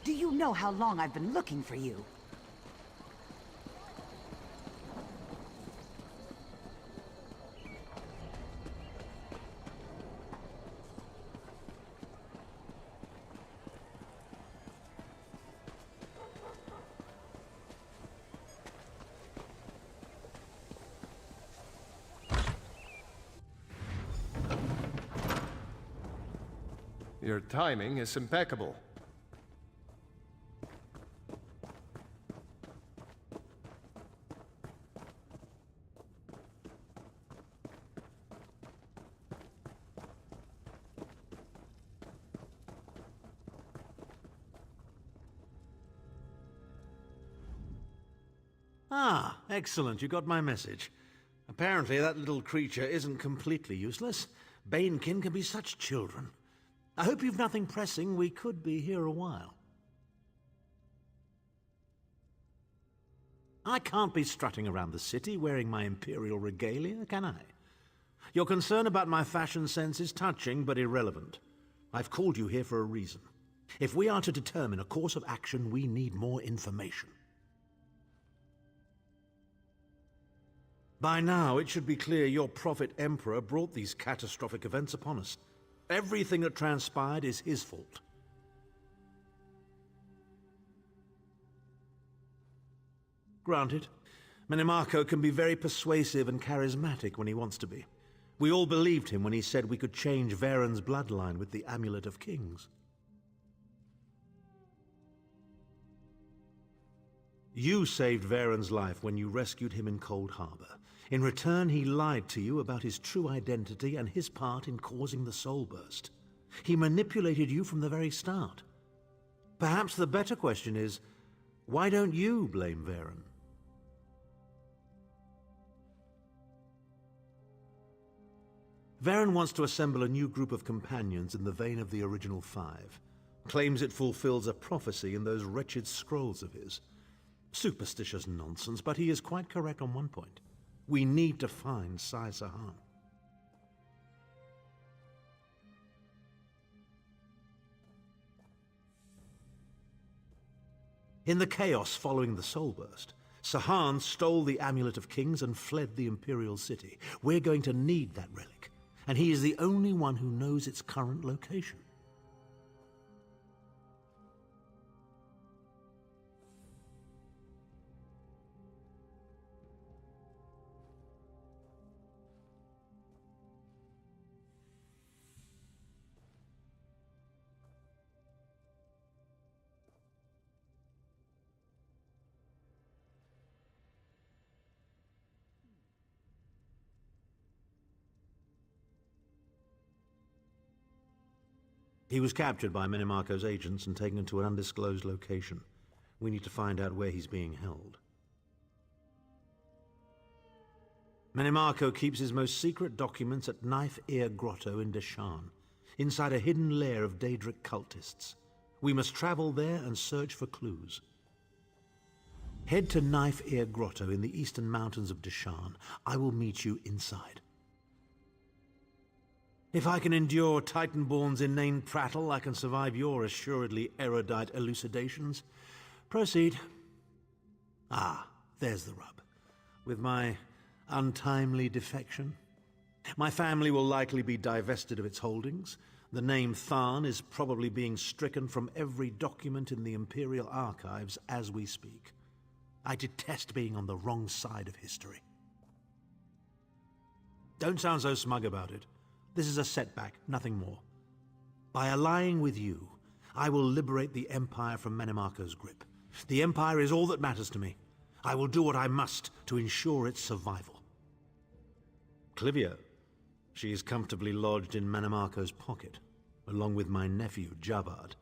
Speaker 20: Do you know how long I've been looking for you?
Speaker 15: Your timing is impeccable.
Speaker 14: Ah, excellent. You got my message. Apparently that little creature isn't completely useless. Banekin can be such children. I hope you've nothing pressing. We could be here a while. I can't be strutting around the city wearing my imperial regalia, can I? Your concern about my fashion sense is touching but irrelevant. I've called you here for a reason. If we are to determine a course of action, we need more information. By now, it should be clear your Prophet Emperor brought these catastrophic events upon us. Everything that transpired is his fault. Granted, Menimarco can be very persuasive and charismatic when he wants to be. We all believed him when he said we could change Varen's bloodline with the Amulet of Kings. You saved Varen's life when you rescued him in Cold Harbor. In return, he lied to you about his true identity and his part in causing the Soul Burst. He manipulated you from the very start. Perhaps the better question is, why don't you blame Varen? Varen wants to assemble a new group of companions in the vein of the original 5. Claims it fulfills a prophecy in those wretched scrolls of his. Superstitious nonsense, but he is quite correct on one point. We need to find Sai-Sahan. In the chaos following the Soul Burst, Sahan stole the Amulet of Kings and fled the Imperial City. We're going to need that relic, and he is the only one who knows its current location. He was captured by Menimarco's agents and taken to an undisclosed location. We need to find out where he's being held. Menimarco keeps his most secret documents at Knife Ear Grotto in Deshaan, inside a hidden lair of Daedric cultists. We must travel there and search for clues. Head to Knife Ear Grotto in the eastern mountains of Deshaan. I will meet you inside. If I can endure Titanborn's inane prattle, I can survive your assuredly erudite elucidations. Proceed. Ah, there's the rub. With my untimely defection, my family will likely be divested of its holdings. The name Tharn is probably being stricken from every document in the Imperial Archives as we speak. I detest being on the wrong side of history. Don't sound so smug about it. This is a setback, nothing more. By allying with you, I will liberate the Empire from Menimarco's grip. The Empire is all that matters to me. I will do what I must to ensure its survival. Clivia, she is comfortably lodged in Menimarco's pocket, along with my nephew, Jabad.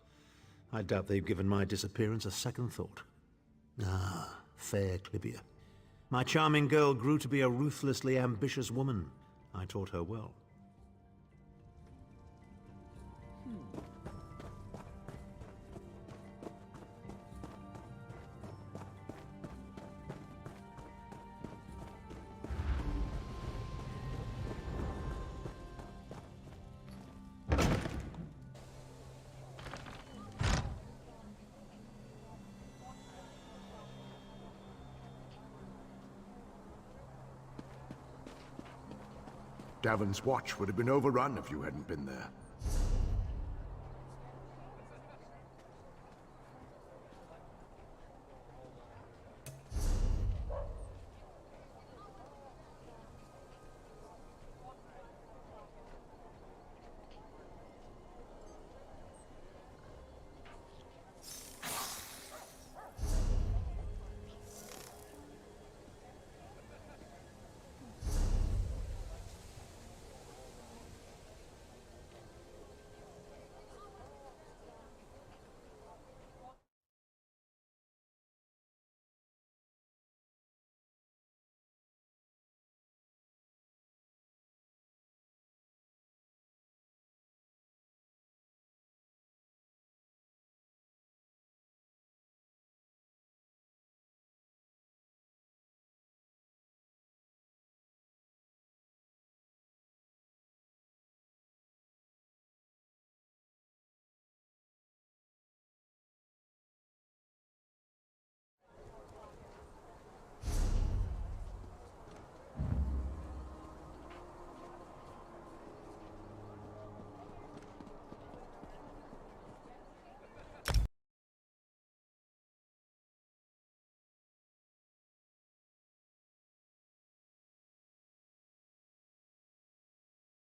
Speaker 14: I doubt they've given my disappearance a second thought. Ah, fair Clivia. My charming girl grew to be a ruthlessly ambitious woman. I taught her well.
Speaker 21: Davon's watch would have been overrun if you hadn't been there.